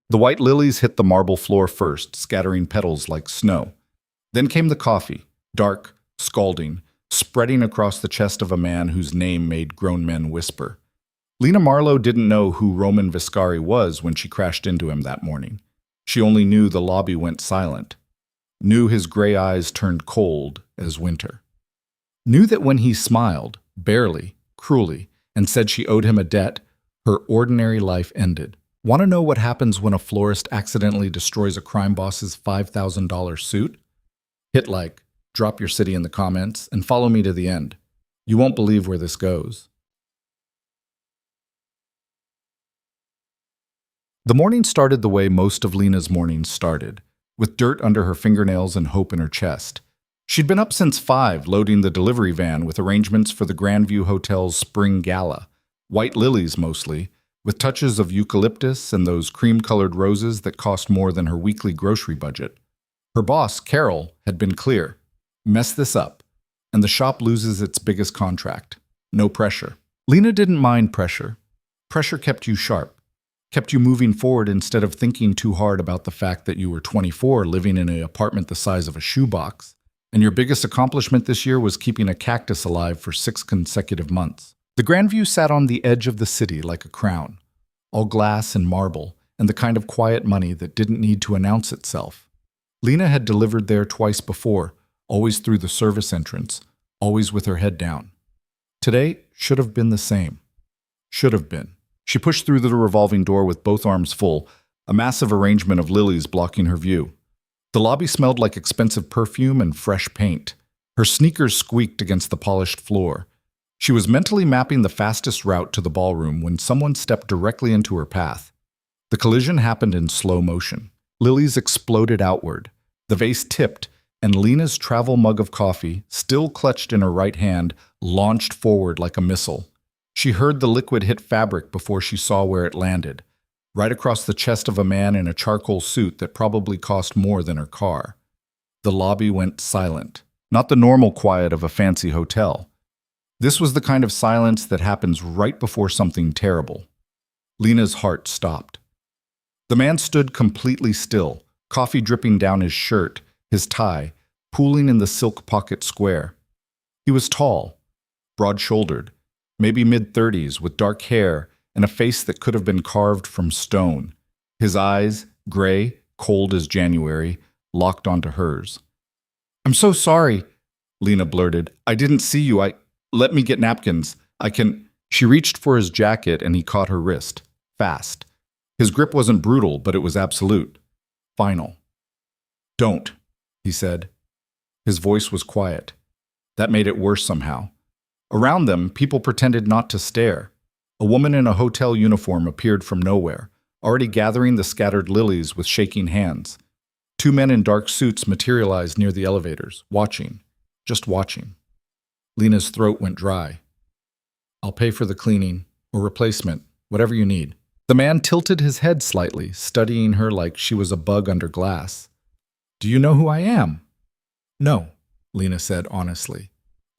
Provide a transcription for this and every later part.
The white lilies hit the marble floor first, scattering petals like snow. Then came the coffee, dark, scalding, spreading across the chest of a man whose name made grown men whisper. Lena Marlowe didn't know who Roman Viscari was when she crashed into him that morning. She only knew the lobby went silent, knew his gray eyes turned cold as winter, knew that when he smiled, barely, cruelly, and said she owed him a debt, her ordinary life ended. Want to know what happens when a florist accidentally destroys a crime boss's $5,000 suit? Hit like, drop your city in the comments, and follow me to the end. You won't believe where this goes. The morning started the way most of Lena's mornings started, with dirt under her fingernails and hope in her chest. She'd been up since 5, loading the delivery van with arrangements for the Grandview Hotel's spring gala. White lilies mostly, with touches of eucalyptus and those cream-colored roses that cost more than her weekly grocery budget. Her boss, Carol, had been clear. Mess this up, and the shop loses its biggest contract. No pressure. Lena didn't mind pressure. Pressure kept you sharp. Kept you moving forward instead of thinking too hard about the fact that you were 24 living in an apartment the size of a shoebox, and your biggest accomplishment this year was keeping a cactus alive for 6 consecutive months. The Grandview sat on the edge of the city like a crown, all glass and marble, and the kind of quiet money that didn't need to announce itself. Lena had delivered there twice before, always through the service entrance, always with her head down. Today should have been the same. Should have been. She pushed through the revolving door with both arms full, a massive arrangement of lilies blocking her view. The lobby smelled like expensive perfume and fresh paint. Her sneakers squeaked against the polished floor. She was mentally mapping the fastest route to the ballroom when someone stepped directly into her path. The collision happened in slow motion. Lilies exploded outward. The vase tipped, and Lena's travel mug of coffee, still clutched in her right hand, launched forward like a missile. She heard the liquid hit fabric before she saw where it landed, right across the chest of a man in a charcoal suit that probably cost more than her car. The lobby went silent, not the normal quiet of a fancy hotel. This was the kind of silence that happens right before something terrible. Lena's heart stopped. The man stood completely still, coffee dripping down his shirt, his tie, pooling in the silk pocket square. He was tall, broad-shouldered, maybe mid-30s, with dark hair and a face that could have been carved from stone. His eyes, gray, cold as January, locked onto hers. "I'm so sorry," Lena blurted. "I didn't see you. Let me get napkins. I can—" She reached for his jacket and he caught her wrist. Fast. His grip wasn't brutal, but it was absolute. Final. "Don't," he said. His voice was quiet. That made it worse somehow. Around them, people pretended not to stare. A woman in a hotel uniform appeared from nowhere, already gathering the scattered lilies with shaking hands. 2 men in dark suits materialized near the elevators, watching, just watching. Lena's throat went dry. "I'll pay for the cleaning, or replacement, whatever you need." The man tilted his head slightly, studying her like she was a bug under glass. "Do you know who I am?" "No," Lena said honestly.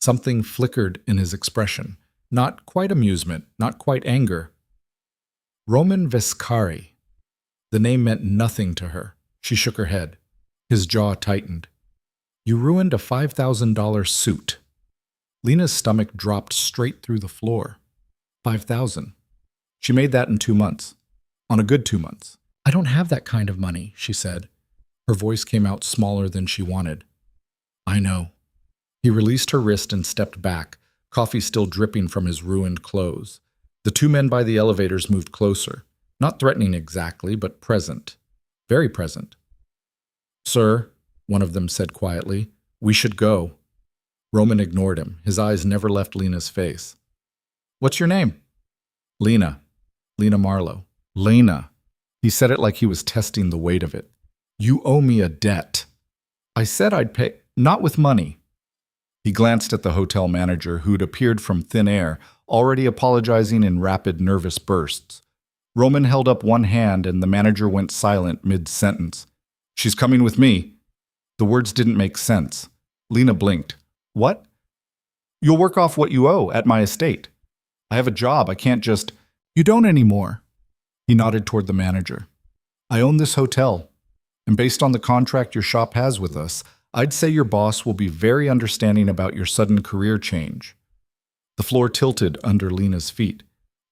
Something flickered in his expression. Not quite amusement, not quite anger. Roman Viscari. The name meant nothing to her. She shook her head. His jaw tightened. "You ruined a $5,000 suit." Lena's stomach dropped straight through the floor. 5,000. She made that in 2 months. On a good 2 months. "I don't have that kind of money," she said. Her voice came out smaller than she wanted. "I know." He released her wrist and stepped back, coffee still dripping from his ruined clothes. The 2 men by the elevators moved closer, not threatening exactly, but present. Very present. "Sir," one of them said quietly, "we should go." Roman ignored him. His eyes never left Lena's face. "What's your name?" "Lena. Lena Marlowe." "Lena." He said it like he was testing the weight of it. "You owe me a debt." "I said I'd pay, not with money." He glanced at the hotel manager, who'd appeared from thin air, already apologizing in rapid, nervous bursts. Roman held up one hand and the manager went silent mid-sentence. "She's coming with me." The words didn't make sense. Lena blinked. "What?" "You'll work off what you owe at my estate. I have a job, I can't just—" "You don't anymore." He nodded toward the manager. I own this hotel, and based on the contract your shop has with us, I'd say your boss will be very understanding about your sudden career change. The floor tilted under Lena's feet.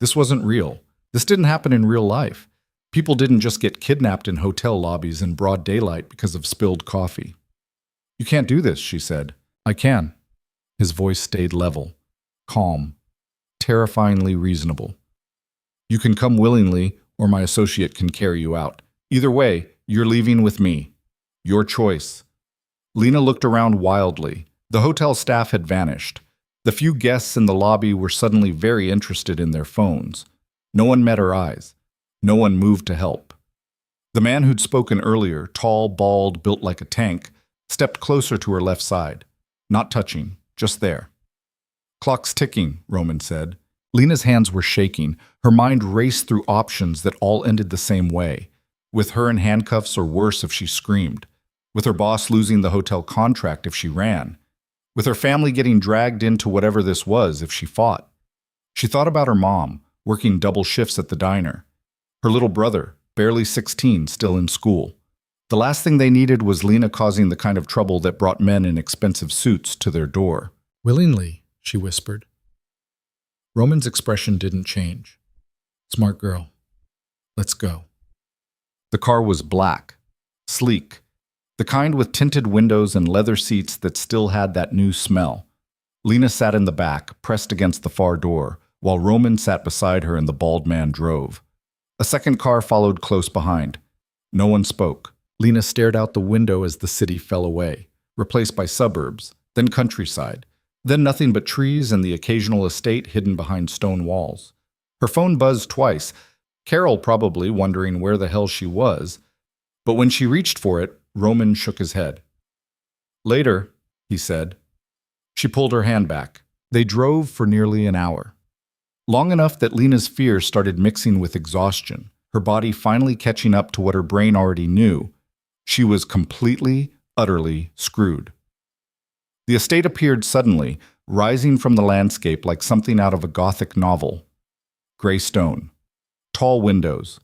This wasn't real. This didn't happen in real life. People didn't just get kidnapped in hotel lobbies in broad daylight because of spilled coffee. You can't do this, she said. I can. His voice stayed level, calm, terrifyingly reasonable. You can come willingly, or my associate can carry you out. Either way, you're leaving with me. Your choice. Lena looked around wildly. The hotel staff had vanished. The few guests in the lobby were suddenly very interested in their phones. No one met her eyes. No one moved to help. The man who'd spoken earlier, tall, bald, built like a tank, stepped closer to her left side. Not touching, just there. Clock's ticking, Roman said. Lena's hands were shaking. Her mind raced through options that all ended the same way. With her in handcuffs or worse if she screamed. With her boss losing the hotel contract if she ran. With her family getting dragged into whatever this was if she fought. She thought about her mom, working double shifts at the diner. Her little brother, barely 16, still in school. The last thing they needed was Lena causing the kind of trouble that brought men in expensive suits to their door. Willingly, she whispered. Roman's expression didn't change. Smart girl. Let's go. The car was black, sleek, the kind with tinted windows and leather seats that still had that new smell. Lena sat in the back, pressed against the far door, while Roman sat beside her and the bald man drove. A second car followed close behind. No one spoke. Lena stared out the window as the city fell away, replaced by suburbs, then countryside, then nothing but trees and the occasional estate hidden behind stone walls. Her phone buzzed twice, Carol probably wondering where the hell she was, but when she reached for it, Roman shook his head. Later, he said. She pulled her hand back. They drove for nearly an hour. Long enough that Lena's fear started mixing with exhaustion, her body finally catching up to what her brain already knew. She was completely, utterly screwed. The estate appeared suddenly, rising from the landscape like something out of a Gothic novel. Gray stone. Tall windows.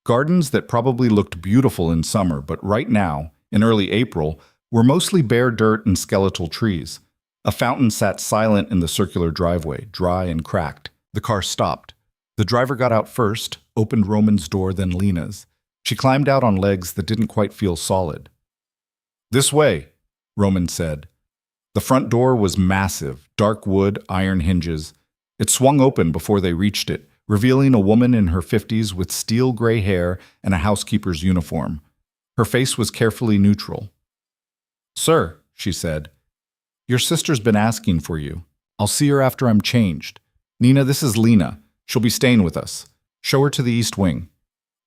Gardens that probably looked beautiful in summer, but right now, in early April, were mostly bare dirt and skeletal trees. A fountain sat silent in the circular driveway, dry and cracked. The car stopped. The driver got out first, opened Roman's door, then Lena's. She climbed out on legs that didn't quite feel solid. This way, Roman said. The front door was massive, dark wood, iron hinges. It swung open before they reached it, revealing a woman in her 50s with steel gray hair and a housekeeper's uniform. Her face was carefully neutral. Sir, she said, your sister's been asking for you. I'll see her after I'm changed. Nina, this is Lena. She'll be staying with us. Show her to the east wing.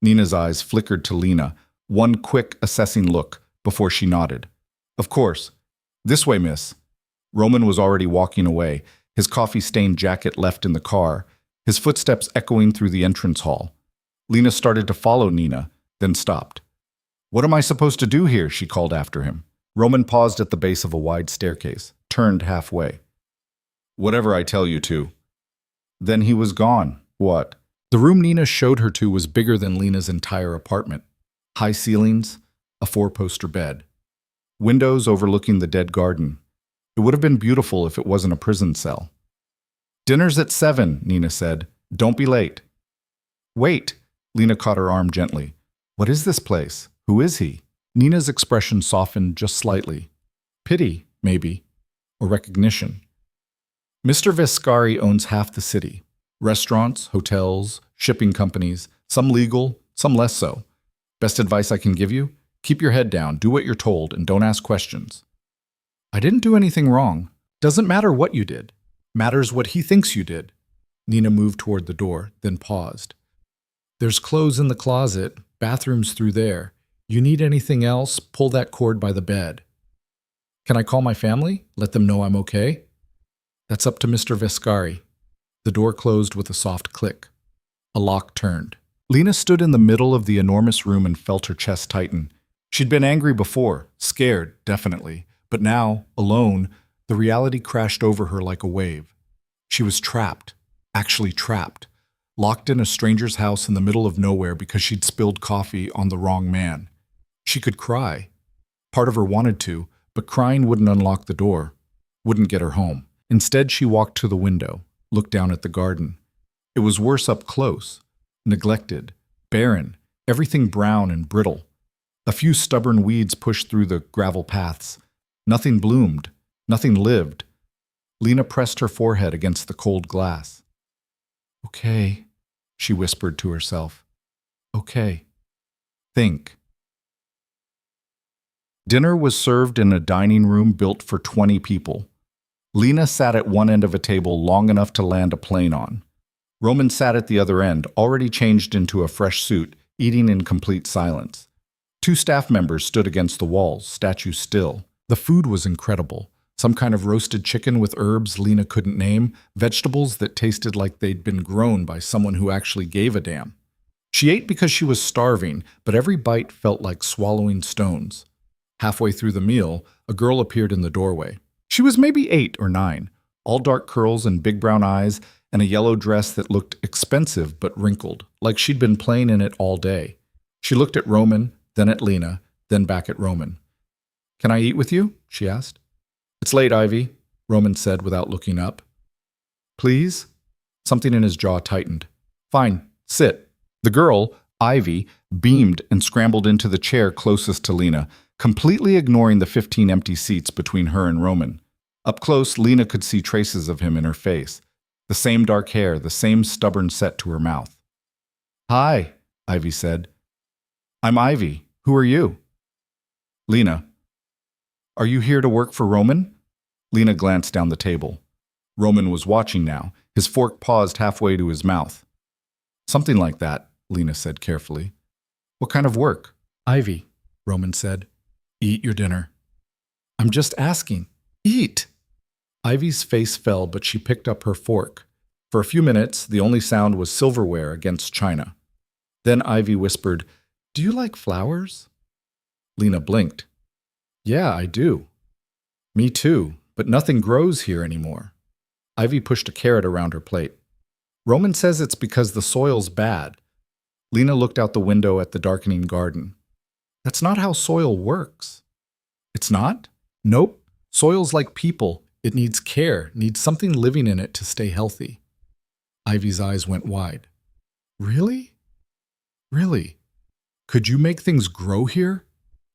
Nina's eyes flickered to Lena, one quick, assessing look, before she nodded. Of course. This way, miss. Roman was already walking away, his coffee-stained jacket left in the car, his footsteps echoing through the entrance hall. Lena started to follow Nina, then stopped. What am I supposed to do here? She called after him. Roman paused at the base of a wide staircase, turned halfway. Whatever I tell you to. Then he was gone. What? The room Nina showed her to was bigger than Lena's entire apartment. High ceilings, a four-poster bed. Windows overlooking the dead garden. It would have been beautiful if it wasn't a prison cell. Dinner's at 7, Nina said. Don't be late. Wait, Lena caught her arm gently. What is this place? Who is he? Nina's expression softened just slightly. Pity, maybe, or recognition. Mr. Vescari owns half the city. Restaurants, hotels, shipping companies, some legal, some less so. Best advice I can give you? Keep your head down, do what you're told, and don't ask questions. I didn't do anything wrong. Doesn't matter what you did. Matters what he thinks you did. Nina moved toward the door, then paused. There's clothes in the closet, bathrooms through there. You need anything else, pull that cord by the bed. Can I call my family? Let them know I'm okay? That's up to Mr. Vescari. The door closed with a soft click. A lock turned. Lena stood in the middle of the enormous room and felt her chest tighten. She'd been angry before, scared, definitely. But now, alone, the reality crashed over her like a wave. She was trapped, actually trapped. locked in a stranger's house in the middle of nowhere because she'd spilled coffee on the wrong man. She could cry. Part of her wanted to, but crying wouldn't unlock the door, wouldn't get her home. Instead, she walked to the window, looked down at the garden. It was worse up close, neglected, barren, everything brown and brittle. A few stubborn weeds pushed through the gravel paths. Nothing bloomed, nothing lived. Lena pressed her forehead against the cold glass. "Okay," she whispered to herself. "Okay. Think." Dinner was served in a dining room built for 20 people. Lena sat at one end of a table long enough to land a plane on. Roman sat at the other end, already changed into a fresh suit, eating in complete silence. Two staff members stood against the walls, statues still. The food was incredible. Some kind of roasted chicken with herbs Lena couldn't name, vegetables that tasted like they'd been grown by someone who actually gave a damn. She ate because she was starving, but every bite felt like swallowing stones. Halfway through the meal, a girl appeared in the doorway. She was maybe 8 or 9, all dark curls and big brown eyes, and a yellow dress that looked expensive but wrinkled, like she'd been playing in it all day. She looked at Roman, then at Lena, then back at Roman. "Can I eat with you?" she asked. "It's late, Ivy," Roman said without looking up. "Please?" Something in his jaw tightened. "Fine, sit." The girl, Ivy, beamed and scrambled into the chair closest to Lena, completely ignoring the 15 empty seats between her and Roman. Up close, Lena could see traces of him in her face. The same dark hair, the same stubborn set to her mouth. "Hi," Ivy said. "I'm Ivy. Who are you?" "Lena." "Are you here to work for Roman?" Lena glanced down the table. Roman was watching now, his fork paused halfway to his mouth. "Something like that," Lena said carefully. "What kind of work?" "Ivy," Roman said. "Eat your dinner." "I'm just asking. Eat!" Ivy's face fell, but she picked up her fork. For a few minutes, the only sound was silverware against china. Then Ivy whispered, "Do you like flowers?" Lena blinked. "Yeah, I do." "Me too, but nothing grows here anymore." Ivy pushed a carrot around her plate. "Roman says it's because the soil's bad." Lena looked out the window at the darkening garden. "That's not how soil works." "It's not?" "Nope. Soil's like people. It needs care, needs something living in it to stay healthy." Ivy's eyes went wide. "Really? Really? Could you make things grow here?"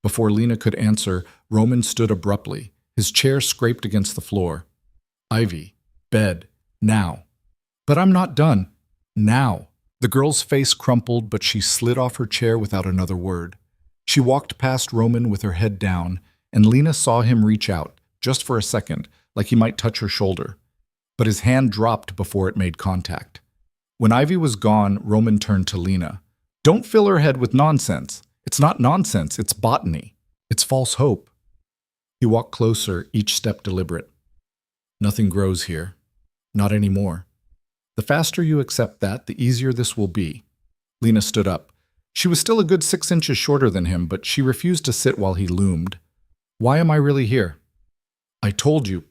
Before Lena could answer, Roman stood abruptly. His chair scraped against the floor. "Ivy, bed, now." "But I'm not done." "Now." The girl's face crumpled, but she slid off her chair without another word. She walked past Roman with her head down, and Lena saw him reach out, just for a second, like he might touch her shoulder. But his hand dropped before it made contact. When Ivy was gone, Roman turned to Lena. "Don't fill her head with nonsense. It's not nonsense, it's botany. It's false hope." He walked closer, each step deliberate. "Nothing grows here. Not anymore. The faster you accept that, the easier this will be." Lena stood up. She was still a good 6 inches shorter than him, but she refused to sit while he loomed. "Why am I really here?" "I told you."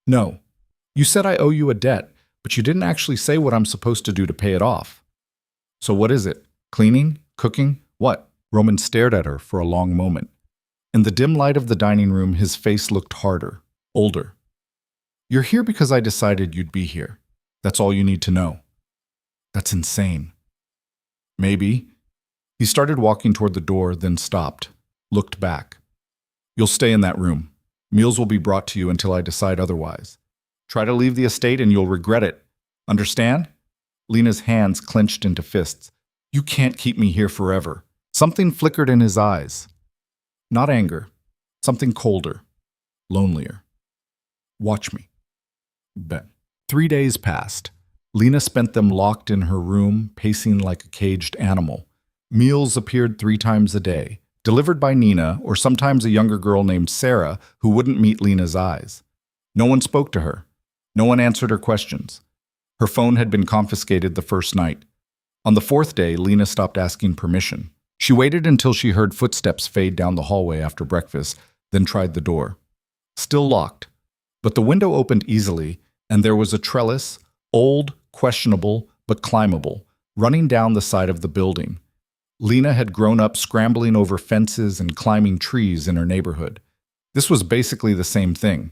"No. You said I owe you a debt, but you didn't actually say what I'm supposed to do to pay it off." "So what is it? Cleaning? Cooking? What?" Roman stared at her for a long moment. In the dim light of the dining room, his face looked harder, older. "You're here because I decided you'd be here. That's all you need to know." "That's insane." "Maybe." He started walking toward the door, then stopped, looked back. "You'll stay in that room. Meals will be brought to you until I decide otherwise. Try to leave the estate and you'll regret it. Understand?" Lena's hands clenched into fists. "You can't keep me here forever." Something flickered in his eyes. Not anger. Something colder. Lonelier. "Watch me." Bet. 3 days passed. Lena spent them locked in her room, pacing like a caged animal. Meals appeared 3 times a day, delivered by Nina or sometimes a younger girl named Sarah who wouldn't meet Lena's eyes. No one spoke to her. No one answered her questions. Her phone had been confiscated the first night. On the 4th day, Lena stopped asking permission. She waited until she heard footsteps fade down the hallway after breakfast, then tried the door. Still locked. But the window opened easily, and there was a trellis, old, questionable, but climbable, running down the side of the building. Lena had grown up scrambling over fences and climbing trees in her neighborhood. This was basically the same thing.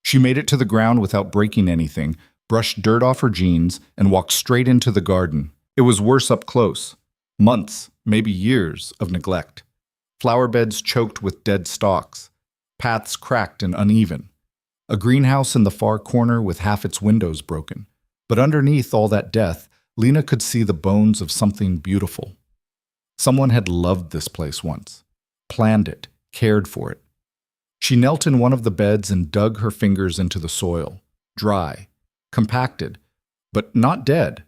She made it to the ground without breaking anything, brushed dirt off her jeans, and walked straight into the garden. It was worse up close. Months, maybe years, of neglect. Flower beds choked with dead stalks. Paths cracked and uneven. A greenhouse in the far corner with half its windows broken. But underneath all that death, Lena could see the bones of something beautiful. Someone had loved this place once, planned it, cared for it. She knelt in one of the beds and dug her fingers into the soil, dry, compacted, but not dead,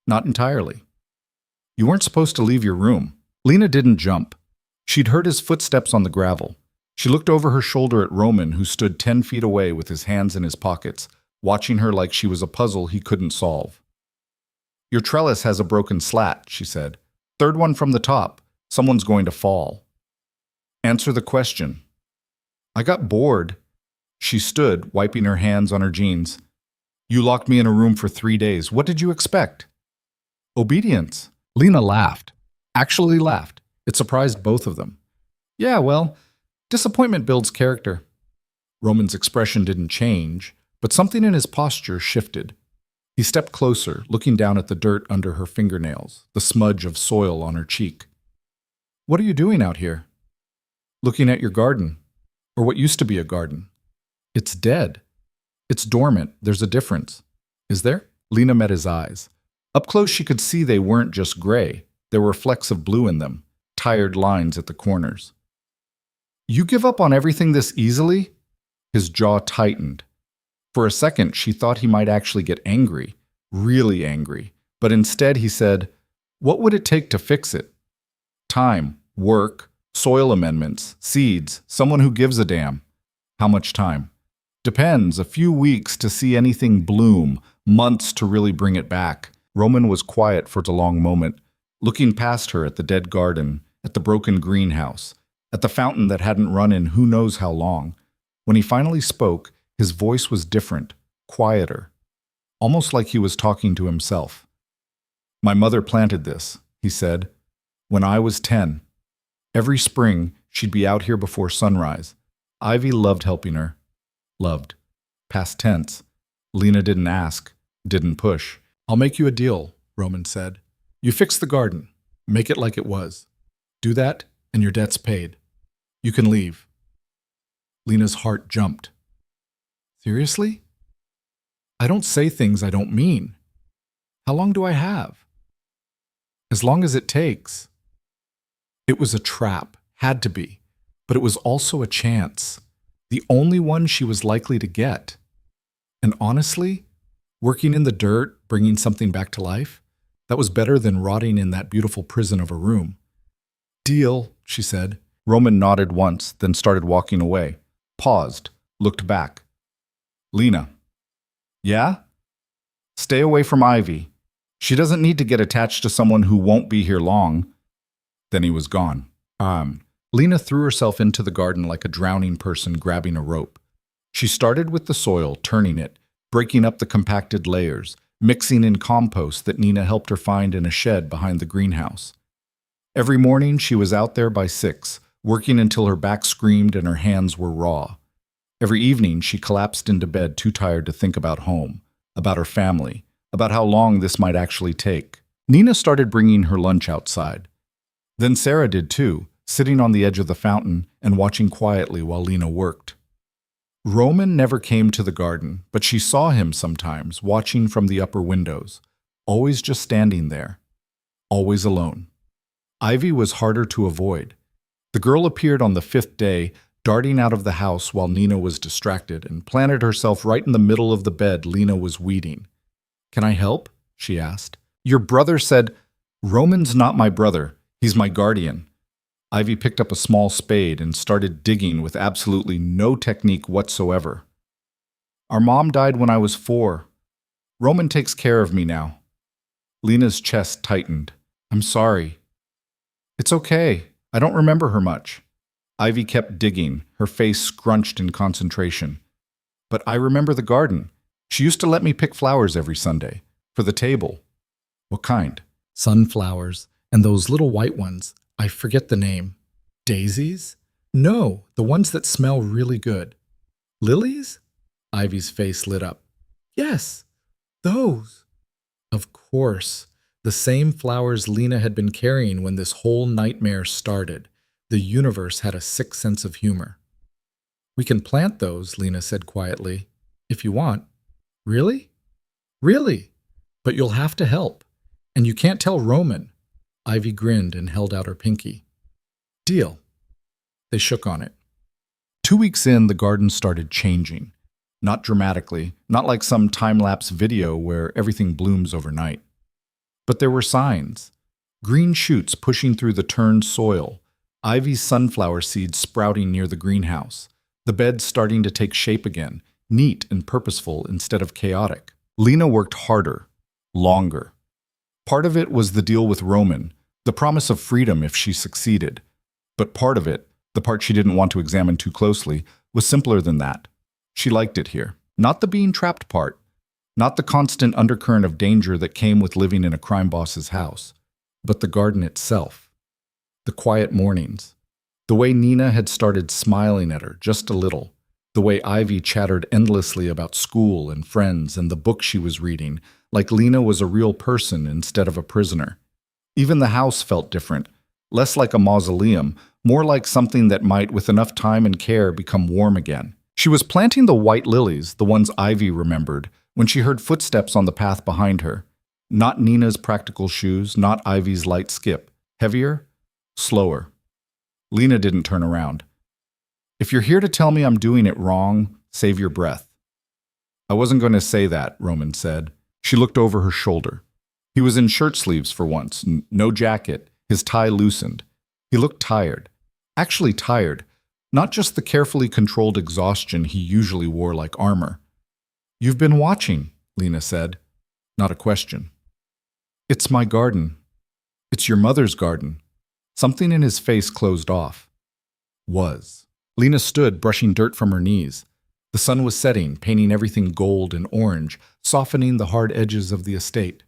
not entirely. You weren't supposed to leave your room. Lena didn't jump. She'd heard his footsteps on the gravel. She looked over her shoulder at Roman, who stood 10 feet away with his hands in his pockets, watching her like she was a puzzle he couldn't solve. "Your trellis has a broken slat," she said. "Third one from the top. Someone's going to fall." "Answer the question." "I got bored." She stood, wiping her hands on her jeans. "You locked me in a room for 3 days. What did you expect?" "Obedience." Lena laughed. Actually laughed. It surprised both of them. "Yeah, well, disappointment builds character." Roman's expression didn't change, but something in his posture shifted. He stepped closer, looking down at the dirt under her fingernails, the smudge of soil on her cheek. "What are you doing out here?" "Looking at your garden. Or what used to be a garden. It's dead. It's dormant. There's a difference." "Is there?" Lena met his eyes. Up close she could see they weren't just gray. There were flecks of blue in them, tired lines at the corners. "You give up on everything this easily?" His jaw tightened. For a second she thought he might actually get angry, really angry. But instead he said, "What would it take to fix it?" "Time, work, soil amendments, seeds, someone who gives a damn." "How much time?" "Depends. A few weeks to see anything bloom, months to really bring it back." Roman was quiet for a long moment, looking past her at the dead garden, at the broken greenhouse, at the fountain that hadn't run in who knows how long. When he finally spoke, his voice was different, quieter, almost like he was talking to himself. "My mother planted this," he said, "when I was 10. Every spring, she'd be out here before sunrise. Ivy loved helping her. Loved. Past tense. Lena didn't ask, didn't push. "I'll make you a deal," Roman said. "You fix the garden. Make it like it was. Do that, and your debt's paid. You can leave." Lena's heart jumped. "Seriously? I don't say things I don't mean. How long do I have?" "As long as it takes." It was a trap, had to be, but it was also a chance, the only one she was likely to get. And honestly, working in the dirt, bringing something back to life, that was better than rotting in that beautiful prison of a room. "Deal," she said. Roman nodded once, then started walking away, paused, looked back. "Lena." "Yeah?" "Stay away from Ivy. She doesn't need to get attached to someone who won't be here long." Then he was gone. Lena threw herself into the garden like a drowning person grabbing a rope. She started with the soil, turning it, breaking up the compacted layers, mixing in compost that Nina helped her find in a shed behind the greenhouse. Every morning she was out there by 6, working until her back screamed and her hands were raw. Every evening she collapsed into bed too tired to think about home, about her family, about how long this might actually take. Nina started bringing her lunch outside. Then Sarah did too, sitting on the edge of the fountain and watching quietly while Lena worked. Roman never came to the garden, but she saw him sometimes, watching from the upper windows, always just standing there, always alone. Ivy was harder to avoid. The girl appeared on the 5th day, darting out of the house while Nina was distracted, and planted herself right in the middle of the bed Lena was weeding. "Can I help?" she asked. "Your brother said—" "Roman's not my brother. He's my guardian." Ivy picked up a small spade and started digging with absolutely no technique whatsoever. "Our mom died when I was 4. Roman takes care of me now." Lena's chest tightened. "I'm sorry." "It's okay. I don't remember her much." Ivy kept digging, her face scrunched in concentration. "But I remember the garden. She used to let me pick flowers every Sunday. For the table." "What kind?" Sunflowers, and those little white ones. I forget the name. Daisies? No, the ones that smell really good. Lilies? Ivy's face lit up. Yes, those. Of course, the same flowers Lena had been carrying when this whole nightmare started. The universe had a sick sense of humor. We can plant those, Lena said quietly, if you want. Really? Really? But you'll have to help. And you can't tell Roman. Ivy grinned and held out her pinky. Deal. They shook on it. 2 weeks in, the garden started changing. Not dramatically, not like some time-lapse video where everything blooms overnight. But there were signs. Green shoots pushing through the turned soil, Ivy's sunflower seeds sprouting near the greenhouse, the beds starting to take shape again, neat and purposeful instead of chaotic. Lena worked harder, longer. Part of it was the deal with Roman, the promise of freedom if she succeeded. But part of it, the part she didn't want to examine too closely, was simpler than that. She liked it here. Not the being trapped part. Not the constant undercurrent of danger that came with living in a crime boss's house. But the garden itself. The quiet mornings. The way Nina had started smiling at her, just a little. The way Ivy chattered endlessly about school and friends and the book she was reading, like Lena was a real person instead of a prisoner. Even the house felt different. Less like a mausoleum, more like something that might, with enough time and care, become warm again. She was planting the white lilies, the ones Ivy remembered, when she heard footsteps on the path behind her. Not Nina's practical shoes, not Ivy's light skip. Heavier, slower. Lena didn't turn around. If you're here to tell me I'm doing it wrong, save your breath. I wasn't going to say that, Roman said. She looked over her shoulder. He was in shirt sleeves for once, no jacket, his tie loosened. He looked tired. Actually tired. Not just the carefully controlled exhaustion he usually wore like armor. You've been watching, Lena said. Not a question. It's my garden. It's your mother's garden. Something in his face closed off. Was. Lena stood, brushing dirt from her knees. The sun was setting, painting everything gold and orange, softening the hard edges of the estate.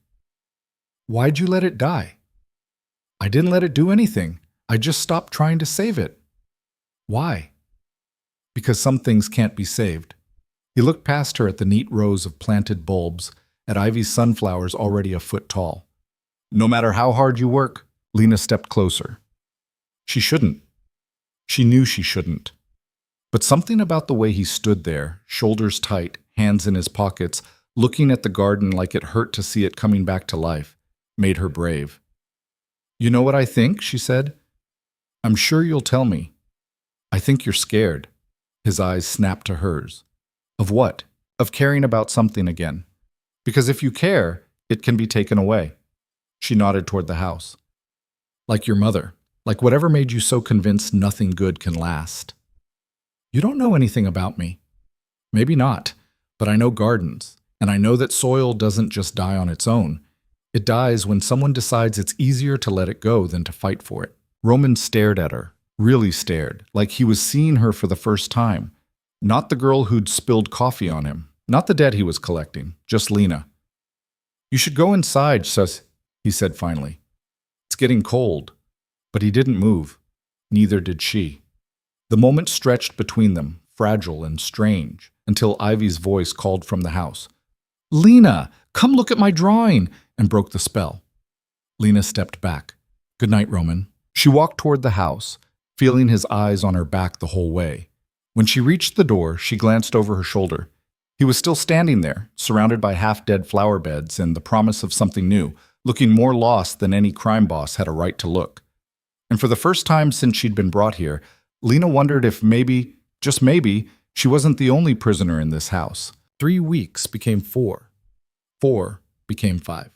Why'd you let it die? I didn't let it do anything. I just stopped trying to save it. Why? Because some things can't be saved. He looked past her at the neat rows of planted bulbs, at Ivy's sunflowers already a foot tall. No matter how hard you work, Lena stepped closer. She shouldn't. She knew she shouldn't. But something about the way he stood there, shoulders tight, hands in his pockets, looking at the garden like it hurt to see it coming back to life, made her brave. You know what I think? She said. I'm sure you'll tell me. I think you're scared. His eyes snapped to hers. Of what? Of caring about something again. Because if you care, it can be taken away. She nodded toward the house. Like your mother. Like whatever made you so convinced nothing good can last. You don't know anything about me. Maybe not, but I know gardens, and I know that soil doesn't just die on its own. It dies when someone decides it's easier to let it go than to fight for it. Roman stared at her. Really stared, like he was seeing her for the first time. Not the girl who'd spilled coffee on him, not the debt he was collecting, just Lena. You should go inside, he said finally. It's getting cold. But he didn't move. Neither did she. The moment stretched between them, fragile and strange, until Ivy's voice called from the house. Lena, come look at my drawing, and broke the spell. Lena stepped back. Good night, Roman. She walked toward the house, feeling his eyes on her back the whole way. When she reached the door, she glanced over her shoulder. He was still standing there, surrounded by half-dead flower beds and the promise of something new, looking more lost than any crime boss had a right to look. And for the first time since she'd been brought here, Lena wondered if maybe, just maybe, she wasn't the only prisoner in this house. 3 weeks became 4. 4 became 5.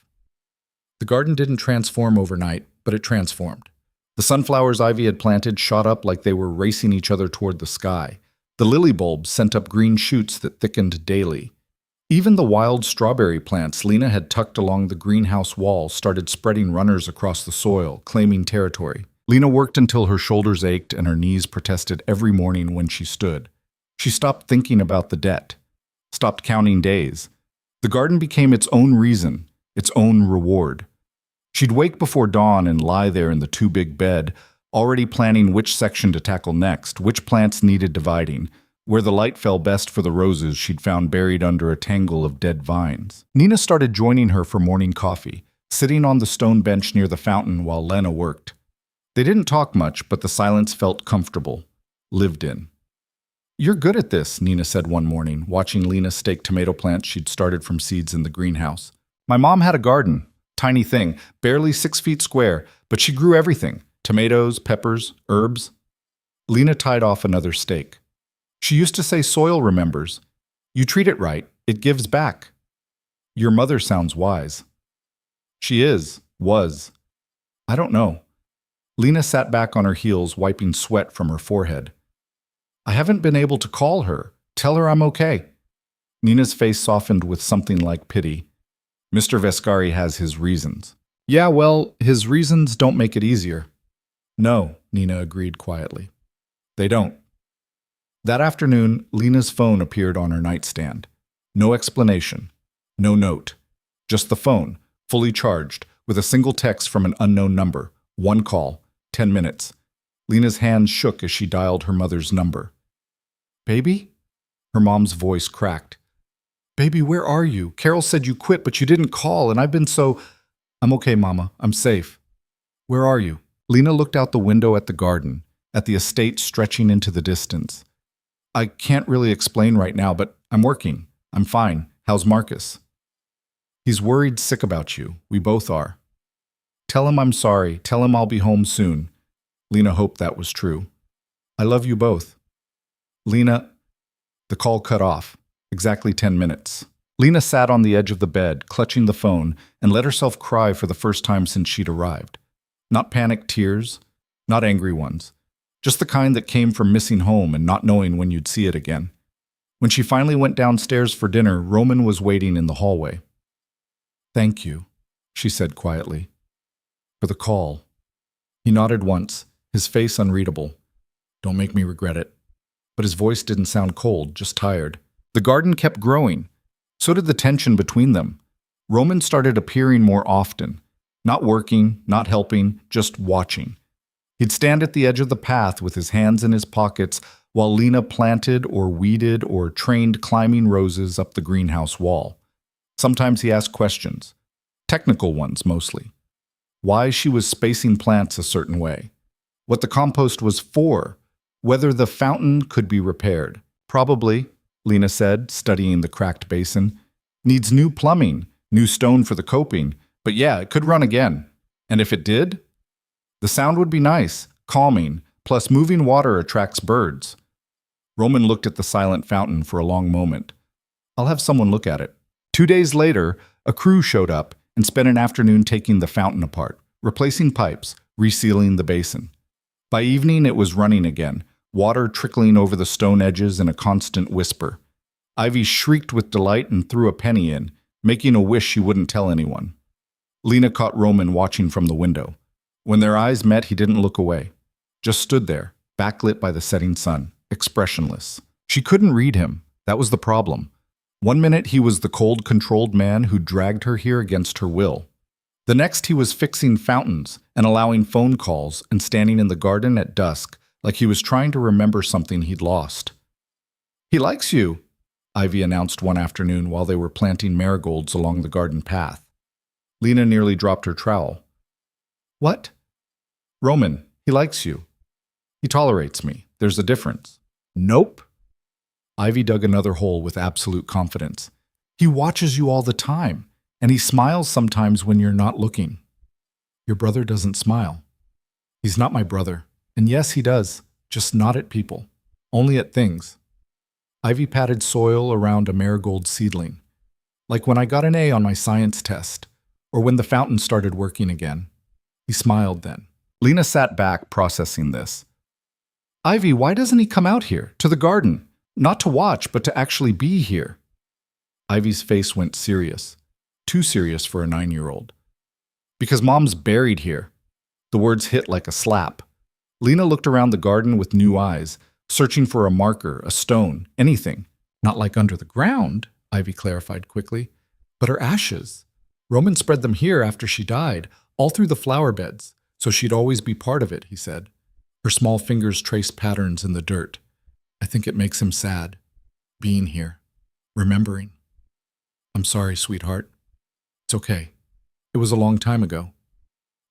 The garden didn't transform overnight, but it transformed. The sunflowers Ivy had planted shot up like they were racing each other toward the sky. The lily bulbs sent up green shoots that thickened daily. Even the wild strawberry plants Lena had tucked along the greenhouse wall started spreading runners across the soil, claiming territory. Lena worked until her shoulders ached and her knees protested every morning when she stood. She stopped thinking about the debt, stopped counting days. The garden became its own reason, its own reward. She'd wake before dawn and lie there in the too big bed, already planning which section to tackle next, which plants needed dividing, where the light fell best for the roses she'd found buried under a tangle of dead vines. Nina started joining her for morning coffee, sitting on the stone bench near the fountain while Lena worked. They didn't talk much, but the silence felt comfortable, lived in. "You're good at this," Nina said one morning, watching Lena stake tomato plants she'd started from seeds in the greenhouse. "My mom had a garden, tiny thing, barely 6 feet square, but she grew everything, tomatoes, peppers, herbs." Lena tied off another stake. "She used to say soil remembers. You treat it right, it gives back." "Your mother sounds wise." "She is, was. I don't know." Lena sat back on her heels, wiping sweat from her forehead. "I haven't been able to call her. Tell her I'm okay." Nina's face softened with something like pity. "Mr. Vescari has his reasons." "Yeah, well, his reasons don't make it easier." "No," Nina agreed quietly. "They don't." That afternoon, Lena's phone appeared on her nightstand. No explanation. No note. Just the phone, fully charged, with a single text from an unknown number. One call. 10 minutes. Lena's hands shook as she dialed her mother's number. "Baby?" Her mom's voice cracked. "Baby, where are you? Carol said you quit, but you didn't call, and I've been so—" "I'm okay, Mama. I'm safe." "Where are you?" Lena looked out the window at the garden, at the estate stretching into the distance. "I can't really explain right now, but I'm working. I'm fine. How's Marcus?" "He's worried sick about you. We both are." "Tell him I'm sorry. Tell him I'll be home soon." Lena hoped that was true. "I love you both." Lena... The call cut off. Exactly 10 minutes. Lena sat on the edge of the bed, clutching the phone, and let herself cry for the first time since she'd arrived. Not panicked tears, not angry ones. Just the kind that came from missing home and not knowing when you'd see it again. When she finally went downstairs for dinner, Roman was waiting in the hallway. "Thank you," she said quietly. "For the call." He nodded once, his face unreadable. "Don't make me regret it." But his voice didn't sound cold, just tired. The garden kept growing. So did the tension between them. Roman started appearing more often. Not working, not helping, just watching. He'd stand at the edge of the path with his hands in his pockets while Lena planted or weeded or trained climbing roses up the greenhouse wall. Sometimes he asked questions. Technical ones, mostly. Why she was spacing plants a certain way. What the compost was for. Whether the fountain could be repaired. "Probably," Lena said, studying the cracked basin. "Needs new plumbing, new stone for the coping, but yeah, it could run again. And if it did? The sound would be nice, calming, plus moving water attracts birds." Roman looked at the silent fountain for a long moment. "I'll have someone look at it." 2 days later, a crew showed up and spent an afternoon taking the fountain apart, replacing pipes, resealing the basin. By evening, it was running again, water trickling over the stone edges in a constant whisper. Ivy shrieked with delight and threw a penny in, making a wish she wouldn't tell anyone. Lena caught Roman watching from the window. When their eyes met, he didn't look away. Just stood there, backlit by the setting sun, expressionless. She couldn't read him. That was the problem. One minute he was the cold, controlled man who dragged her here against her will. The next he was fixing fountains and allowing phone calls and standing in the garden at dusk like he was trying to remember something he'd lost. "He likes you," Ivy announced one afternoon while they were planting marigolds along the garden path. Lena nearly dropped her trowel. "What?" "Roman, he likes you. He tolerates me. There's a difference." "Nope." Ivy dug another hole with absolute confidence. "He watches you all the time, and he smiles sometimes when you're not looking." "Your brother doesn't smile." "He's not my brother. And yes, he does. Just not at people. Only at things." Ivy patted soil around a marigold seedling. "Like when I got an A on my science test, or when the fountain started working again." He smiled then. Lena sat back, processing this. "Ivy, why doesn't he come out here, to the garden? Not to watch, but to actually be here." Ivy's face went serious. Too serious for a 9-year-old. "Because Mom's buried here." The words hit like a slap. Lena looked around the garden with new eyes, searching for a marker, a stone, anything. "Not like under the ground," Ivy clarified quickly, "but her ashes." Roman spread them here after she died, all through the flower beds, so she'd always be part of it, he said. Her small fingers traced patterns in the dirt. I think it makes him sad, being here, remembering. I'm sorry, sweetheart. It's okay. It was a long time ago.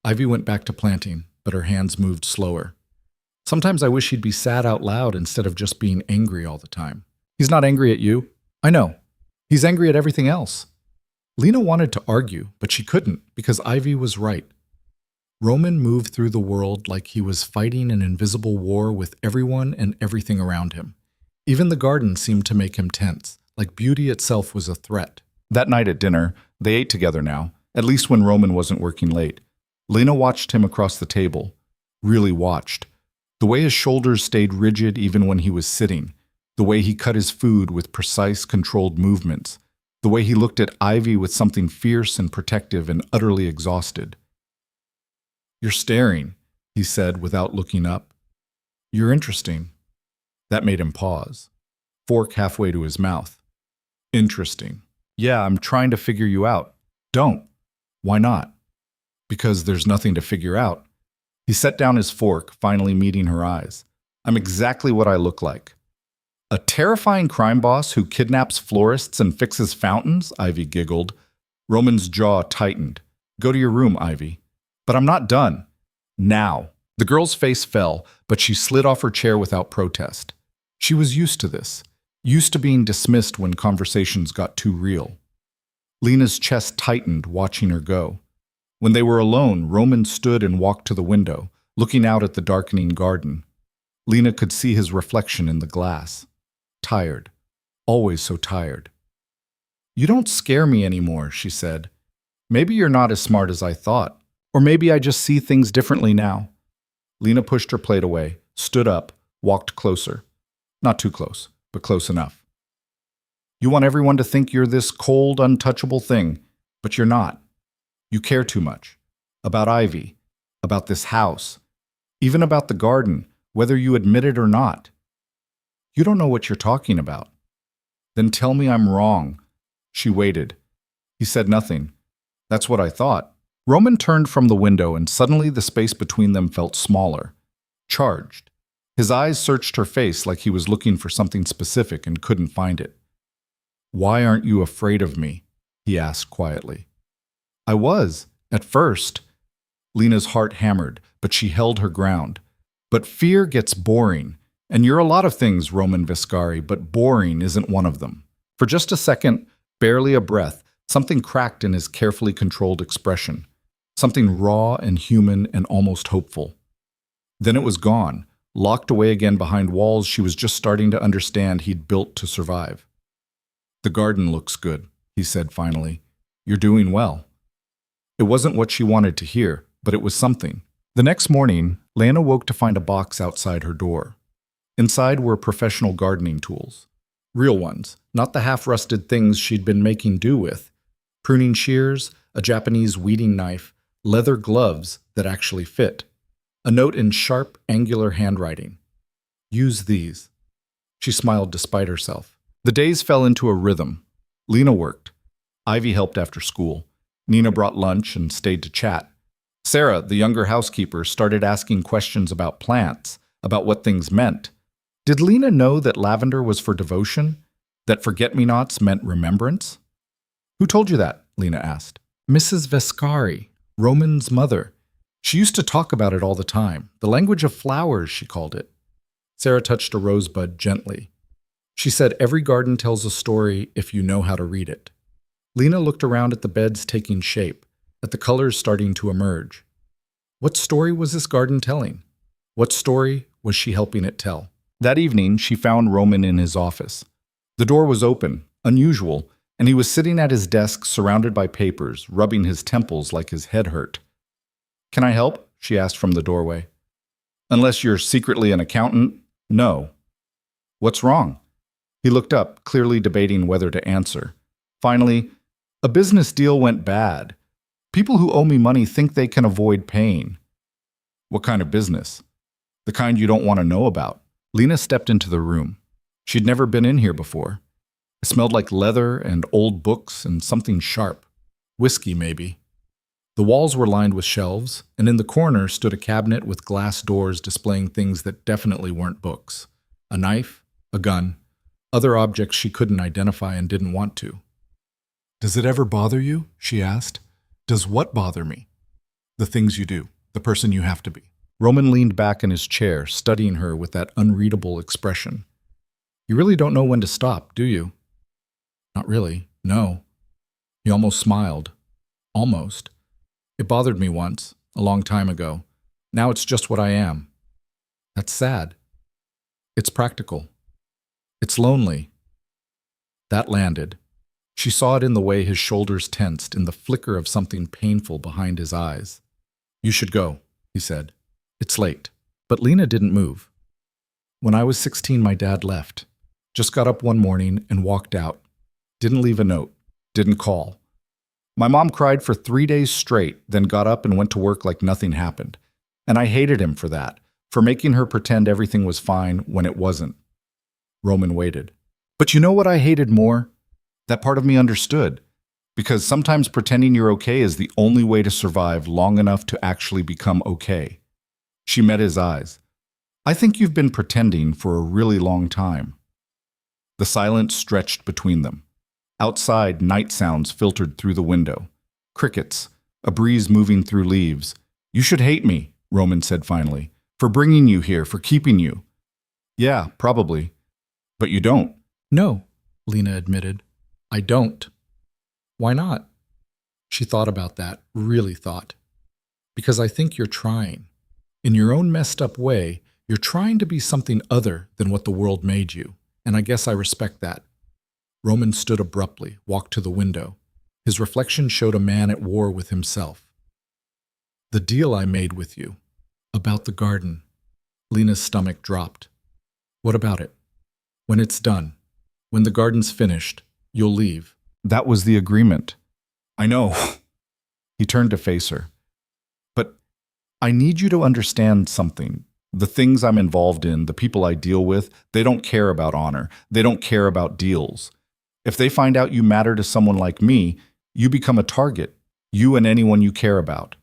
Ivy went back to planting, but her hands moved slower. Sometimes I wish he'd be sad out loud instead of just being angry all the time. He's not angry at you. I know. He's angry at everything else. Lena wanted to argue, but she couldn't because Ivy was right. Roman moved through the world like he was fighting an invisible war with everyone and everything around him. Even the garden seemed to make him tense, like beauty itself was a threat. That night at dinner, they ate together now, at least when Roman wasn't working late. Lena watched him across the table, really watched. The way his shoulders stayed rigid even when he was sitting, the way he cut his food with precise, controlled movements, the way he looked at Ivy with something fierce and protective and utterly exhausted. You're staring, he said without looking up. You're interesting. That made him pause, fork halfway to his mouth. Interesting. Yeah, I'm trying to figure you out. Don't. Why not? Because there's nothing to figure out. He set down his fork, finally meeting her eyes. I'm exactly what I look like. A terrifying crime boss who kidnaps florists and fixes fountains? Ivy giggled. Roman's jaw tightened. Go to your room, Ivy. But I'm not done. Now. The girl's face fell, but she slid off her chair without protest. She was used to this, used to being dismissed when conversations got too real. Lena's chest tightened, watching her go. When they were alone, Roman stood and walked to the window, looking out at the darkening garden. Lena could see his reflection in the glass. Tired. Always so tired. You don't scare me anymore, she said. Maybe you're not as smart as I thought. Or maybe I just see things differently now. Lena pushed her plate away, stood up, walked closer. Not too close, but close enough. You want everyone to think you're this cold, untouchable thing, but you're not. You care too much. About Ivy, about this house, even about the garden, whether you admit it or not. You don't know what you're talking about. Then tell me I'm wrong. She waited. He said nothing. That's what I thought. Roman turned from the window and suddenly the space between them felt smaller, charged. His eyes searched her face like he was looking for something specific and couldn't find it. Why aren't you afraid of me? He asked quietly. I was, at first. Lena's heart hammered, but she held her ground. But fear gets boring. And you're a lot of things, Roman Viscari, but boring isn't one of them. For just a second, barely a breath, something cracked in his carefully controlled expression. Something raw and human and almost hopeful. Then it was gone, locked away again behind walls she was just starting to understand he'd built to survive. The garden looks good, he said finally. You're doing well. It wasn't what she wanted to hear, but it was something. The next morning, Lana woke to find a box outside her door. Inside were professional gardening tools. Real ones, not the half-rusted things she'd been making do with. Pruning shears, a Japanese weeding knife, leather gloves that actually fit. A note in sharp, angular handwriting. Use these. She smiled despite herself. The days fell into a rhythm. Lena worked. Ivy helped after school. Nina brought lunch and stayed to chat. Sarah, the younger housekeeper, started asking questions about plants, about what things meant. Did Lena know that lavender was for devotion? That forget-me-nots meant remembrance? Who told you that? Lena asked. Mrs. Viscari, Roman's mother. She used to talk about it all the time. The language of flowers, she called it. Sarah touched a rosebud gently. She said every garden tells a story if you know how to read it. Lena looked around at the beds taking shape, at the colors starting to emerge. What story was this garden telling? What story was she helping it tell? That evening, she found Roman in his office. The door was open, unusual, and he was sitting at his desk surrounded by papers, rubbing his temples like his head hurt. Can I help? She asked from the doorway. Unless you're secretly an accountant, no. What's wrong? He looked up, clearly debating whether to answer. Finally, a business deal went bad. People who owe me money think they can avoid paying. What kind of business? The kind you don't want to know about. Lena stepped into the room. She'd never been in here before. It smelled like leather and old books and something sharp. Whiskey, maybe. The walls were lined with shelves, and in the corner stood a cabinet with glass doors displaying things that definitely weren't books. A knife, a gun, other objects she couldn't identify and didn't want to. "Does it ever bother you?" she asked. "Does what bother me?" "The things you do, the person you have to be." Roman leaned back in his chair, studying her with that unreadable expression. "You really don't know when to stop, do you?" "Not really, no." He almost smiled. Almost. "It bothered me once, a long time ago. Now it's just what I am." "That's sad." "It's practical. It's lonely." That landed. She saw it in the way his shoulders tensed, in the flicker of something painful behind his eyes. "You should go," he said. "It's late." But Lena didn't move. "When I was 16, my dad left. Just got up one morning and walked out. Didn't leave a note. Didn't call. My mom cried for 3 days straight, then got up and went to work like nothing happened. And I hated him for that, for making her pretend everything was fine when it wasn't." Roman waited. "But you know what I hated more? That part of me understood. Because sometimes pretending you're okay is the only way to survive long enough to actually become okay." She met his eyes. "I think you've been pretending for a really long time." The silence stretched between them. Outside, night sounds filtered through the window. Crickets, a breeze moving through leaves. "You should hate me," Roman said finally, "for bringing you here, for keeping you." "Yeah, probably. But you don't." "No," Lena admitted. "I don't." "Why not?" She thought about that, really thought. "Because I think you're trying. In your own messed up way, you're trying to be something other than what the world made you, and I guess I respect that." Roman stood abruptly, walked to the window. His reflection showed a man at war with himself. "The deal I made with you. About the garden." Lena's stomach dropped. "What about it?" "When it's done. When the garden's finished, you'll leave." "That was the agreement." "I know." He turned to face her. "But I need you to understand something. The things I'm involved in, the people I deal with, they don't care about honor. They don't care about deals. If they find out you matter to someone like me, you become a target, you and anyone you care about.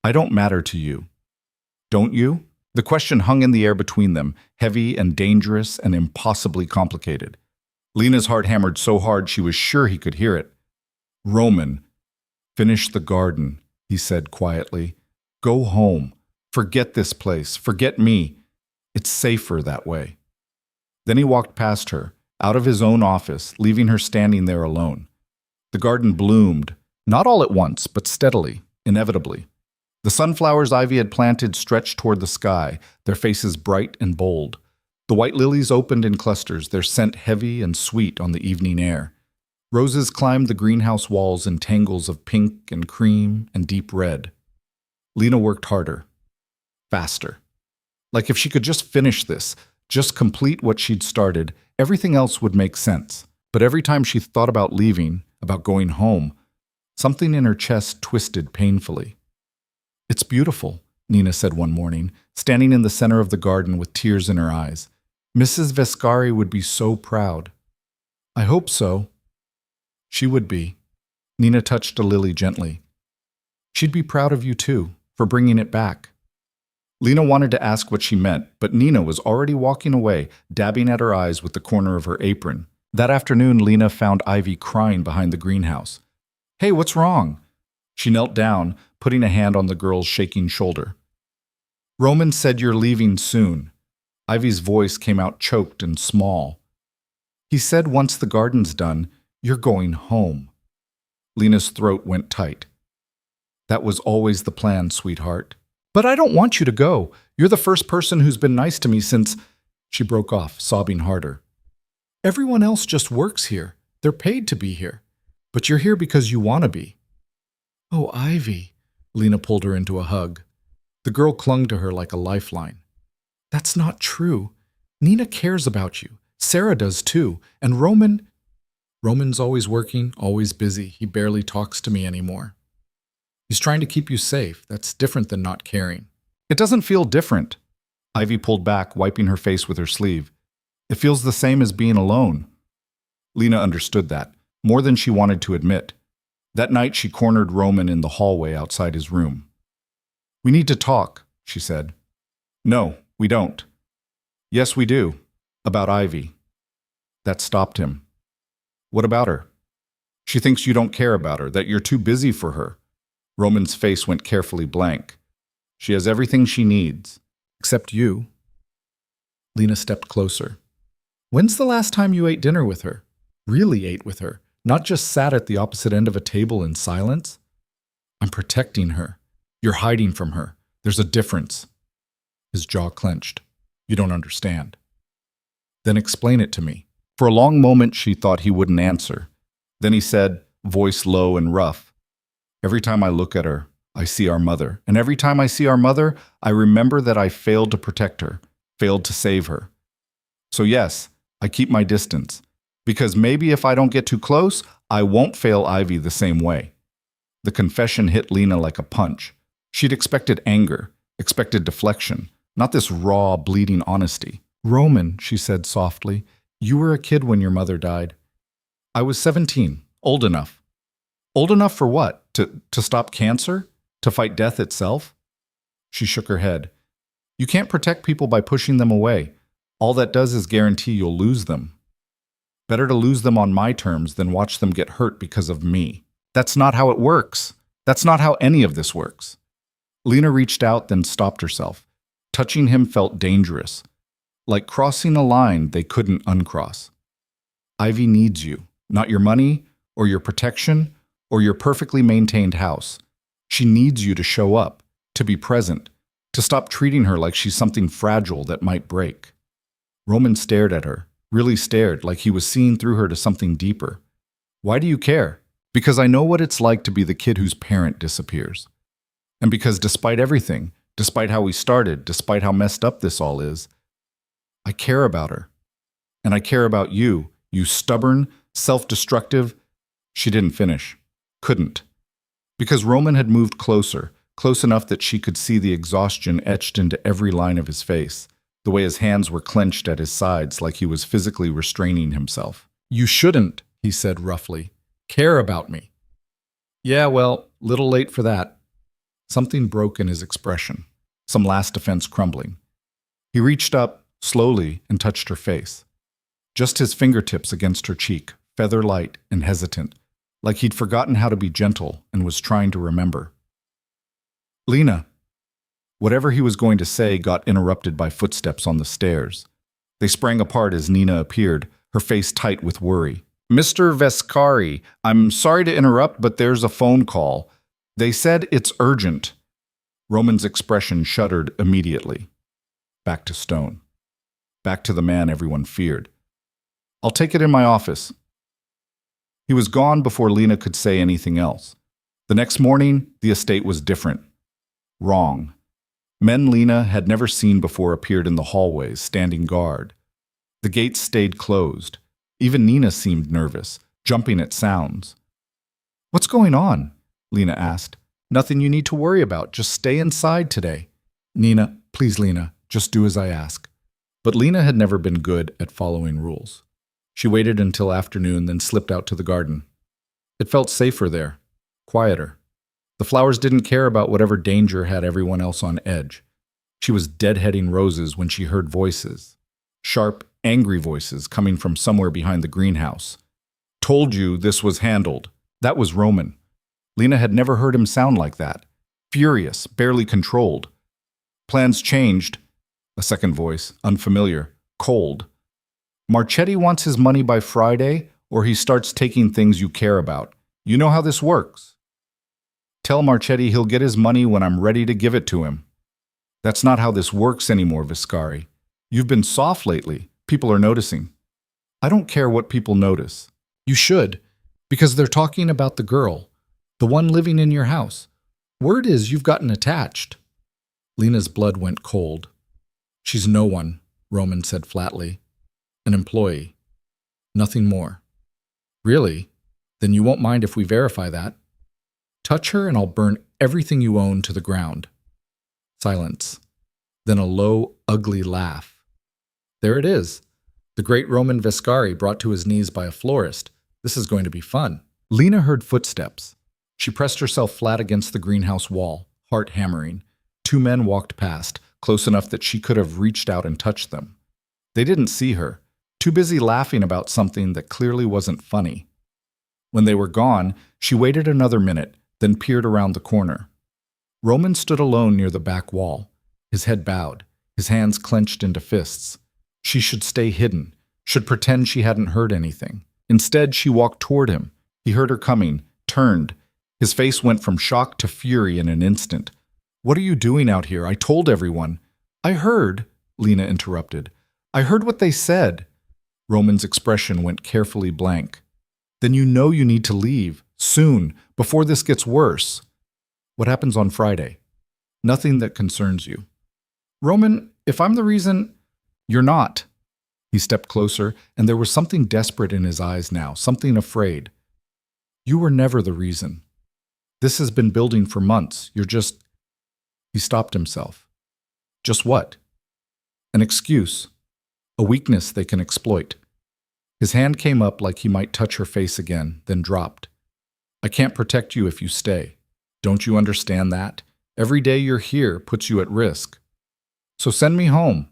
I don't matter to you. Don't you?" The question hung in the air between them, heavy and dangerous and impossibly complicated. Lena's heart hammered so hard she was sure he could hear it. "Roman, finish the garden," he said quietly. "Go home. Forget this place. Forget me. It's safer that way." Then he walked past her, out of his own office, leaving her standing there alone. The garden bloomed, not all at once, but steadily, inevitably. The sunflowers Ivy had planted stretched toward the sky, their faces bright and bold. The white lilies opened in clusters, their scent heavy and sweet on the evening air. Roses climbed the greenhouse walls in tangles of pink and cream and deep red. Lena worked harder, faster. Like if she could just finish this, just complete what she'd started, everything else would make sense. But every time she thought about leaving, about going home, something in her chest twisted painfully. "It's beautiful," Nina said one morning, standing in the center of the garden with tears in her eyes. "Mrs. Vescari would be so proud." "I hope so." "She would be." Nina touched a lily gently. "She'd be proud of you too, for bringing it back." Lena wanted to ask what she meant, but Nina was already walking away, dabbing at her eyes with the corner of her apron. That afternoon, Lena found Ivy crying behind the greenhouse. "Hey, what's wrong?" She knelt down, putting a hand on the girl's shaking shoulder. "Roman said you're leaving soon." Ivy's voice came out choked and small. "He said once the garden's done, you're going home." Lena's throat went tight. "That was always the plan, sweetheart." "But I don't want you to go. You're the first person who's been nice to me since—" She broke off, sobbing harder. "Everyone else just works here. They're paid to be here. But you're here because you want to be." "Oh, Ivy." Lena pulled her into a hug. The girl clung to her like a lifeline. "That's not true. Nina cares about you. Sarah does too. And Roman's always working, always busy. He barely talks to me anymore. He's trying to keep you safe. That's different than not caring." "It doesn't feel different." Ivy pulled back, wiping her face with her sleeve. "It feels the same as being alone." Lena understood that, more than she wanted to admit. That night, she cornered Roman in the hallway outside his room. "We need to talk," she said. "No, we don't." "Yes, we do. About Ivy." That stopped him. "What about her?" "She thinks you don't care about her, that you're too busy for her." Roman's face went carefully blank. "She has everything she needs. Except you." Lena stepped closer. "When's the last time you ate dinner with her? Really ate with her? Not just sat at the opposite end of a table in silence?" "I'm protecting her. You're hiding from her. There's a difference." His jaw clenched. "You don't understand." "Then explain it to me." For a long moment, she thought he wouldn't answer. Then he said, voice low and rough, "Every time I look at her, I see our mother. And every time I see our mother, I remember that I failed to protect her, failed to save her. So yes, I keep my distance. Because maybe if I don't get too close, I won't fail Ivy the same way." The confession hit Lena like a punch. She'd expected anger, expected deflection, not this raw, bleeding honesty. "Roman," she said softly, "you were a kid when your mother died." "I was 17, old enough." "Old enough for what? To stop cancer? To fight death itself?" She shook her head. "You can't protect people by pushing them away. All that does is guarantee you'll lose them. Better to lose them on my terms than watch them get hurt because of me. That's not how it works. That's not how any of this works." Lena reached out, then stopped herself. Touching him felt dangerous, like crossing a line they couldn't uncross. "Ivy needs you, not your money, or your protection, or your perfectly maintained house. She needs you to show up, to be present, to stop treating her like she's something fragile that might break." Roman stared at her, really stared, like he was seeing through her to something deeper. "Why do you care?" "Because I know what it's like to be the kid whose parent disappears. And because despite everything, despite how we started, despite how messed up this all is, I care about her. And I care about you, you stubborn, self-destructive—" She didn't finish. Couldn't. Because Roman had moved closer, close enough that she could see the exhaustion etched into every line of his face, the way his hands were clenched at his sides like he was physically restraining himself. "You shouldn't," he said roughly, "care about me." "Yeah, well, little late for that." Something broke in his expression, some last defense crumbling. He reached up, slowly, and touched her face. Just his fingertips against her cheek, feather light and hesitant, like he'd forgotten how to be gentle and was trying to remember. "Lena." Whatever he was going to say got interrupted by footsteps on the stairs. They sprang apart as Nina appeared, her face tight with worry. "Mr. Vescari, I'm sorry to interrupt, but there's a phone call. They said it's urgent." Roman's expression shuddered immediately. Back to stone. Back to the man everyone feared. "I'll take it in my office." He was gone before Lena could say anything else. The next morning, the estate was different. Wrong. Men Lena had never seen before appeared in the hallways, standing guard. The gates stayed closed. Even Nina seemed nervous, jumping at sounds. "What's going on?" Lena asked. "Nothing you need to worry about. Just stay inside today." "Nina, please, Lena, just do as I ask." But Lena had never been good at following rules. She waited until afternoon, then slipped out to the garden. It felt safer there, quieter. The flowers didn't care about whatever danger had everyone else on edge. She was deadheading roses when she heard voices. Sharp, angry voices coming from somewhere behind the greenhouse. "Told you this was handled." That was Roman. Lena had never heard him sound like that. Furious, barely controlled. "Plans changed." A second voice, unfamiliar, cold. "Marchetti wants his money by Friday, or he starts taking things you care about. You know how this works." "Tell Marchetti he'll get his money when I'm ready to give it to him." "That's not how this works anymore, Viscari. You've been soft lately. People are noticing." "I don't care what people notice." "You should, because they're talking about the girl, the one living in your house. Word is you've gotten attached." Lena's blood went cold. "She's no one," Roman said flatly. "An employee. Nothing more." "Really? Then you won't mind if we verify that?" "Touch her and I'll burn everything you own to the ground." Silence. Then a low, ugly laugh. "There it is. The great Roman Vescari brought to his knees by a florist. This is going to be fun." Lena heard footsteps. She pressed herself flat against the greenhouse wall, heart hammering. Two men walked past, close enough that she could have reached out and touched them. They didn't see her, too busy laughing about something that clearly wasn't funny. When they were gone, she waited another minute, then peered around the corner. Roman stood alone near the back wall, his head bowed, his hands clenched into fists. She should stay hidden, should pretend she hadn't heard anything. Instead, she walked toward him. He heard her coming, turned. His face went from shock to fury in an instant. "What are you doing out here? I told everyone." "I heard," Lena interrupted. "I heard what they said." Roman's expression went carefully blank. "Then you know you need to leave, soon, before this gets worse." "What happens on Friday?" "Nothing that concerns you." "Roman, if I'm the reason—" "You're not." He stepped closer, and there was something desperate in his eyes now, something afraid. "You were never the reason. This has been building for months. You're just—" He stopped himself. "Just what?" "An excuse. A weakness they can exploit." His hand came up like he might touch her face again, then dropped. "I can't protect you if you stay. Don't you understand that? Every day you're here puts you at risk. So send me home."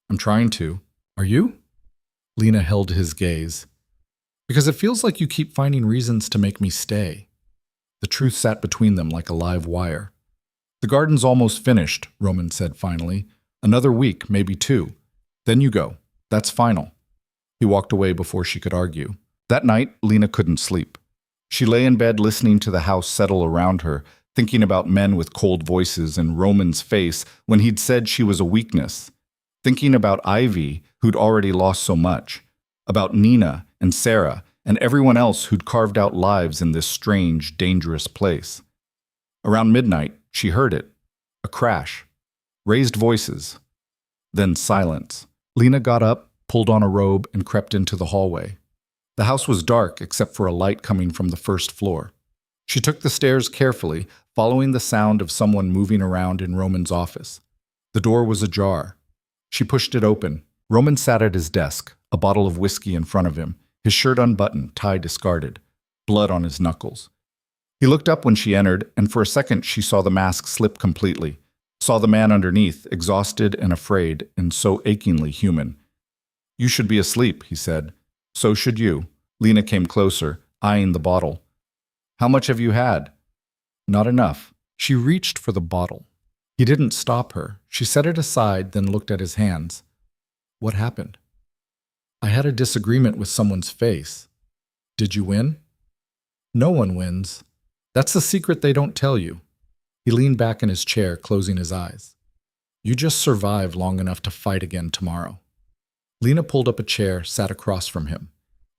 "I'm trying to. Are you?" Lena held his gaze. "Because it feels like you keep finding reasons to make me stay." The truth sat between them like a live wire. "The garden's almost finished," Roman said finally. "Another week, maybe 2. Then you go. That's final." He walked away before she could argue. That night, Lena couldn't sleep. She lay in bed listening to the house settle around her, thinking about men with cold voices and Roman's face when he'd said she was a weakness. Thinking about Ivy, who'd already lost so much. About Nina and Sarah and everyone else who'd carved out lives in this strange, dangerous place. Around midnight, she heard it. A crash. Raised voices. Then silence. Lena got up, pulled on a robe, and crept into the hallway. The house was dark except for a light coming from the first floor. She took the stairs carefully, following the sound of someone moving around in Roman's office. The door was ajar. She pushed it open. Roman sat at his desk, a bottle of whiskey in front of him, his shirt unbuttoned, tie discarded, blood on his knuckles. He looked up when she entered, and for a second she saw the mask slip completely, saw the man underneath, exhausted and afraid, and so achingly human. "You should be asleep," he said. "So should you." Lena came closer, eyeing the bottle. "How much have you had?" "Not enough." She reached for the bottle. He didn't stop her. She set it aside, then looked at his hands. "What happened?" "I had a disagreement with someone's face." "Did you win?" "No one wins. That's the secret they don't tell you." He leaned back in his chair, closing his eyes. "You just survive long enough to fight again tomorrow." Lena pulled up a chair, sat across from him.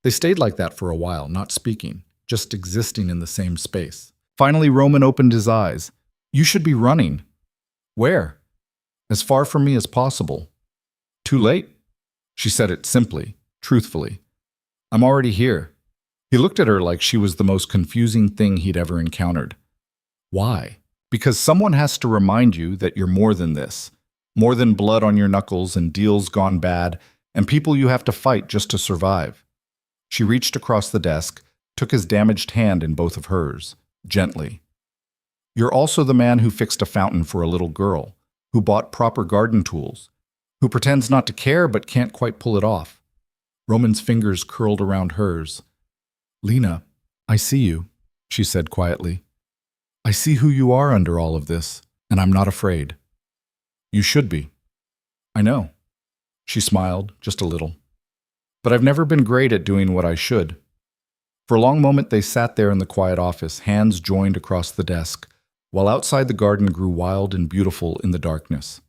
They stayed like that for a while, not speaking, just existing in the same space. Finally, Roman opened his eyes. "You should be running." "Where?" "As far from me as possible." "Too late?" She said it simply, truthfully. "I'm already here." He looked at her like she was the most confusing thing he'd ever encountered. "Why?" "Because someone has to remind you that you're more than this. More than blood on your knuckles and deals gone bad, and people you have to fight just to survive." She reached across the desk, took his damaged hand in both of hers, gently. "You're also the man who fixed a fountain for a little girl, who bought proper garden tools, who pretends not to care but can't quite pull it off." Roman's fingers curled around hers. "Lena, I see you," she said quietly. "I see who you are under all of this, and I'm not afraid." "You should be." "I know." She smiled, just a little. "But I've never been great at doing what I should." For a long moment they sat there in the quiet office, hands joined across the desk, while outside the garden grew wild and beautiful in the darkness.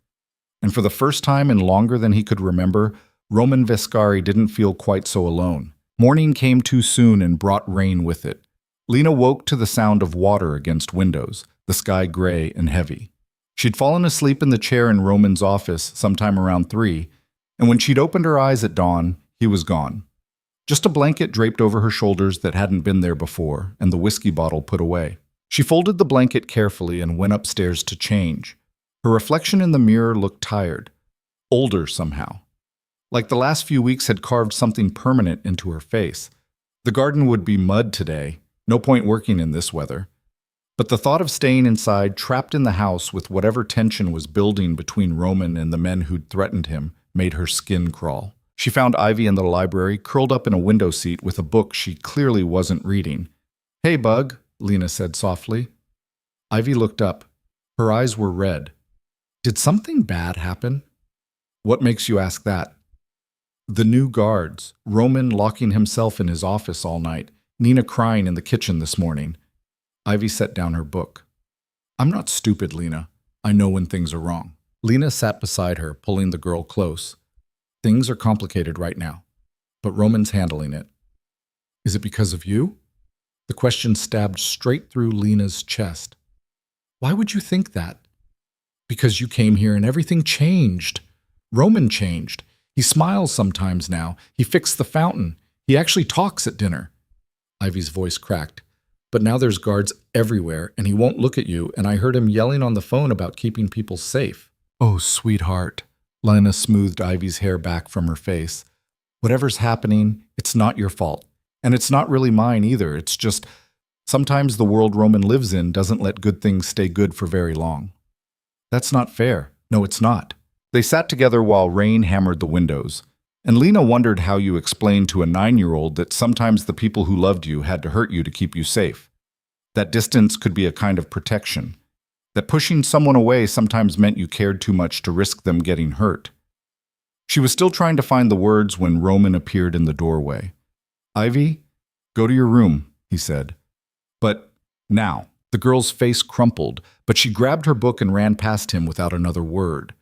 And for the first time in longer than he could remember, Roman Vescari didn't feel quite so alone. Morning came too soon and brought rain with it. Lena woke to the sound of water against windows, the sky gray and heavy. She'd fallen asleep in the chair in Roman's office sometime around 3, and when she'd opened her eyes at dawn, he was gone. Just a blanket draped over her shoulders that hadn't been there before, and the whiskey bottle put away. She folded the blanket carefully and went upstairs to change. Her reflection in the mirror looked tired, older somehow. Like the last few weeks had carved something permanent into her face. The garden would be mud today. No point working in this weather. But the thought of staying inside, trapped in the house with whatever tension was building between Roman and the men who'd threatened him, made her skin crawl. She found Ivy in the library, curled up in a window seat with a book she clearly wasn't reading. "Hey, Bug," Lena said softly. Ivy looked up. Her eyes were red. "Did something bad happen?" "What makes you ask that?" "The new guards. Roman locking himself in his office all night. Nina crying in the kitchen this morning." Ivy set down her book. "I'm not stupid, Lena. I know when things are wrong." Lena sat beside her, pulling the girl close. "Things are complicated right now, but Roman's handling it." "Is it because of you?" The question stabbed straight through Lena's chest. "Why would you think that?" "Because you came here and everything changed. Roman changed. He smiles sometimes now. He fixed the fountain. He actually talks at dinner." Ivy's voice cracked. "But now there's guards everywhere, and he won't look at you, and I heard him yelling on the phone about keeping people safe." "Oh, sweetheart." Lena smoothed Ivy's hair back from her face. "Whatever's happening, it's not your fault. And it's not really mine either. It's just, sometimes the world Roman lives in doesn't let good things stay good for very long." "That's not fair." "No, it's not." They sat together while rain hammered the windows. And Lena wondered how you explained to a 9-year-old that sometimes the people who loved you had to hurt you to keep you safe. That distance could be a kind of protection. That pushing someone away sometimes meant you cared too much to risk them getting hurt. She was still trying to find the words when Roman appeared in the doorway. "Ivy, go to your room," he said. "But now." The girl's face crumpled, but she grabbed her book and ran past him without another word.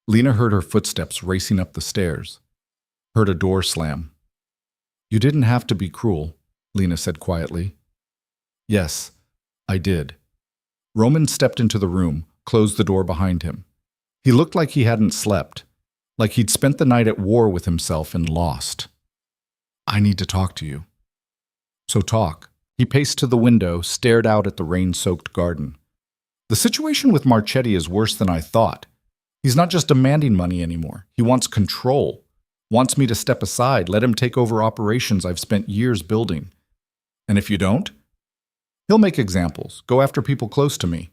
Lena heard her footsteps racing up the stairs. Heard a door slam. "You didn't have to be cruel," Lena said quietly. "Yes, I did." Roman stepped into the room, closed the door behind him. He looked like he hadn't slept, like he'd spent the night at war with himself and lost. "I need to talk to you." "So talk." He paced to the window, stared out at the rain-soaked garden. "The situation with Marchetti is worse than I thought. He's not just demanding money anymore. He wants control. Wants me to step aside, let him take over operations I've spent years building. And if you don't, he'll make examples, go after people close to me."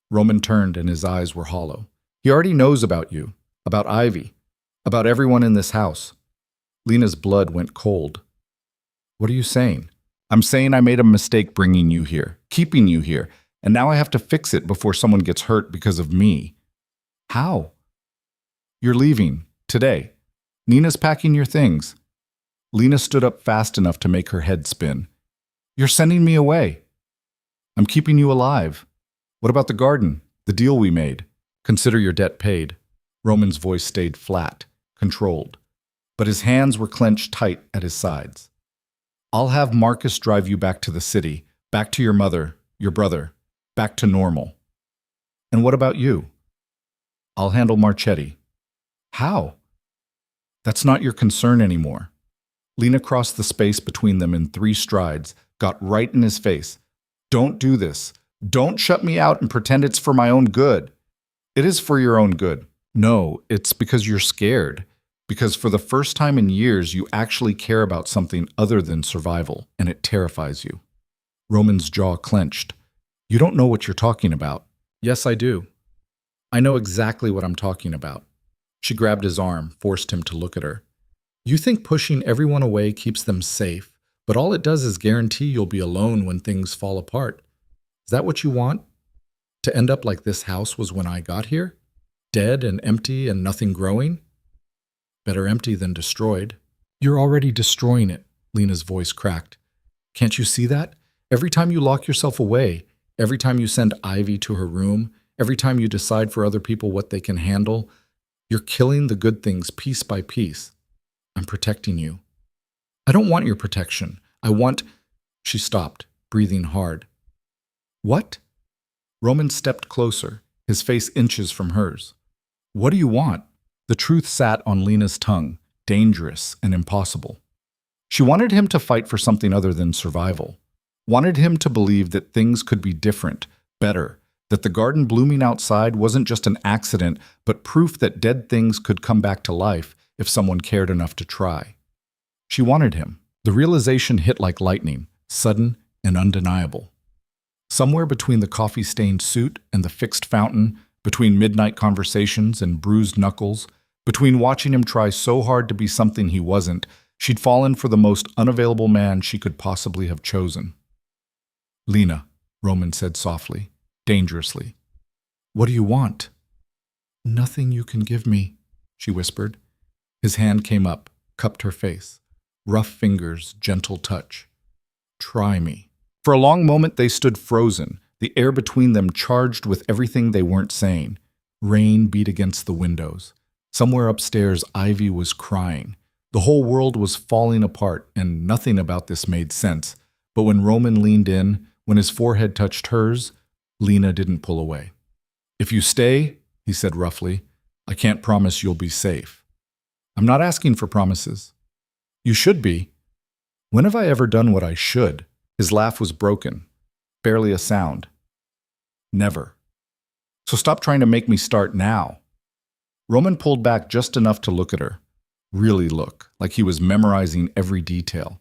Roman turned and his eyes were hollow. "He already knows about you, about Ivy, about everyone in this house." Lena's blood went cold. "What are you saying?" "I'm saying I made a mistake bringing you here, keeping you here, and now I have to fix it before someone gets hurt because of me." "How?" "You're leaving, today. Nina's packing your things." Lena stood up fast enough to make her head spin. "You're sending me away." "I'm keeping you alive." "What about the garden, the deal we made?" "Consider your debt paid." Roman's voice stayed flat, controlled, but his hands were clenched tight at his sides. "I'll have Marcus drive you back to the city, back to your mother, your brother, back to normal." "And what about you?" "I'll handle Marchetti." "How?" "That's not your concern anymore." Lena crossed the space between them in 3 strides, got right in his face. "Don't do this. Don't shut me out and pretend it's for my own good." "It is for your own good." "No, it's because you're scared. Because for the first time in years, you actually care about something other than survival, and it terrifies you." Roman's jaw clenched. "You don't know what you're talking about." "Yes, I do. I know exactly what I'm talking about." She grabbed his arm, forced him to look at her. "You think pushing everyone away keeps them safe, but all it does is guarantee you'll be alone when things fall apart. Is that what you want? To end up like this house was when I got here? Dead and empty and nothing growing? Better empty than destroyed." "You're already destroying it," Lena's voice cracked. "Can't you see that? Every time you lock yourself away, every time you send Ivy to her room, every time you decide for other people what they can handle, you're killing the good things piece by piece. I'm protecting you." "I don't want your protection. I want—" She stopped, breathing hard. "What?" Roman stepped closer, his face inches from hers. "What do you want?" The truth sat on Lena's tongue, dangerous and impossible. She wanted him to fight for something other than survival. Wanted him to believe that things could be different, better, that the garden blooming outside wasn't just an accident, but proof that dead things could come back to life if someone cared enough to try. She wanted him. The realization hit like lightning, sudden and undeniable. Somewhere between the coffee-stained suit and the fixed fountain, between midnight conversations and bruised knuckles, between watching him try so hard to be something he wasn't, she'd fallen for the most unavailable man she could possibly have chosen. "Lena," Roman said softly, dangerously. "What do you want?" "Nothing you can give me," she whispered. His hand came up, cupped her face. Rough fingers, gentle touch. "Try me." For a long moment they stood frozen, the air between them charged with everything they weren't saying. Rain beat against the windows. Somewhere upstairs, Ivy was crying. The whole world was falling apart, and nothing about this made sense. But when Roman leaned in, when his forehead touched hers, Lena didn't pull away. "If you stay," he said roughly, "I can't promise you'll be safe." "I'm not asking for promises." "You should be." "When have I ever done what I should?" His laugh was broken. Barely a sound. "Never. So stop trying to make me start now." Roman pulled back just enough to look at her. Really look, like he was memorizing every detail.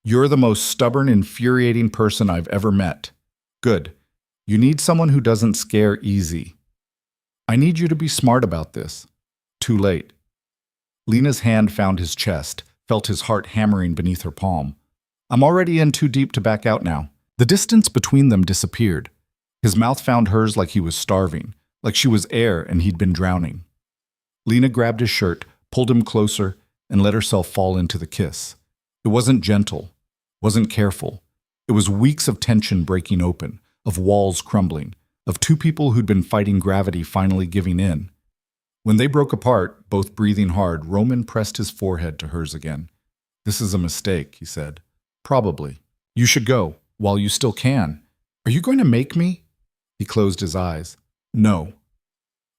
"You're the most stubborn, infuriating person I've ever met." "Good. You need someone who doesn't scare easy." "I need you to be smart about this." "Too late." Lena's hand found his chest, felt his heart hammering beneath her palm. "I'm already in too deep to back out now." The distance between them disappeared. His mouth found hers like he was starving, like she was air and he'd been drowning. Lena grabbed his shirt, pulled him closer, and let herself fall into the kiss. It wasn't gentle, wasn't careful. It was weeks of tension breaking open, of walls crumbling, of two people who'd been fighting gravity finally giving in. When they broke apart, both breathing hard, Roman pressed his forehead to hers again. "This is a mistake," he said. "Probably. You should go, while you still can." "Are you going to make me?" He closed his eyes. "No."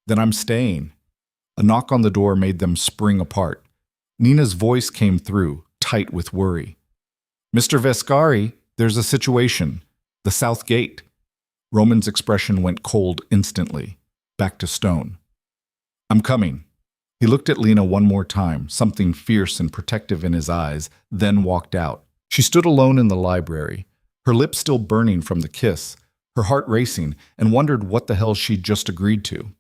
"Then I'm staying." A knock on the door made them spring apart. Nina's voice came through, tight with worry. "Mr. Vescari, there's a situation. The South Gate." Roman's expression went cold instantly, back to stone. "I'm coming." He looked at Lena one more time, something fierce and protective in his eyes, then walked out. She stood alone in the library, her lips still burning from the kiss, her heart racing, and wondered what the hell she'd just agreed to.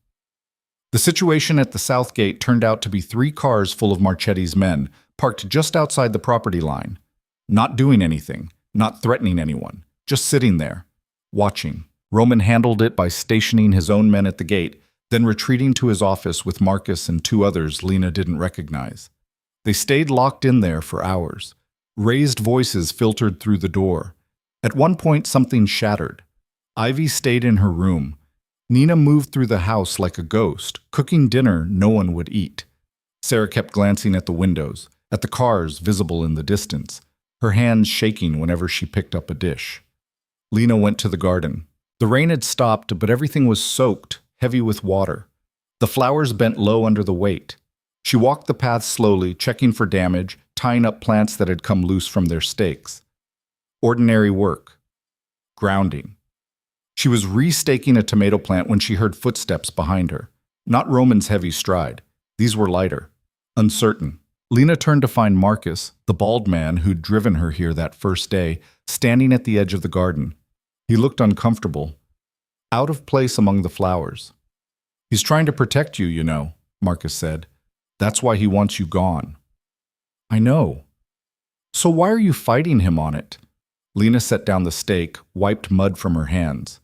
The situation at the South Gate turned out to be 3 cars full of Marchetti's men, parked just outside the property line. Not doing anything, not threatening anyone, just sitting there, watching. Roman handled it by stationing his own men at the gate, then retreating to his office with Marcus and 2 others Lena didn't recognize. They stayed locked in there for hours. Raised voices filtered through the door. At one point, something shattered. Ivy stayed in her room. Nina moved through the house like a ghost, cooking dinner no one would eat. Sarah kept glancing at the windows, at the cars visible in the distance, her hands shaking whenever she picked up a dish. Lena went to the garden. The rain had stopped, but everything was soaked, heavy with water. The flowers bent low under the weight. She walked the path slowly, checking for damage, tying up plants that had come loose from their stakes. Ordinary work. Grounding. She was restaking a tomato plant when she heard footsteps behind her. Not Roman's heavy stride. These were lighter. Uncertain. Lena turned to find Marcus, the bald man who'd driven her here that first day, standing at the edge of the garden. He looked uncomfortable, out of place among the flowers. "He's trying to protect you, you know," Marcus said. "That's why he wants you gone." "I know." "So why are you fighting him on it?" Lena set down the stake, wiped mud from her hands.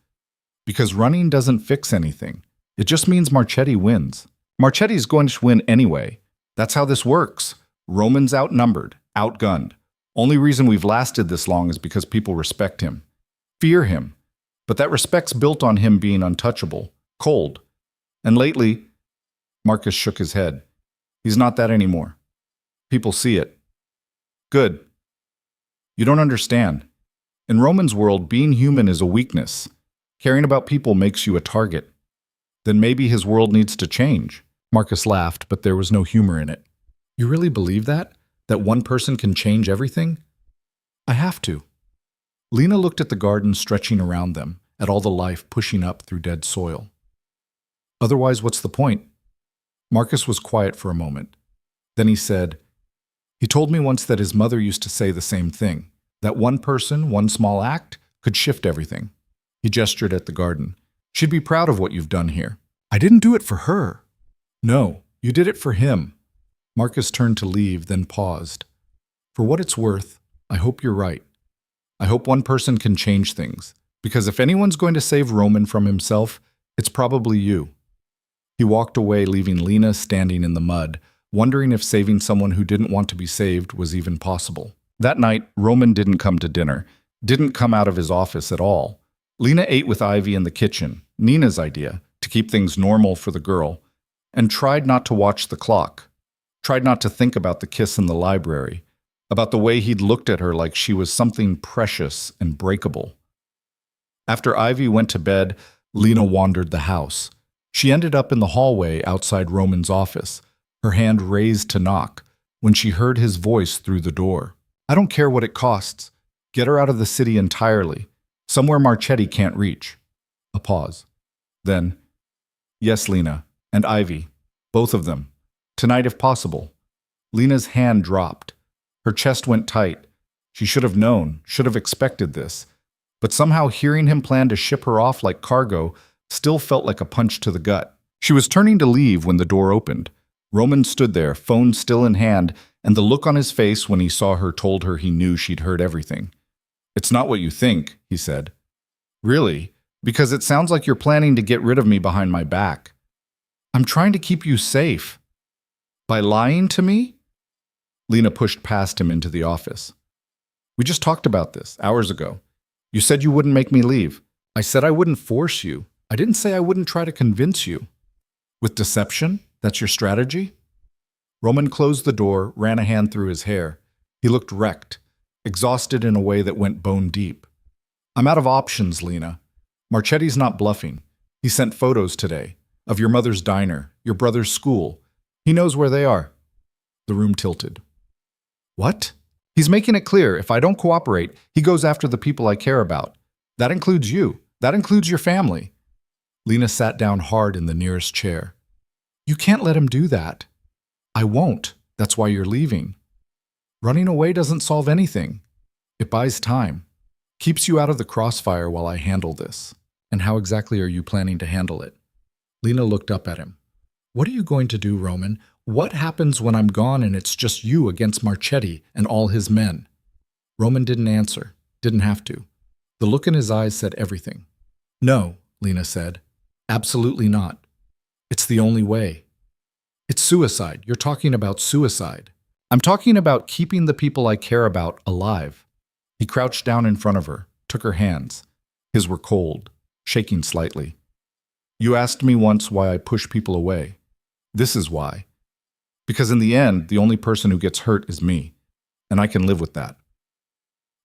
"Because running doesn't fix anything. It just means Marchetti wins. Marchetti's going to win anyway. That's how this works. Roman's outnumbered, outgunned. Only reason we've lasted this long is because people respect him. Fear him. But that respect's built on him being untouchable, cold. And lately," Marcus shook his head, "he's not that anymore. People see it." "Good. You don't understand. In Roman's world, being human is a weakness. Caring about people makes you a target. Then maybe his world needs to change." Marcus laughed, but there was no humor in it. "You really believe that? That one person can change everything?" "I have to." Lena looked at the garden stretching around them, at all the life pushing up through dead soil. "Otherwise, what's the point?" Marcus was quiet for a moment. Then he said, "He told me once that his mother used to say the same thing, that one person, one small act, could shift everything." He gestured at the garden. She'd be proud of what you've done here. I didn't do it for her. No, you did it for him. Marcus turned to leave, then paused. For what it's worth, I hope you're right. I hope one person can change things, because if anyone's going to save Roman from himself, it's probably you. He walked away, leaving Lena standing in the mud, wondering if saving someone who didn't want to be saved was even possible. That night, Roman didn't come to dinner, didn't come out of his office at all. Lena ate with Ivy in the kitchen, Nina's idea, to keep things normal for the girl, and tried not to watch the clock, tried not to think about the kiss in the library, about the way he'd looked at her like she was something precious and breakable. After Ivy went to bed, Lena wandered the house. She ended up in the hallway outside Roman's office, her hand raised to knock, when she heard his voice through the door. I don't care what it costs. Get her out of the city entirely, somewhere Marchetti can't reach. A pause. Then, yes, Lena, and Ivy, both of them. Tonight if possible. Lena's hand dropped. Her chest went tight. She should have known, should have expected this. But somehow hearing him plan to ship her off like cargo still felt like a punch to the gut. She was turning to leave when the door opened. Roman stood there, phone still in hand, and the look on his face when he saw her told her he knew she'd heard everything. It's not what you think, he said. Really? Because it sounds like you're planning to get rid of me behind my back. I'm trying to keep you safe. By lying to me? Lena pushed past him into the office. We just talked about this hours ago. You said you wouldn't make me leave. I said I wouldn't force you. I didn't say I wouldn't try to convince you. With deception? That's your strategy? Roman closed the door, ran a hand through his hair. He looked wrecked, exhausted in a way that went bone deep. I'm out of options, Lena. Marchetti's not bluffing. He sent photos today of your mother's diner, your brother's school. He knows where they are. The room tilted. What? He's making it clear if I don't cooperate, he goes after the people I care about. That includes you. That includes your family. Lena sat down hard in the nearest chair. You can't let him do that. I won't. That's why you're leaving. Running away doesn't solve anything. It buys time. Keeps you out of the crossfire while I handle this. And how exactly are you planning to handle it? Lena looked up at him. What are you going to do, Roman? What happens when I'm gone and it's just you against Marchetti and all his men? Roman didn't answer. Didn't have to. The look in his eyes said everything. No, Lena said. Absolutely not. It's the only way. It's suicide. You're talking about suicide. I'm talking about keeping the people I care about alive. He crouched down in front of her, took her hands. His were cold, shaking slightly. You asked me once why I push people away. This is why. Because in the end, the only person who gets hurt is me, and I can live with that.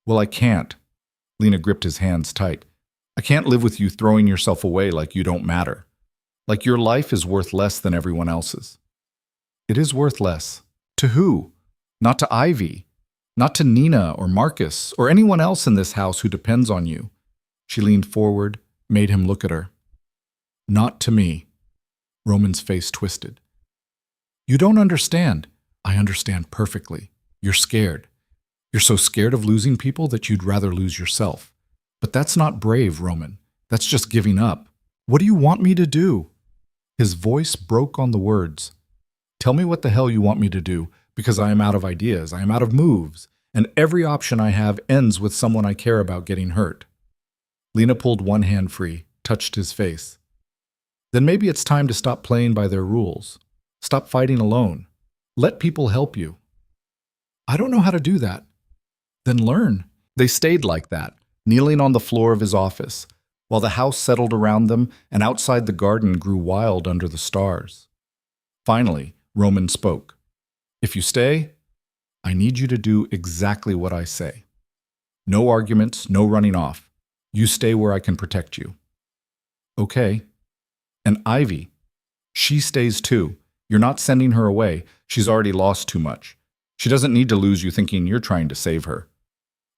Well, I can't. Lena gripped his hands tight. I can't live with you throwing yourself away like you don't matter. Like your life is worth less than everyone else's. It is worth less. To who? Not to Ivy. Not to Nina or Marcus or anyone else in this house who depends on you. She leaned forward, made him look at her. Not to me. Roman's face twisted. You don't understand. I understand perfectly. You're scared. You're so scared of losing people that you'd rather lose yourself. But that's not brave, Roman. That's just giving up. What do you want me to do? His voice broke on the words. Tell me what the hell you want me to do, because I am out of ideas, I am out of moves, and every option I have ends with someone I care about getting hurt. Lena pulled one hand free, touched his face. Then maybe it's time to stop playing by their rules. Stop fighting alone. Let people help you. I don't know how to do that. Then learn. They stayed like that, kneeling on the floor of his office, while the house settled around them and outside the garden grew wild under the stars. Finally, Roman spoke. If you stay, I need you to do exactly what I say. No arguments, no running off. You stay where I can protect you. Okay. And Ivy, she stays too. You're not sending her away. She's already lost too much. She doesn't need to lose you thinking you're trying to save her.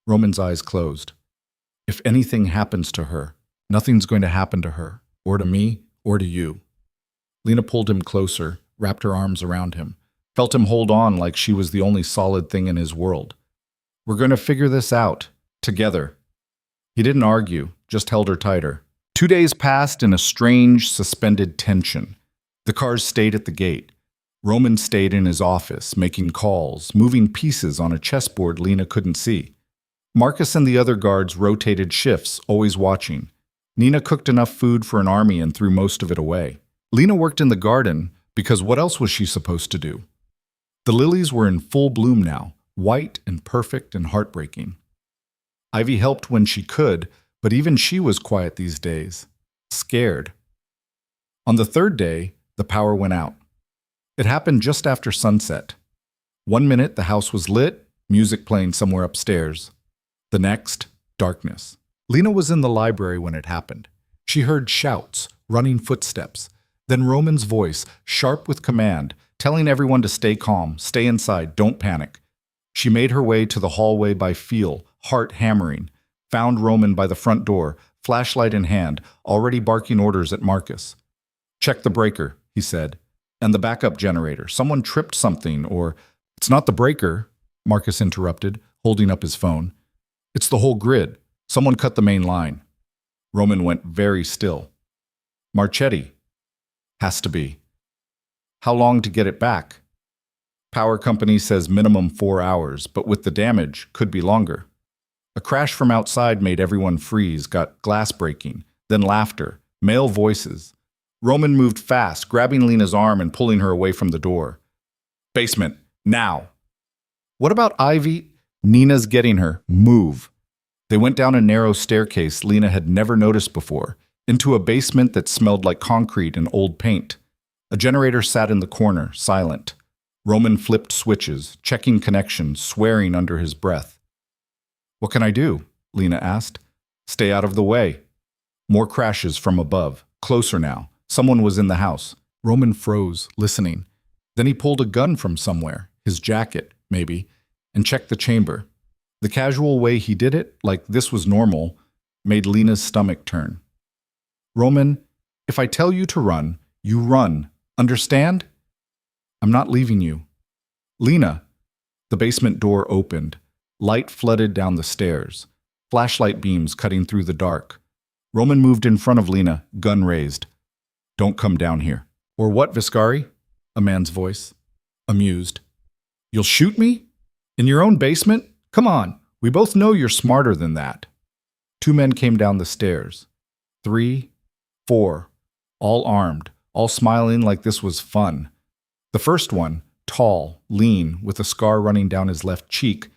Roman's eyes closed. If anything happens to her, nothing's going to happen to her, or to me, or to you. Lena pulled him closer, wrapped her arms around him, felt him hold on like she was the only solid thing in his world. We're going to figure this out, together. He didn't argue, just held her tighter. 2 days passed in a strange, suspended tension. The cars stayed at the gate. Roman stayed in his office, making calls, moving pieces on a chessboard Lena couldn't see. Marcus and the other guards rotated shifts, always watching. Nina cooked enough food for an army and threw most of it away. Lena worked in the garden because what else was she supposed to do? The lilies were in full bloom now, white and perfect and heartbreaking. Ivy helped when she could, but even she was quiet these days, scared. On the third day, the power went out. It happened just after sunset. 1 minute the house was lit, music playing somewhere upstairs. The next, darkness. Lena was in the library when it happened. She heard shouts, running footsteps, then Roman's voice, sharp with command, telling everyone to stay calm, stay inside, don't panic. She made her way to the hallway by feel, heart hammering, found Roman by the front door, flashlight in hand, already barking orders at Marcus. "Check the breaker," he said, "and the backup generator. Someone tripped something, or—" "It's not the breaker," Marcus interrupted, holding up his phone. "It's the whole grid. Someone cut the main line." Roman went very still. "Marchetti." "Has to be." "How long to get it back?" "Power company says minimum 4 hours, but with the damage, could be longer." A crash from outside made everyone freeze, got glass breaking, then laughter, male voices. Roman moved fast, grabbing Lena's arm and pulling her away from the door. "Basement, now." "What about Ivy?" "Nina's getting her. Move." They went down a narrow staircase Lena had never noticed before, into a basement that smelled like concrete and old paint. A generator sat in the corner, silent. Roman flipped switches, checking connections, swearing under his breath. "What can I do?" Lena asked. "Stay out of the way." More crashes from above, closer now. Someone was in the house. Roman froze, listening. Then he pulled a gun from somewhere, his jacket, maybe, and checked the chamber. The casual way he did it, like this was normal, made Lena's stomach turn. "Roman, if I tell you to run, you run. Understand? I'm not leaving you." "Lena." The basement door opened. Light flooded down the stairs. Flashlight beams cutting through the dark. Roman moved in front of Lena, gun raised. "Don't come down here." "Or what, Viscari?" A man's voice. Amused. "You'll shoot me? In your own basement? Come on, we both know you're smarter than that." 2 men came down the stairs. 3, 4, all armed, all smiling like this was fun. The first one, tall, lean, with a scar running down his left cheek,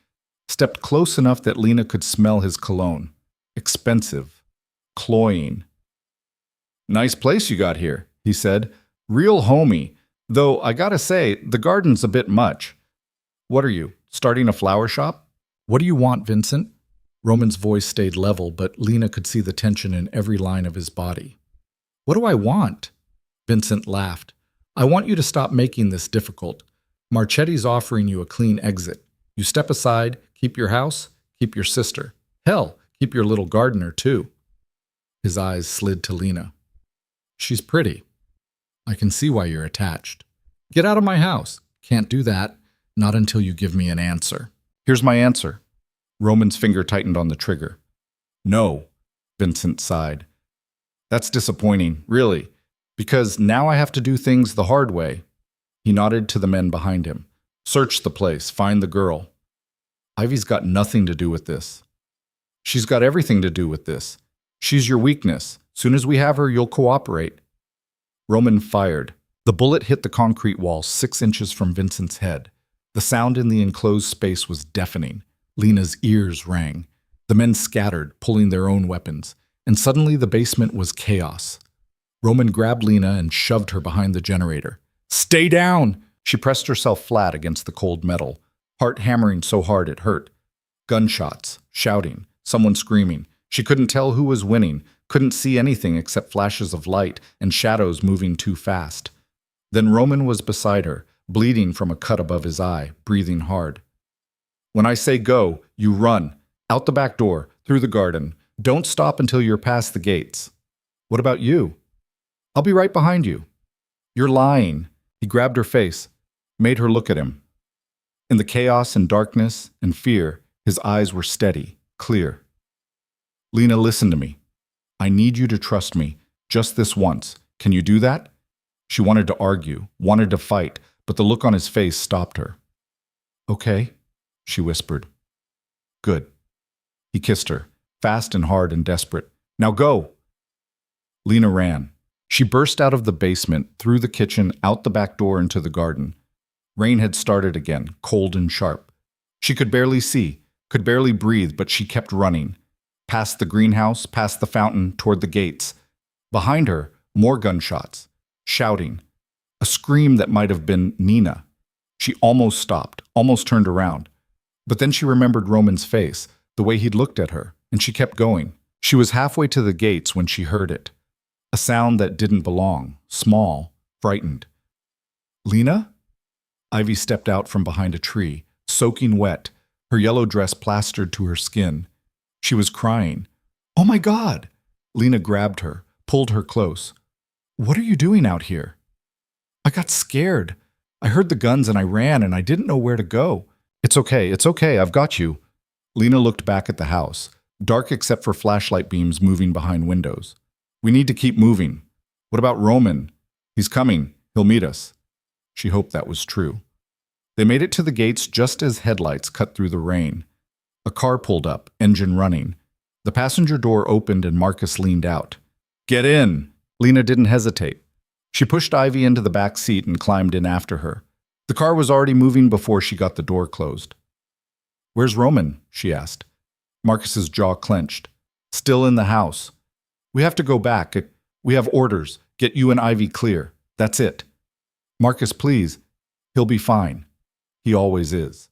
stepped close enough that Lena could smell his cologne. Expensive. Cloying. "Nice place you got here," he said. "Real homey. Though I gotta say, the garden's a bit much." "What are you, starting a flower shop?" "What do you want, Vincent?" Roman's voice stayed level, but Lena could see the tension in every line of his body. "What do I want?" Vincent laughed. "I want you to stop making this difficult. Marchetti's offering you a clean exit. You step aside, keep your house, keep your sister. Hell, keep your little gardener, too." His eyes slid to Lena. "She's pretty. I can see why you're attached. Get out of my house." "Can't do that. Not until you give me an answer." "Here's my answer." Roman's finger tightened on the trigger. "No," Vincent sighed. "That's disappointing, really, because now I have to do things the hard way." He nodded to the men behind him. "Search the place, find the girl." "Ivy's got nothing to do with this." "She's got everything to do with this. She's your weakness. Soon as we have her, you'll cooperate." Roman fired. The bullet hit the concrete wall 6 inches from Vincent's head. The sound in the enclosed space was deafening. Lena's ears rang. The men scattered, pulling their own weapons, and suddenly the basement was chaos. Roman grabbed Lena and shoved her behind the generator. "Stay down!" She pressed herself flat against the cold metal, heart hammering so hard it hurt. Gunshots, shouting, someone screaming. She couldn't tell who was winning, couldn't see anything except flashes of light and shadows moving too fast. Then Roman was beside her, bleeding from a cut above his eye, breathing hard. "When I say go, you run. Out the back door, through the garden. Don't stop until you're past the gates." "What about you?" "I'll be right behind you." "You're lying." He grabbed her face, made her look at him. In the chaos and darkness and fear, his eyes were steady, clear. Lena, listen to me. I need you to trust me, just this once. Can you do that? She wanted to argue, wanted to fight, but the look on his face stopped her. Okay, she whispered. Good. He kissed her, fast and hard and desperate. Now go! Lena ran. She burst out of the basement, through the kitchen, out the back door into the garden. Rain had started again, cold and sharp. She could barely see, could barely breathe, but she kept running. Past the greenhouse, past the fountain, toward the gates. Behind her, more gunshots. Shouting. A scream that might have been Nina. She almost stopped, almost turned around. But then she remembered Roman's face, the way he'd looked at her, and she kept going. She was halfway to the gates when she heard it. A sound that didn't belong, small, frightened. Lena? Ivy stepped out from behind a tree, soaking wet, her yellow dress plastered to her skin. She was crying. Oh my God! Lena grabbed her, pulled her close. What are you doing out here? I got scared. I heard the guns and I ran and I didn't know where to go. It's okay, I've got you. Lena looked back at the house, dark except for flashlight beams moving behind windows. We need to keep moving. What about Roman? He's coming. He'll meet us. She hoped that was true. They made it to the gates just as headlights cut through the rain. A car pulled up, engine running. The passenger door opened and Marcus leaned out. Get in! Lena didn't hesitate. She pushed Ivy into the back seat and climbed in after her. The car was already moving before she got the door closed. Where's Roman? She asked. Marcus's jaw clenched. Still in the house. We have to go back. We have orders. Get you and Ivy clear. That's it. Marcus, please. He'll be fine. He always is.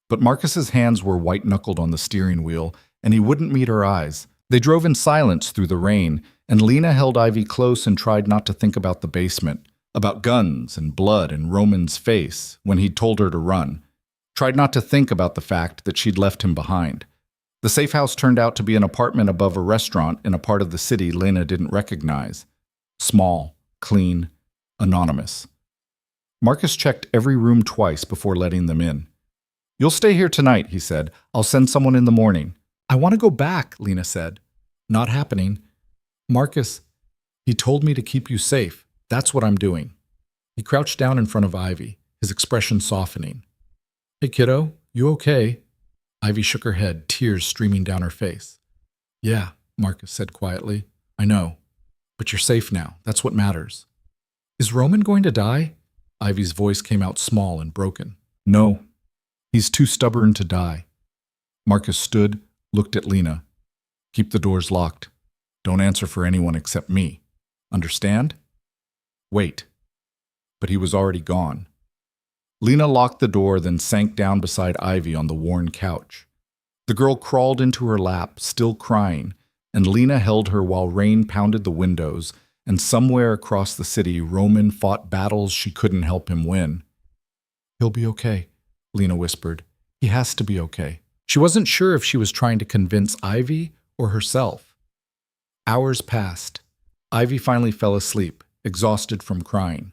But Marcus's hands were white-knuckled on the steering wheel, and he wouldn't meet her eyes. They drove in silence through the rain, and Lena held Ivy close and tried not to think about the basement, about guns and blood and Roman's face when he'd told her to run. Tried not to think about the fact that she'd left him behind. The safe house turned out to be an apartment above a restaurant in a part of the city Lena didn't recognize. Small, clean, anonymous. Marcus checked every room twice before letting them in. You'll stay here tonight, he said. I'll send someone in the morning. I want to go back, Lena said. Not happening. Marcus, he told me to keep you safe. That's what I'm doing. He crouched down in front of Ivy, his expression softening. Hey, kiddo, you okay? Ivy shook her head, tears streaming down her face. Yeah, Marcus said quietly. I know. But you're safe now. That's what matters. Is Roman going to die? Ivy's voice came out small and broken. No. He's too stubborn to die. Marcus stood, looked at Lena. Keep the doors locked. Don't answer for anyone except me. Understand? Wait. But he was already gone. Lena locked the door, then sank down beside Ivy on the worn couch. The girl crawled into her lap, still crying, and Lena held her while rain pounded the windows, and somewhere across the city, Roman fought battles she couldn't help him win. He'll be okay, Lena whispered. He has to be okay. She wasn't sure if she was trying to convince Ivy or herself. Hours passed. Ivy finally fell asleep, exhausted from crying.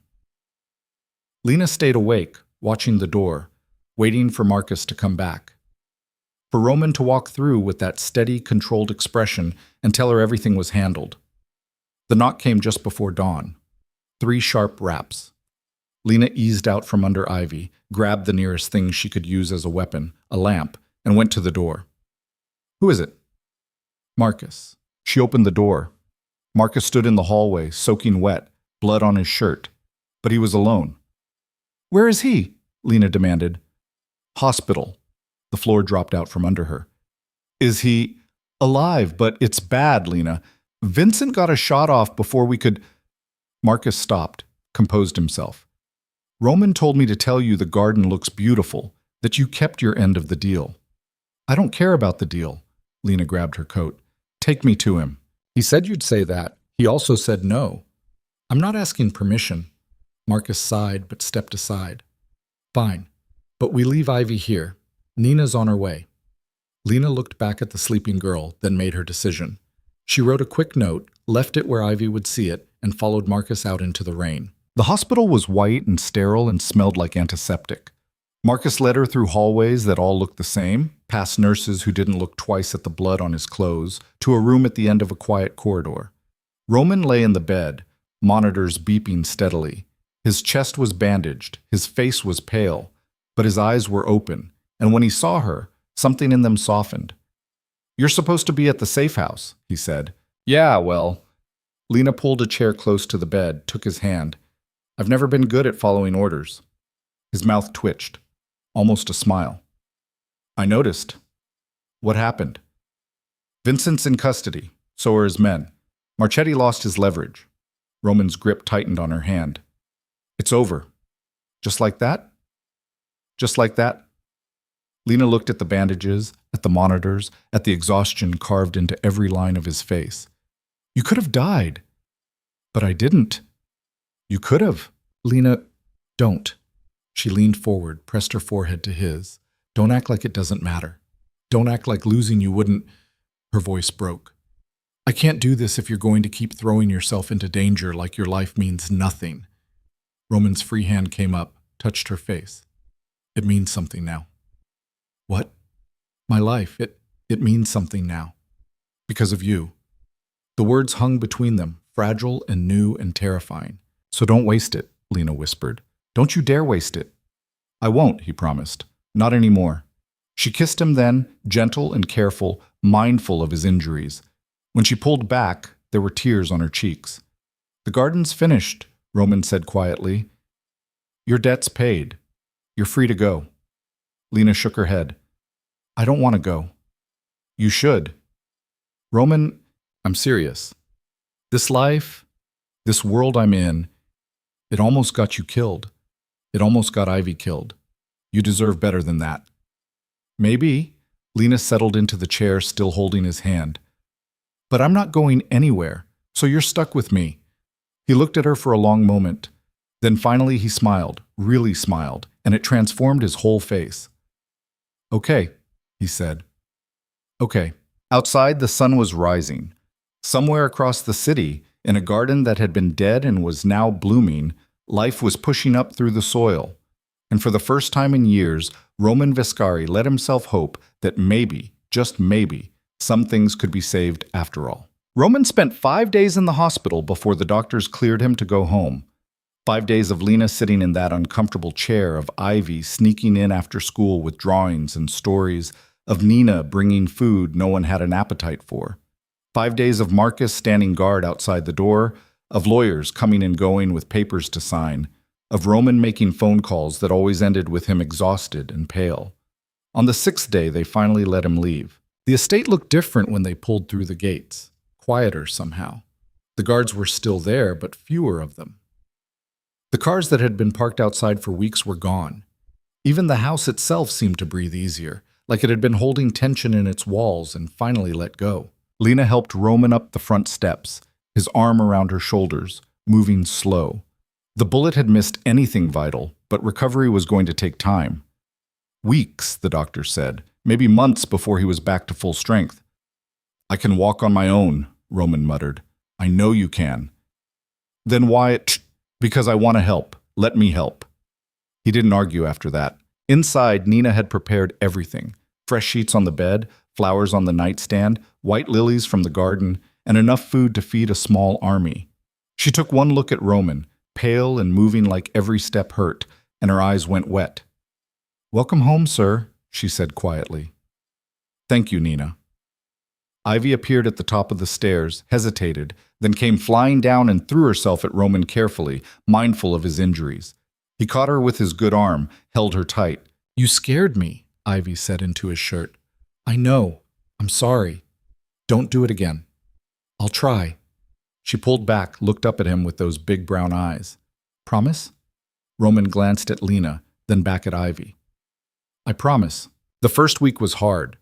Lena stayed awake, watching the door, waiting for Marcus to come back. For Roman to walk through with that steady, controlled expression and tell her everything was handled. The knock came just before dawn. 3 sharp raps. Lena eased out from under Ivy, grabbed the nearest thing she could use as a weapon, a lamp, and went to the door. Who is it? Marcus. She opened the door. Marcus stood in the hallway, soaking wet, blood on his shirt. But he was alone. Where is he? Lena demanded. Hospital. The floor dropped out from under her. Is he alive? But it's bad, Lena. Vincent got a shot off before we could... Marcus stopped, composed himself. Roman told me to tell you the garden looks beautiful, that you kept your end of the deal. I don't care about the deal. Lena grabbed her coat. Take me to him. He said you'd say that. He also said no. I'm not asking permission. Marcus sighed but stepped aside. Fine, but we leave Ivy here. Nina's on her way. Lena looked back at the sleeping girl, then made her decision. She wrote a quick note, left it where Ivy would see it, and followed Marcus out into the rain. The hospital was white and sterile and smelled like antiseptic. Marcus led her through hallways that all looked the same, past nurses who didn't look twice at the blood on his clothes, to a room at the end of a quiet corridor. Roman lay in the bed, monitors beeping steadily. His chest was bandaged, his face was pale, but his eyes were open, and when he saw her, something in them softened. "You're supposed to be at the safe house," he said. "Yeah, well." Lena pulled a chair close to the bed, took his hand. "I've never been good at following orders." His mouth twitched, almost a smile. "I noticed." "What happened?" "Vincent's in custody. So are his men. Marchetti lost his leverage." Roman's grip tightened on her hand. "It's over." "Just like that?" "Just like that." Lena looked at the bandages, at the monitors, at the exhaustion carved into every line of his face. "You could have died." "But I didn't." "You could have." "Lena, don't." She leaned forward, pressed her forehead to his. "Don't act like it doesn't matter. Don't act like losing you wouldn't—" Her voice broke. "I can't do this if you're going to keep throwing yourself into danger like your life means nothing." Roman's free hand came up, touched her face. "It means something now." "What?" "My life. It means something now. Because of you." The words hung between them, fragile and new and terrifying. "So don't waste it," Lena whispered. "Don't you dare waste it." "I won't," he promised. "Not anymore." She kissed him then, gentle and careful, mindful of his injuries. When she pulled back, there were tears on her cheeks. "The garden's finished," Roman said quietly. "Your debt's paid. You're free to go." Lena shook her head. "I don't want to go." "You should." "Roman, I'm serious. This life, this world I'm in, it almost got you killed. It almost got Ivy killed. You deserve better than that." "Maybe." Lena settled into the chair, still holding his hand. "But I'm not going anywhere, so you're stuck with me." He looked at her for a long moment. Then finally he smiled, really smiled, and it transformed his whole face. "Okay," he said. "Okay." Outside, the sun was rising. Somewhere across the city, in a garden that had been dead and was now blooming, life was pushing up through the soil. And for the first time in years, Roman Viscari let himself hope that maybe, just maybe, some things could be saved after all. Roman spent 5 days in the hospital before the doctors cleared him to go home. 5 days of Lena sitting in that uncomfortable chair, of Ivy sneaking in after school with drawings and stories, of Nina bringing food no one had an appetite for. 5 days of Marcus standing guard outside the door, of lawyers coming and going with papers to sign, of Roman making phone calls that always ended with him exhausted and pale. On the 6th day, they finally let him leave. The estate looked different when they pulled through the gates, quieter somehow. The guards were still there, but fewer of them. The cars that had been parked outside for weeks were gone. Even the house itself seemed to breathe easier, like it had been holding tension in its walls and finally let go. Lena helped Roman up the front steps, his arm around her shoulders, moving slow. The bullet had missed anything vital, but recovery was going to take time. Weeks, the doctor said, maybe months before he was back to full strength. "I can walk on my own," Roman muttered. "I know you can." "Then why? Because I want to help. Let me help." He didn't argue after that. Inside, Nina had prepared everything. Fresh sheets on the bed, flowers on the nightstand, white lilies from the garden, and enough food to feed a small army. She took one look at Roman, pale and moving like every step hurt, and her eyes went wet. "Welcome home, sir," she said quietly. "Thank you, Nina." Ivy appeared at the top of the stairs, hesitated, then came flying down and threw herself at Roman carefully, mindful of his injuries. He caught her with his good arm, held her tight. "You scared me," Ivy said into his shirt. "I know. I'm sorry. Don't do it again." "I'll try." She pulled back, looked up at him with those big brown eyes. "Promise?" Roman glanced at Lena, then back at Ivy. "I promise." The first week was hard.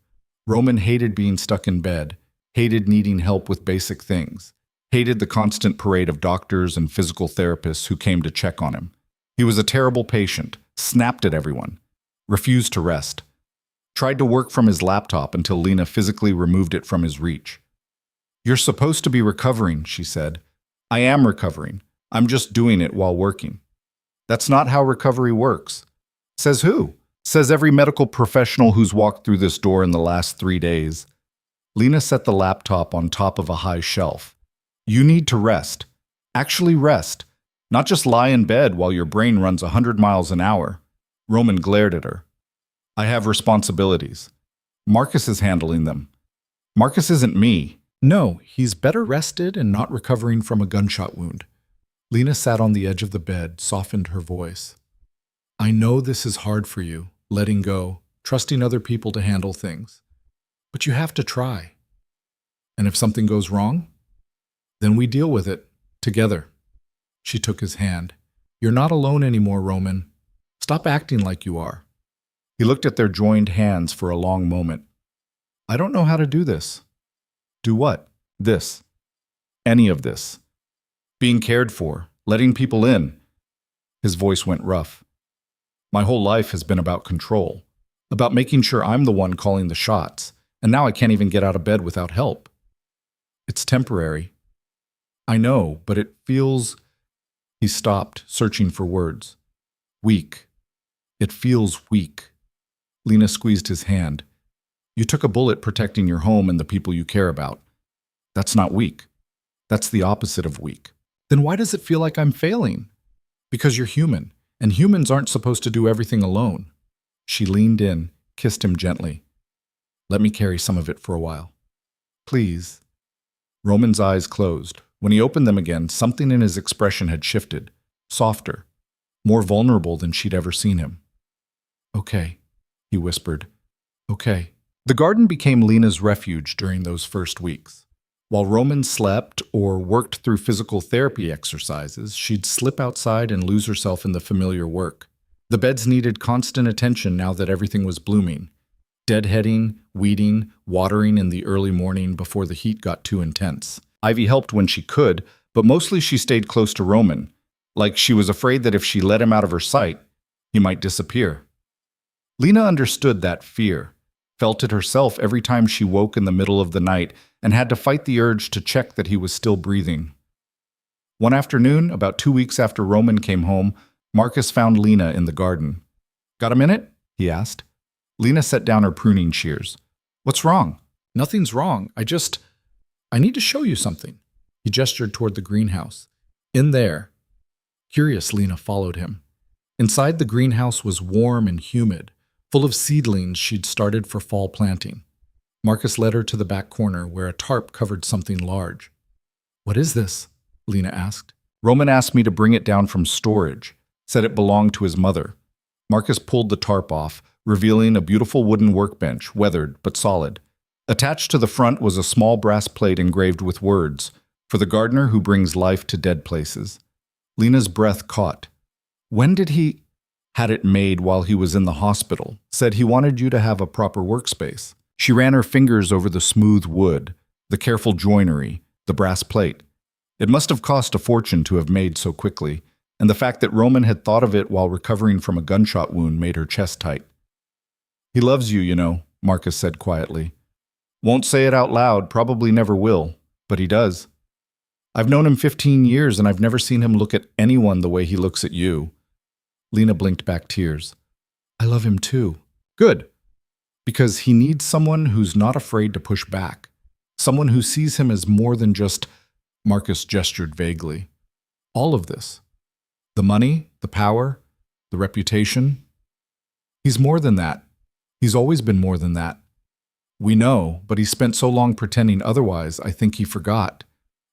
Roman hated being stuck in bed, hated needing help with basic things, hated the constant parade of doctors and physical therapists who came to check on him. He was a terrible patient, snapped at everyone, refused to rest, tried to work from his laptop until Lena physically removed it from his reach. "You're supposed to be recovering," she said. "I am recovering. I'm just doing it while working." "That's not how recovery works." "Says who?" Says every medical professional who's walked through this door in the last 3 days. Lena set the laptop on top of a high shelf. You need to rest. Actually rest. Not just lie in bed while your brain runs 100 miles an hour. Roman glared at her. I have responsibilities. Marcus is handling them. Marcus isn't me. No, he's better rested and not recovering from a gunshot wound. Lena sat on the edge of the bed, softened her voice. I know this is hard for you, letting go, trusting other people to handle things. But you have to try. And if something goes wrong, then we deal with it, together. She took his hand. You're not alone anymore, Roman. Stop acting like you are. He looked at their joined hands for a long moment. I don't know how to do this. Do what? This. Any of this. Being cared for, letting people in. His voice went rough. My whole life has been about control, about making sure I'm the one calling the shots, and now I can't even get out of bed without help. It's temporary. I know, but it feels... He stopped, searching for words. Weak. It feels weak. Lena squeezed his hand. You took a bullet protecting your home and the people you care about. That's not weak. That's the opposite of weak. Then why does it feel like I'm failing? Because you're human, and humans aren't supposed to do everything alone. She leaned in, kissed him gently. Let me carry some of it for a while. Please. Roman's eyes closed. When he opened them again, something in his expression had shifted, softer, more vulnerable than she'd ever seen him. Okay, he whispered. Okay. The garden became Lena's refuge during those first weeks. While Roman slept or worked through physical therapy exercises, she'd slip outside and lose herself in the familiar work. The beds needed constant attention now that everything was blooming. Deadheading, weeding, watering in the early morning before the heat got too intense. Ivy helped when she could, but mostly she stayed close to Roman, like she was afraid that if she let him out of her sight, he might disappear. Lena understood that fear, felt it herself every time she woke in the middle of the night and had to fight the urge to check that he was still breathing. One afternoon, about 2 weeks after Roman came home, Marcus found Lena in the garden. Got a minute? He asked. Lena set down her pruning shears. What's wrong? Nothing's wrong. I need to show you something. He gestured toward the greenhouse. In there. Curious, Lena followed him. Inside the greenhouse was warm and humid, full of seedlings she'd started for fall planting. Marcus led her to the back corner where a tarp covered something large. What is this? Lena asked. Roman asked me to bring it down from storage, said it belonged to his mother. Marcus pulled the tarp off, revealing a beautiful wooden workbench, weathered but solid. Attached to the front was a small brass plate engraved with words, for the gardener who brings life to dead places. Lena's breath caught. When did he... Had it made while he was in the hospital. Said he wanted you to have a proper workspace. She ran her fingers over the smooth wood, the careful joinery, the brass plate. It must have cost a fortune to have made so quickly, and the fact that Roman had thought of it while recovering from a gunshot wound made her chest tight. He loves you, you know, Marcus said quietly. Won't say it out loud, probably never will, but he does. I've known him 15 years and I've never seen him look at anyone the way he looks at you. Lena blinked back tears. I love him too. Good. Because he needs someone who's not afraid to push back. Someone who sees him as more than just... Marcus gestured vaguely. All of this. The money, the power, the reputation. He's more than that. He's always been more than that. We know, but he spent so long pretending otherwise, I think he forgot.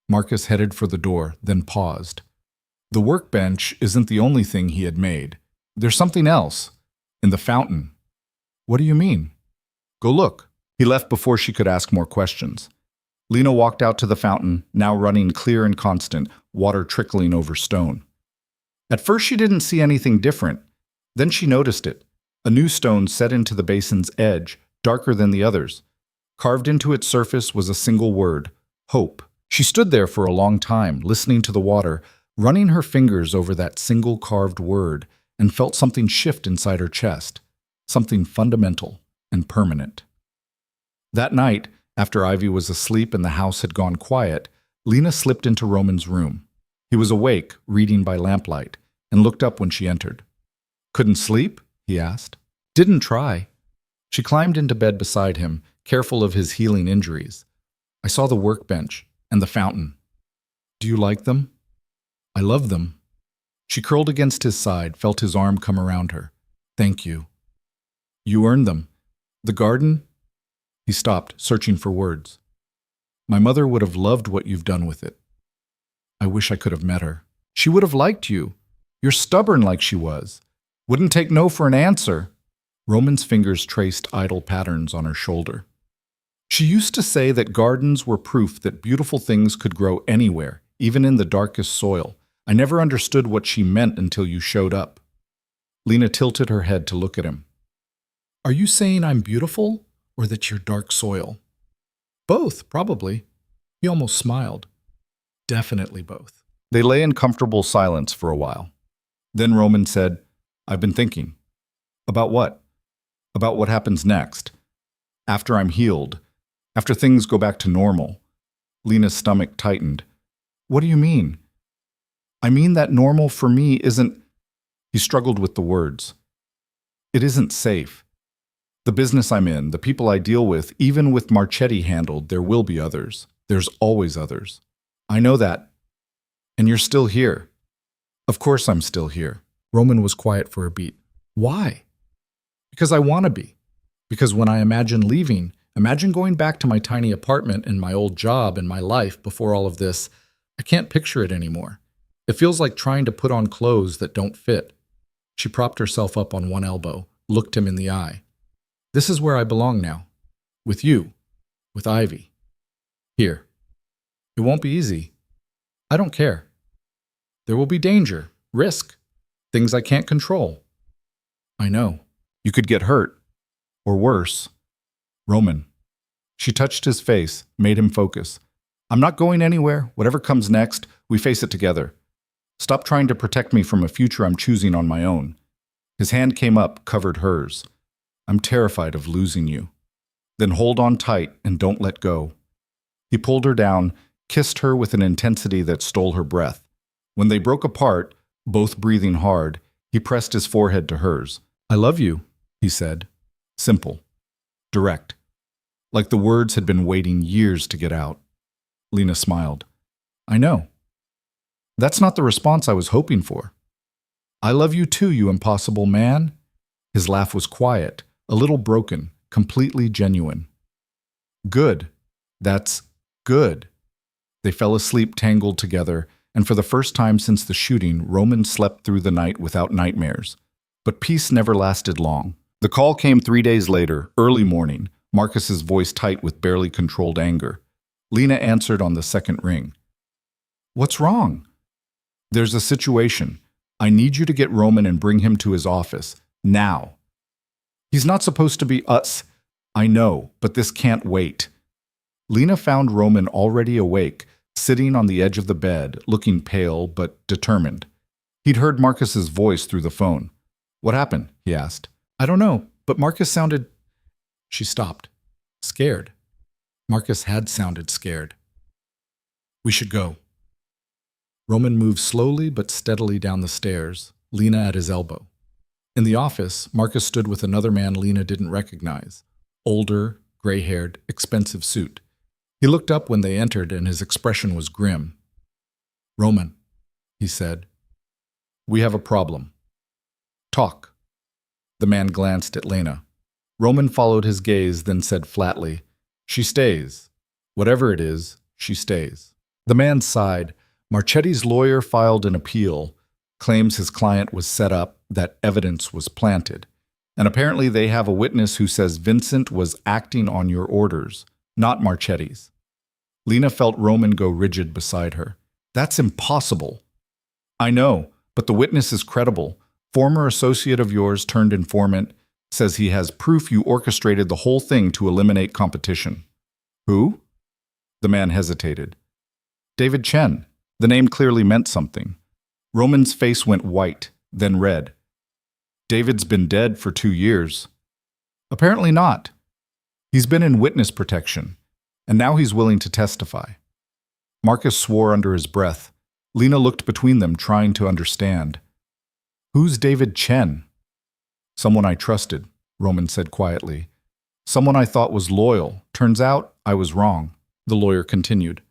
Marcus headed for the door, then paused. The workbench isn't the only thing he had made. There's something else. In the fountain. What do you mean? Go look. He left before she could ask more questions. Lena walked out to the fountain, now running clear and constant, water trickling over stone. At first she didn't see anything different. Then she noticed it. A new stone set into the basin's edge, darker than the others. Carved into its surface was a single word, hope. She stood there for a long time, listening to the water, running her fingers over that single carved word, and felt something shift inside her chest, something fundamental and permanent. That night, after Ivy was asleep and the house had gone quiet, Lena slipped into Roman's room. He was awake, reading by lamplight, and looked up when she entered. Couldn't sleep? He asked. Didn't try. She climbed into bed beside him, careful of his healing injuries. I saw the workbench and the fountain. Do you like them? I love them. She curled against his side, felt his arm come around her. Thank you. You earned them. The garden? He stopped, searching for words. My mother would have loved what you've done with it. I wish I could have met her. She would have liked you. You're stubborn like she was. Wouldn't take no for an answer. Roman's fingers traced idle patterns on her shoulder. She used to say that gardens were proof that beautiful things could grow anywhere, even in the darkest soil. I never understood what she meant until you showed up. Lena tilted her head to look at him. Are you saying I'm beautiful, or that you're dark soil? Both, probably. He almost smiled. Definitely both. They lay in comfortable silence for a while. Then Roman said, I've been thinking. About what? About what happens next. After I'm healed. After things go back to normal. Lena's stomach tightened. What do you mean? I mean that normal for me isn't... He struggled with the words. It isn't safe. The business I'm in, the people I deal with, even with Marchetti handled, there will be others. There's always others. I know that. And you're still here. Of course I'm still here. Roman was quiet for a beat. Why? Because I want to be. Because when I imagine leaving, imagine going back to my tiny apartment and my old job and my life before all of this, I can't picture it anymore. It feels like trying to put on clothes that don't fit. She propped herself up on one elbow, looked him in the eye. This is where I belong now. With you. With Ivy. Here. It won't be easy. I don't care. There will be danger, risk, things I can't control. I know. You could get hurt. Or worse. Roman. She touched his face, made him focus. I'm not going anywhere. Whatever comes next, we face it together. Stop trying to protect me from a future I'm choosing on my own. His hand came up, covered hers. I'm terrified of losing you. Then hold on tight and don't let go. He pulled her down, kissed her with an intensity that stole her breath. When they broke apart, both breathing hard, he pressed his forehead to hers. I love you, he said. Simple. Direct. Like the words had been waiting years to get out. Lena smiled. I know. That's not the response I was hoping for. I love you too, you impossible man. His laugh was quiet, a little broken, completely genuine. Good. That's good. They fell asleep tangled together, and for the first time since the shooting, Roman slept through the night without nightmares. But peace never lasted long. The call came 3 days later, early morning, Marcus's voice tight with barely controlled anger. Lena answered on the second ring. What's wrong? There's a situation. I need you to get Roman and bring him to his office. Now. He's not supposed to be us. I know, but this can't wait. Lena found Roman already awake, sitting on the edge of the bed, looking pale but determined. He'd heard Marcus's voice through the phone. What happened? He asked. I don't know, but Marcus sounded... She stopped. Scared. Marcus had sounded scared. We should go. Roman moved slowly but steadily down the stairs, Lena at his elbow. In the office, Marcus stood with another man Lena didn't recognize. Older, gray-haired, expensive suit. He looked up when they entered and his expression was grim. Roman, he said. We have a problem. Talk. The man glanced at Lena. Roman followed his gaze, then said flatly, She stays. Whatever it is, she stays. The man sighed. Marchetti's lawyer filed an appeal, claims his client was set up, that evidence was planted. And apparently they have a witness who says Vincent was acting on your orders, not Marchetti's. Lena felt Roman go rigid beside her. That's impossible. I know, but the witness is credible. Former associate of yours turned informant, says he has proof you orchestrated the whole thing to eliminate competition. Who? The man hesitated. David Chen. The name clearly meant something. Roman's face went white, then red. David's been dead for 2 years. Apparently not. He's been in witness protection, and now he's willing to testify. Marcus swore under his breath. Lena looked between them, trying to understand. Who's David Chen? Someone I trusted. Roman said quietly. Someone I thought was loyal. Turns out I was wrong. The lawyer continued.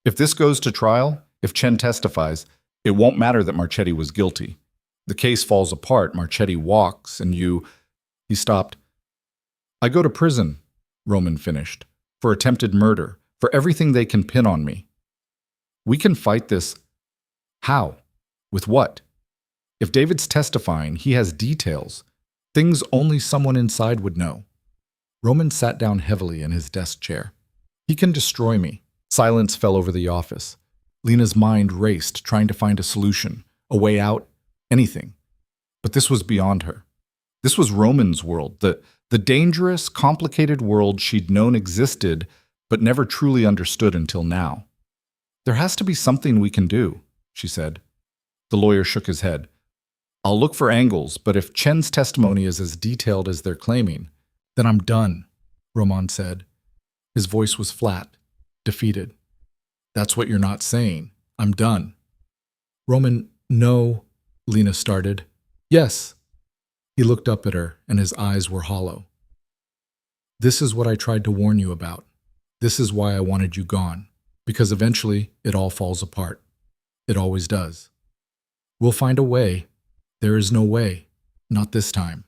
If this goes to trial, if Chen testifies, it won't matter that Marchetti was guilty. The case falls apart, Marchetti walks, and you... He stopped. I go to prison, Roman finished, for attempted murder, for everything they can pin on me. We can fight this. How? With what? If David's testifying, he has details, things only someone inside would know. Roman sat down heavily in his desk chair. He can destroy me. Silence fell over the office. Lena's mind raced, trying to find a solution, a way out, anything. But this was beyond her. This was Roman's world, the dangerous, complicated world she'd known existed, but never truly understood until now. There has to be something we can do, she said. The lawyer shook his head. I'll look for angles, but if Chen's testimony is as detailed as they're claiming, then I'm done, Roman said. His voice was flat, defeated. That's what you're not saying. I'm done. Roman, no, Lena started. Yes. He looked up at her, and his eyes were hollow. This is what I tried to warn you about. This is why I wanted you gone. Because eventually, it all falls apart. It always does. We'll find a way. There is no way. Not this time.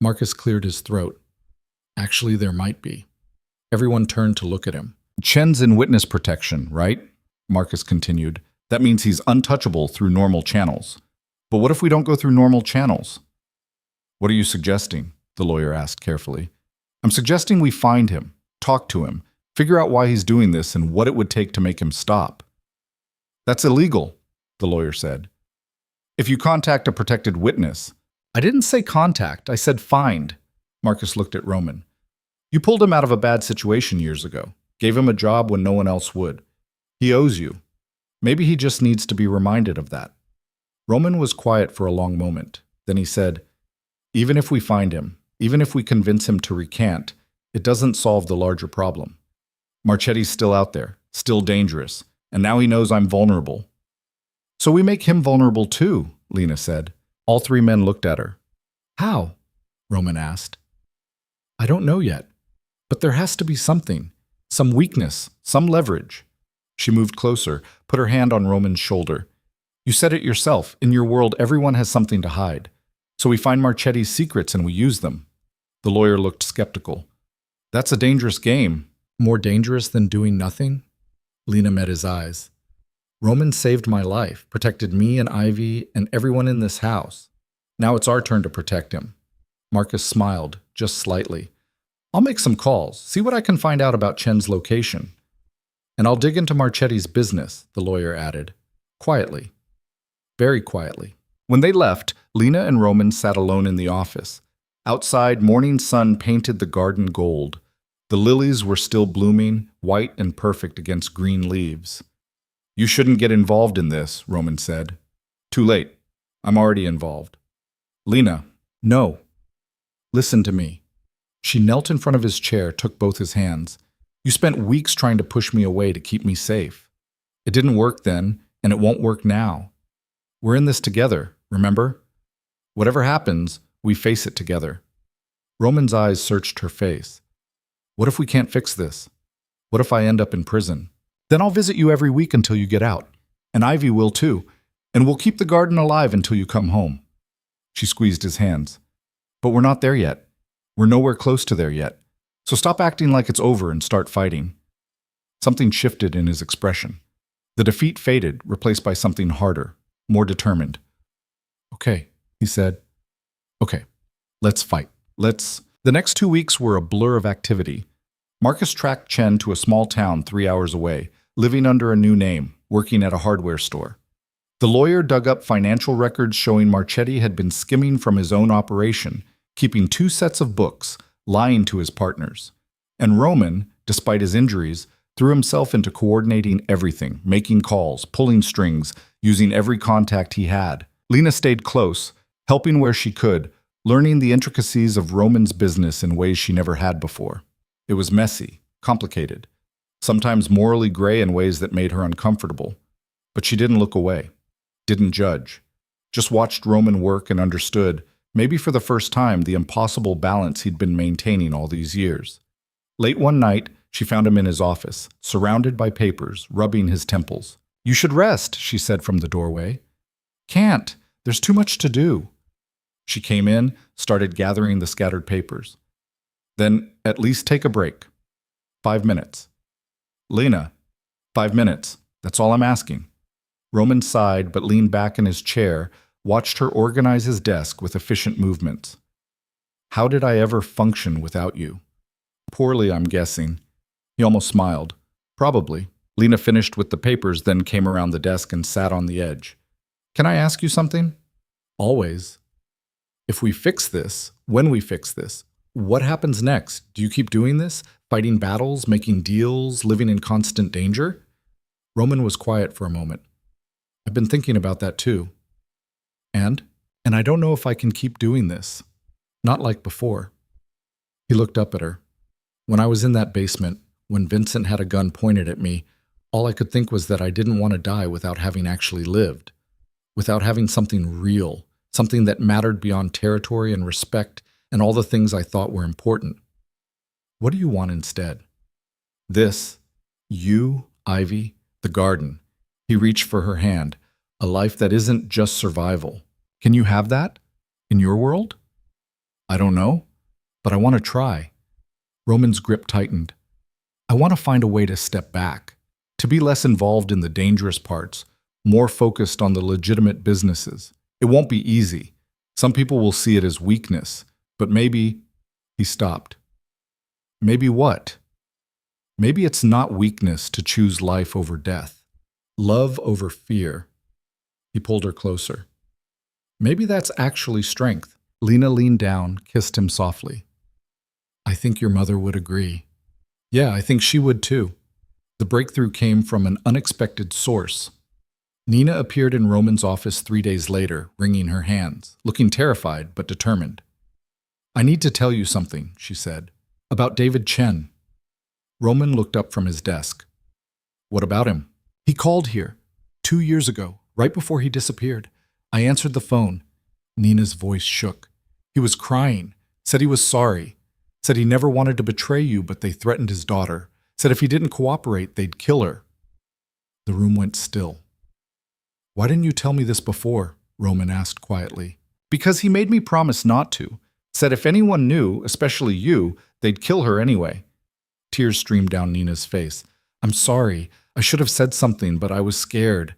Marcus cleared his throat. Actually, there might be. Everyone turned to look at him. Chen's in witness protection, right? Marcus continued. That means he's untouchable through normal channels. But what if we don't go through normal channels? What are you suggesting? The lawyer asked carefully. I'm suggesting we find him, talk to him, figure out why he's doing this and what it would take to make him stop. That's illegal, the lawyer said. If you contact a protected witness. I didn't say contact, I said find. Marcus looked at Roman. You pulled him out of a bad situation years ago, gave him a job when no one else would. He owes you. Maybe he just needs to be reminded of that. Roman was quiet for a long moment. Then he said, even if we find him, even if we convince him to recant, it doesn't solve the larger problem. Marchetti's still out there, still dangerous, and now he knows I'm vulnerable. So we make him vulnerable too, Lena said. All three men looked at her. How? Roman asked. I don't know yet, but there has to be something, some weakness, some leverage. She moved closer, put her hand on Roman's shoulder. You said it yourself, in your world everyone has something to hide. So we find Marchetti's secrets and we use them. The lawyer looked skeptical. That's a dangerous game. More dangerous than doing nothing? Lena met his eyes. Roman saved my life, protected me and Ivy and everyone in this house. Now it's our turn to protect him. Marcus smiled, just slightly. I'll make some calls, see what I can find out about Chen's location. And I'll dig into Marchetti's business, the lawyer added. Quietly. Very quietly. When they left, Lena and Roman sat alone in the office. Outside, morning sun painted the garden gold. The lilies were still blooming, white and perfect against green leaves. You shouldn't get involved in this, Roman said. Too late. I'm already involved. Lena, no. Listen to me. She knelt in front of his chair, took both his hands. You spent weeks trying to push me away to keep me safe. It didn't work then, and it won't work now. We're in this together, remember? Whatever happens, we face it together. Roman's eyes searched her face. What if we can't fix this? What if I end up in prison? Then I'll visit you every week until you get out. And Ivy will too. And we'll keep the garden alive until you come home. She squeezed his hands. But we're not there yet. We're nowhere close to there yet. So stop acting like it's over and start fighting. Something shifted in his expression. The defeat faded, replaced by something harder, more determined. Okay, he said. Okay, let's fight. The next 2 weeks were a blur of activity. Marcus tracked Chen to a small town 3 hours away, living under a new name, working at a hardware store. The lawyer dug up financial records showing Marchetti had been skimming from his own operation, keeping 2 sets of books, lying to his partners. And Roman, despite his injuries, threw himself into coordinating everything, making calls, pulling strings, using every contact he had. Lena stayed close, helping where she could, learning the intricacies of Roman's business in ways she never had before. It was messy, complicated, sometimes morally gray in ways that made her uncomfortable. But she didn't look away, didn't judge, just watched Roman work and understood Maybe for the first time, the impossible balance he'd been maintaining all these years. Late one night, she found him in his office, surrounded by papers, rubbing his temples. "You should rest," she said from the doorway. "Can't. There's too much to do." She came in, started gathering the scattered papers. "Then at least take a break. 5 minutes." "Lena, 5 minutes. That's all I'm asking." Roman sighed but leaned back in his chair, watched her organize his desk with efficient movements. "How did I ever function without you?" "Poorly, I'm guessing." He almost smiled. "Probably." Lena finished with the papers, then came around the desk and sat on the edge. "Can I ask you something?" "Always." "If we fix this, when we fix this, what happens next? Do you keep doing this? Fighting battles, making deals, living in constant danger?" Roman was quiet for a moment. "I've been thinking about that too. And I don't know if I can keep doing this. Not like before." He looked up at her. "When I was in that basement, when Vincent had a gun pointed at me, all I could think was that I didn't want to die without having actually lived, without having something real, something that mattered beyond territory and respect and all the things I thought were important. What do you want instead?" "This. You, Ivy, the garden." He reached for her hand. "A life that isn't just survival. Can you have that? In your world?" "I don't know, but I want to try." Roman's grip tightened. "I want to find a way to step back, to be less involved in the dangerous parts, more focused on the legitimate businesses. It won't be easy. Some people will see it as weakness, but maybe—" He stopped. "Maybe what?" "Maybe it's not weakness to choose life over death, love over fear." He pulled her closer. "Maybe that's actually strength." Lena leaned down, kissed him softly. "I think your mother would agree." "Yeah, I think she would too." The breakthrough came from an unexpected source. Nina appeared in Roman's office 3 days later, wringing her hands, looking terrified but determined. "I need to tell you something," she said, "about David Chen." Roman looked up from his desk. "What about him?" "He called here 2 years ago, right before he disappeared. I answered the phone." Nina's voice shook. "He was crying, said he was sorry, said he never wanted to betray you, but they threatened his daughter, said if he didn't cooperate, they'd kill her." The room went still. "Why didn't you tell me this before?" Roman asked quietly. "Because he made me promise not to. Said if anyone knew, especially you, they'd kill her anyway." Tears streamed down Nina's face. "I'm sorry. I should have said something, but I was scared."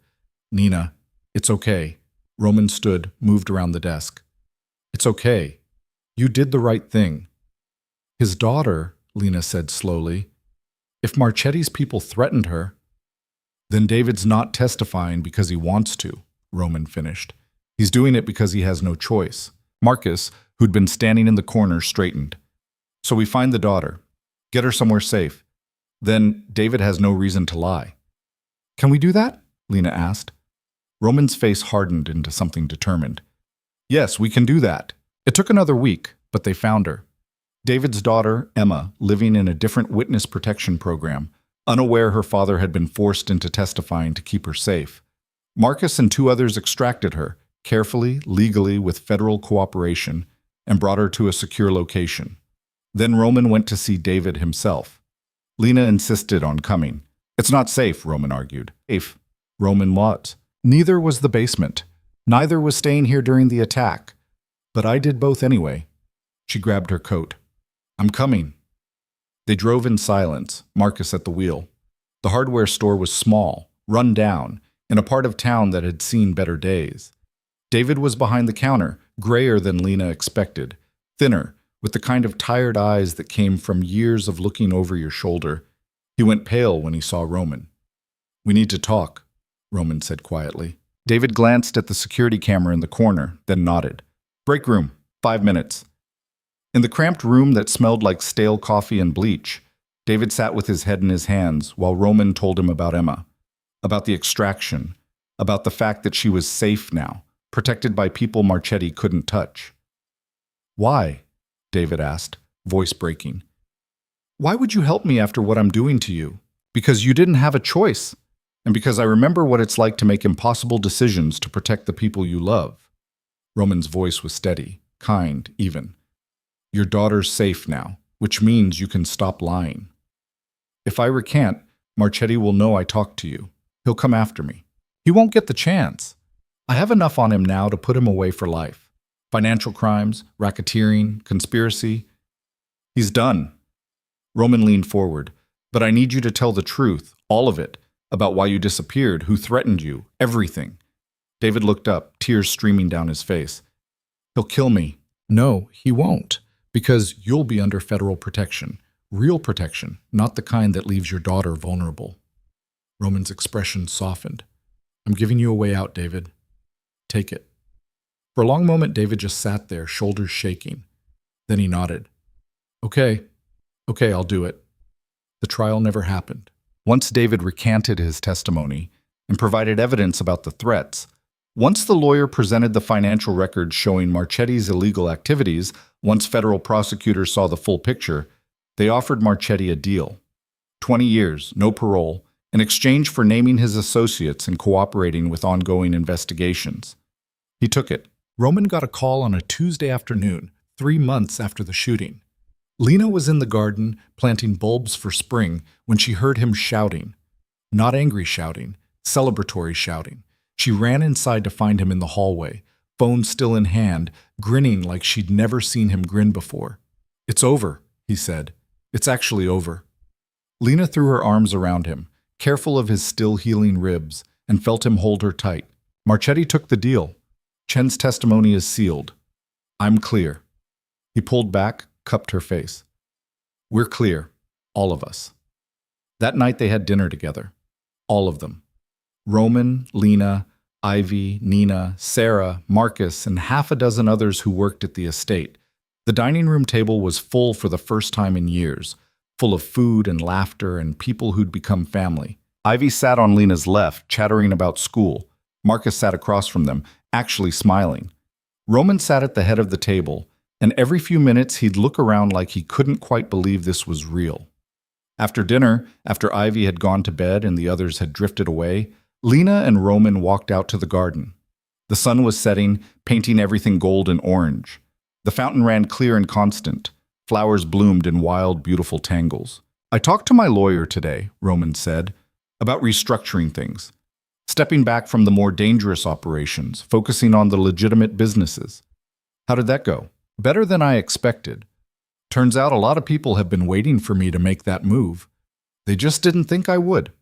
"Nina, it's okay." Roman stood, moved around the desk. "It's okay. You did the right thing." "His daughter," Lena said slowly. "If Marchetti's people threatened her—" "Then David's not testifying because he wants to," Roman finished. "He's doing it because he has no choice." Marcus, who'd been standing in the corner, straightened. "So we find the daughter, get her somewhere safe. Then David has no reason to lie." "Can we do that?" Lena asked. Roman's face hardened into something determined. "Yes, we can do that." It took another week, but they found her. David's daughter, Emma, living in a different witness protection program, unaware her father had been forced into testifying to keep her safe. Marcus and 2 others extracted her, carefully, legally, with federal cooperation, and brought her to a secure location. Then Roman went to see David himself. Lena insisted on coming. "It's not safe," Roman argued. "Safe." Roman was. "Neither was the basement. Neither was staying here during the attack. But I did both anyway." She grabbed her coat. "I'm coming." They drove in silence, Marcus at the wheel. The hardware store was small, run down, in a part of town that had seen better days. David was behind the counter, grayer than Lena expected, thinner, with the kind of tired eyes that came from years of looking over your shoulder. He went pale when he saw Roman. "We need to talk," Roman said quietly. David glanced at the security camera in the corner, then nodded. "Break room, 5 minutes." In the cramped room that smelled like stale coffee and bleach, David sat with his head in his hands while Roman told him about Emma, about the extraction, about the fact that she was safe now, protected by people Marchetti couldn't touch. "Why?" David asked, voice breaking. "Why would you help me after what I'm doing to you? Because you didn't have a choice, and because I remember what it's like to make impossible decisions to protect the people you love." Roman's voice was steady, kind, even. Your daughter's safe now, which means you can stop lying. If I recant, Marchetti will know I talked to you. He'll come after me. He won't get the chance. I have enough on him now to put him away for life. Financial crimes, racketeering, conspiracy. He's done. Roman leaned forward. But I need you to tell the truth, all of it, about why you disappeared, who threatened you, everything. David looked up, tears streaming down his face. He'll kill me. No, he won't, because you'll be under federal protection. Real protection, not the kind that leaves your daughter vulnerable. Roman's expression softened. I'm giving you a way out, David. Take it. For a long moment, David just sat there, shoulders shaking. Then he nodded. Okay, I'll do it. The trial never happened. Once David recanted his testimony and provided evidence about the threats, once the lawyer presented the financial records showing Marchetti's illegal activities, once federal prosecutors saw the full picture, they offered Marchetti a deal. 20 years, no parole, in exchange for naming his associates and cooperating with ongoing investigations. He took it. Roman got a call on a Tuesday afternoon, 3 months after the shooting. Lena was in the garden planting bulbs for spring when she heard him shouting. Not angry shouting, celebratory shouting. She ran inside to find him in the hallway, phone still in hand, grinning like she'd never seen him grin before. It's over, he said. It's actually over. Lena threw her arms around him, careful of his still healing ribs, and felt him hold her tight. Marchetti took the deal. Chen's testimony is sealed. I'm clear. He pulled back, cupped her face. We're clear, all of us. That night they had dinner together. All of them. Roman, Lena, Ivy, Nina, Sarah, Marcus, and half a dozen others who worked at the estate. The dining room table was full for the first time in years, full of food and laughter and people who'd become family. Ivy sat on Lena's left, chattering about school. Marcus sat across from them, actually smiling. Roman sat at the head of the table, and every few minutes he'd look around like he couldn't quite believe this was real. After dinner, after Ivy had gone to bed and the others had drifted away, Lena and Roman walked out to the garden. The sun was setting, painting everything gold and orange. The fountain ran clear and constant. Flowers bloomed in wild, beautiful tangles. I talked to my lawyer today, Roman said, about restructuring things. Stepping back from the more dangerous operations, focusing on the legitimate businesses. How did that go? Better than I expected. Turns out a lot of people have been waiting for me to make that move. They just didn't think I would.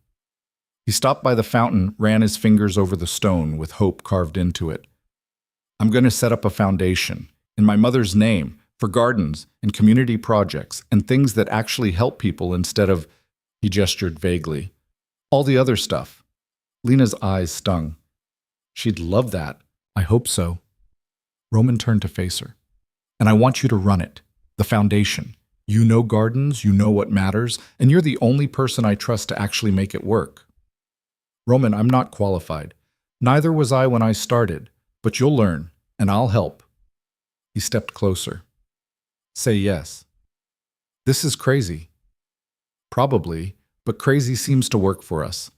He stopped by the fountain, ran his fingers over the stone with hope carved into it. I'm going to set up a foundation, in my mother's name, for gardens and community projects and things that actually help people instead of, he gestured vaguely, all the other stuff. Lena's eyes stung. She'd love that. I hope so. Roman turned to face her. And I want you to run it. The foundation. You know gardens, you know what matters, and you're the only person I trust to actually make it work. Roman, I'm not qualified. Neither was I when I started, but you'll learn, and I'll help. He stepped closer. Say yes. This is crazy. Probably, but crazy seems to work for us.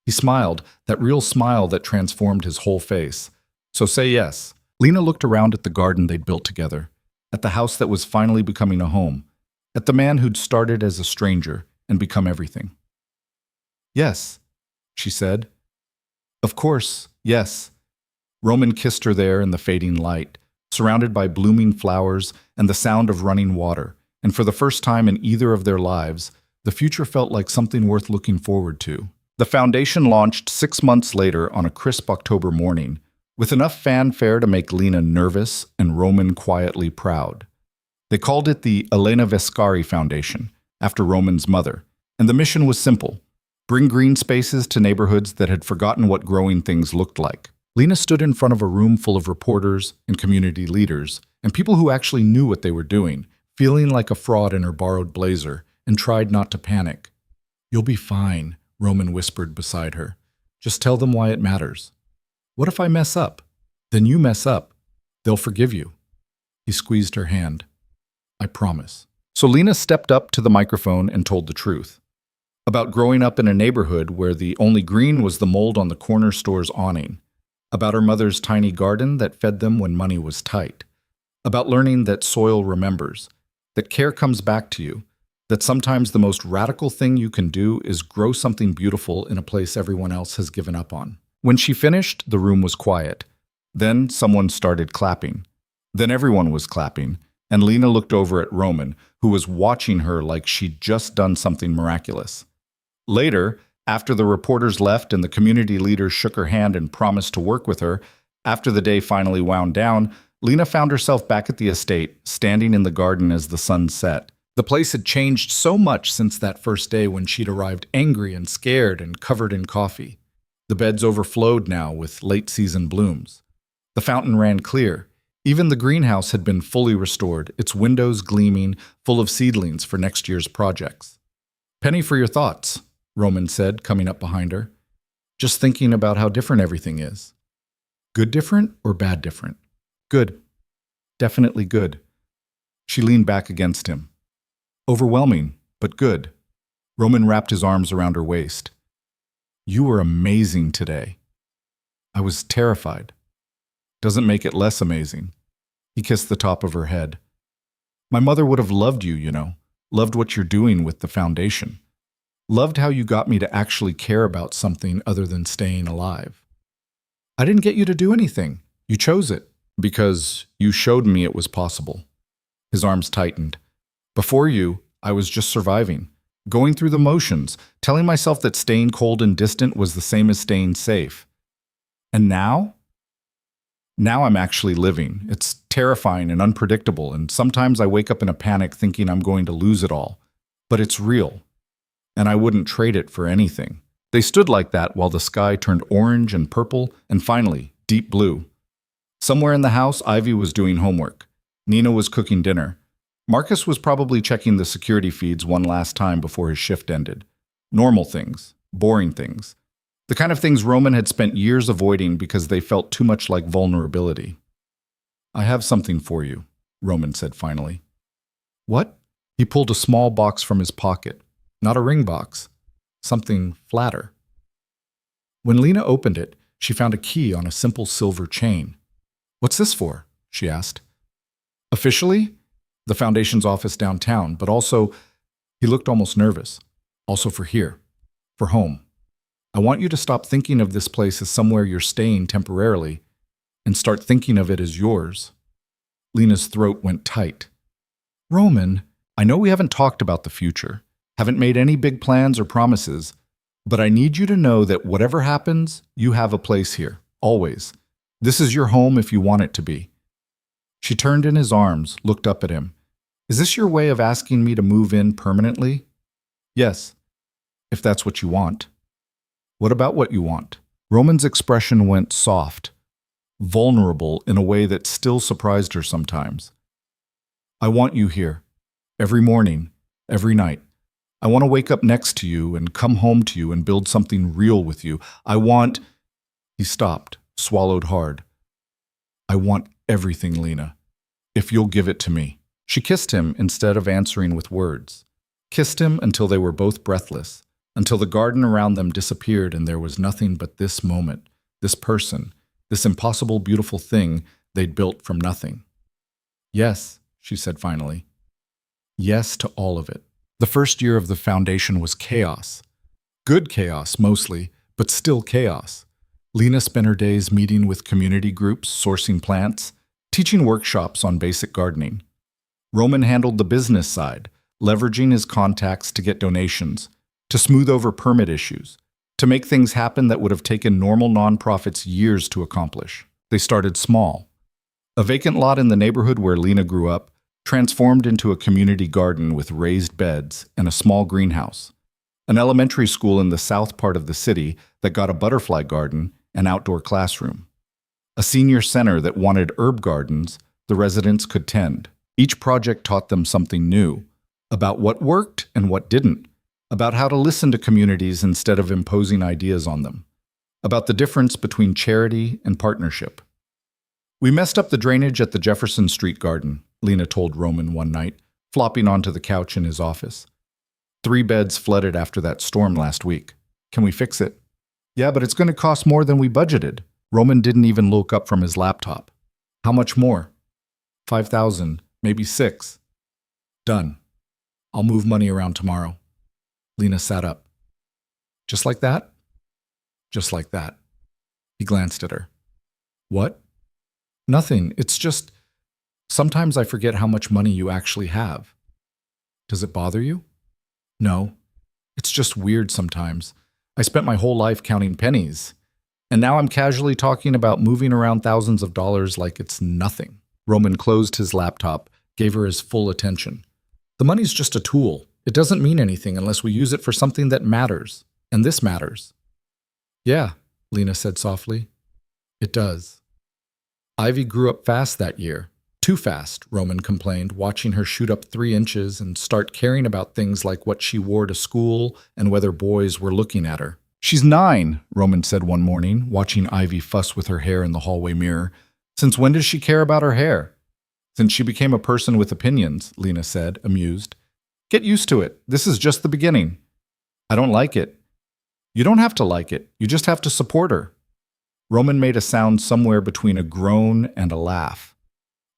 He smiled, that real smile that transformed his whole face. So say yes. Lena looked around at the garden they'd built together, at the house that was finally becoming a home, at the man who'd started as a stranger and become everything. Yes, she said. Of course, yes. Roman kissed her there in the fading light, surrounded by blooming flowers and the sound of running water, and for the first time in either of their lives, the future felt like something worth looking forward to. The foundation launched 6 months later on a crisp October morning, with enough fanfare to make Lena nervous and Roman quietly proud. They called it the Elena Vescari Foundation, after Roman's mother, and the mission was simple: bring green spaces to neighborhoods that had forgotten what growing things looked like. Lena stood in front of a room full of reporters and community leaders, and people who actually knew what they were doing, feeling like a fraud in her borrowed blazer, and tried not to panic. You'll be fine, Roman whispered beside her. Just tell them why it matters. What if I mess up? Then you mess up. They'll forgive you. He squeezed her hand. I promise. So Lena stepped up to the microphone and told the truth. About growing up in a neighborhood where the only green was the mold on the corner store's awning. About her mother's tiny garden that fed them when money was tight. about learning that soil remembers, that care comes back to you, that sometimes the most radical thing you can do is grow something beautiful in a place everyone else has given up on. When she finished, the room was quiet. Then someone started clapping. Then everyone was clapping, and Lena looked over at Roman, who was watching her like she'd just done something miraculous. Later, after the reporters left and the community leaders shook her hand and promised to work with her, after the day finally wound down, Lena found herself back at the estate, standing in the garden as the sun set. The place had changed so much since that first day when she'd arrived angry and scared and covered in coffee. The beds overflowed now with late-season blooms. The fountain ran clear. Even the greenhouse had been fully restored, its windows gleaming, full of seedlings for next year's projects. "Penny for your thoughts," Roman said, coming up behind her. "Just thinking about how different everything is." "Good different or bad different?" "Good. Definitely good." She leaned back against him. "Overwhelming, but good." Roman wrapped his arms around her waist. "You were amazing today." "I was terrified." "Doesn't make it less amazing." He kissed the top of her head. "My mother would have loved you, loved what you're doing with the foundation. Loved how you got me to actually care about something other than staying alive." "I didn't get you to do anything. You chose it. Because you showed me it was possible." His arms tightened. "Before you, I was just surviving, going through the motions, telling myself that staying cold and distant was the same as staying safe. And now? Now I'm actually living. It's terrifying and unpredictable, and sometimes I wake up in a panic thinking I'm going to lose it all. But it's real, and I wouldn't trade it for anything." They stood like that while the sky turned orange and purple, and finally, deep blue. Somewhere in the house, Ivy was doing homework. Nina was cooking dinner. Marcus was probably checking the security feeds one last time before his shift ended. Normal things, boring things. The kind of things Roman had spent years avoiding because they felt too much like vulnerability. "I have something for you," Roman said finally. "What?" He pulled a small box from his pocket. Not a ring box. Something flatter. When Lena opened it, she found a key on a simple silver chain. "What's this for?" she asked. "Officially, the Foundation's office downtown, but also," he looked almost nervous, "also for here, for home. I want you to stop thinking of this place as somewhere you're staying temporarily and start thinking of it as yours." Lena's throat went tight. "Roman, I know we haven't talked about the future, haven't made any big plans or promises, but I need you to know that whatever happens, you have a place here, always. This is your home if you want it to be." She turned in his arms, looked up at him. "Is this your way of asking me to move in permanently?" "Yes, if that's what you want." "What about what you want?" Roman's expression went soft, vulnerable in a way that still surprised her sometimes. "I want you here, every morning, every night. I want to wake up next to you and come home to you and build something real with you. I want—" He stopped, swallowed hard. "I want everything, Lena, if you'll give it to me." She kissed him instead of answering with words. Kissed him until they were both breathless, until the garden around them disappeared and there was nothing but this moment, this person, this impossible beautiful thing they'd built from nothing. "Yes," she said finally. "Yes to all of it." The first year of the foundation was chaos. Good chaos, mostly, but still chaos. Lena spent her days meeting with community groups, sourcing plants, teaching workshops on basic gardening. Roman handled the business side, leveraging his contacts to get donations, to smooth over permit issues, to make things happen that would have taken normal nonprofits years to accomplish. They started small. A vacant lot in the neighborhood where Lena grew up transformed into a community garden with raised beds and a small greenhouse. An elementary school in the south part of the city that got a butterfly garden and outdoor classroom. A senior center that wanted herb gardens the residents could tend. Each project taught them something new, about what worked and what didn't, about how to listen to communities instead of imposing ideas on them, about the difference between charity and partnership. "We messed up the drainage at the Jefferson Street garden," Lena told Roman one night, flopping onto the couch in his office. 3 beds flooded after that storm last week. "Can we fix it?" "Yeah, but it's going to cost more than we budgeted." Roman didn't even look up from his laptop. "How much more?" 5,000, maybe 6. Done. I'll move money around tomorrow. Lena sat up. Just like that? Just like that. He glanced at her. What? Nothing. It's just, sometimes I forget how much money you actually have. Does it bother you? No. It's just weird sometimes. I spent my whole life counting pennies, and now I'm casually talking about moving around thousands of dollars like it's nothing. Roman closed his laptop, gave her his full attention. The money's just a tool. It doesn't mean anything unless we use it for something that matters. And this matters. Yeah, Lena said softly. It does. Ivy grew up fast that year. Too fast, Roman complained, watching her shoot up 3 inches and start caring about things like what she wore to school and whether boys were looking at her. She's 9, Roman said one morning, watching Ivy fuss with her hair in the hallway mirror. Since when does she care about her hair? Since she became a person with opinions, Lena said, amused. Get used to it. This is just the beginning. I don't like it. You don't have to like it. You just have to support her. Roman made a sound somewhere between a groan and a laugh.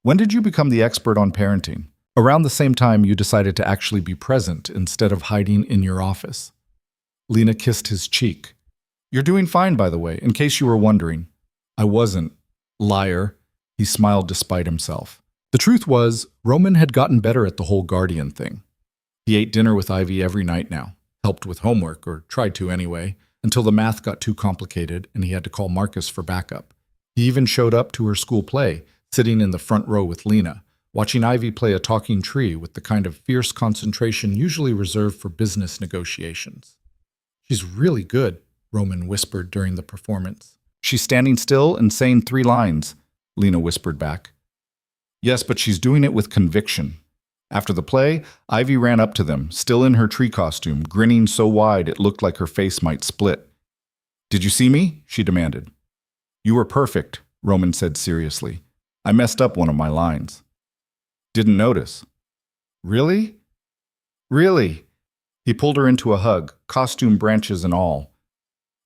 When did you become the expert on parenting? Around the same time you decided to actually be present instead of hiding in your office. Lena kissed his cheek. You're doing fine, by the way, in case you were wondering. I wasn't. Liar. He smiled despite himself. The truth was, Roman had gotten better at the whole guardian thing. He ate dinner with Ivy every night now, helped with homework, or tried to anyway, until the math got too complicated and he had to call Marcus for backup. He even showed up to her school play, sitting in the front row with Lena, watching Ivy play a talking tree with the kind of fierce concentration usually reserved for business negotiations. She's really good, Roman whispered during the performance. She's standing still and saying 3 lines, Lena whispered back. Yes, but she's doing it with conviction. After the play, Ivy ran up to them, still in her tree costume, grinning so wide it looked like her face might split. Did you see me? She demanded. You were perfect, Roman said seriously. I messed up one of my lines. Didn't notice. Really? Really? He pulled her into a hug, costume branches and all.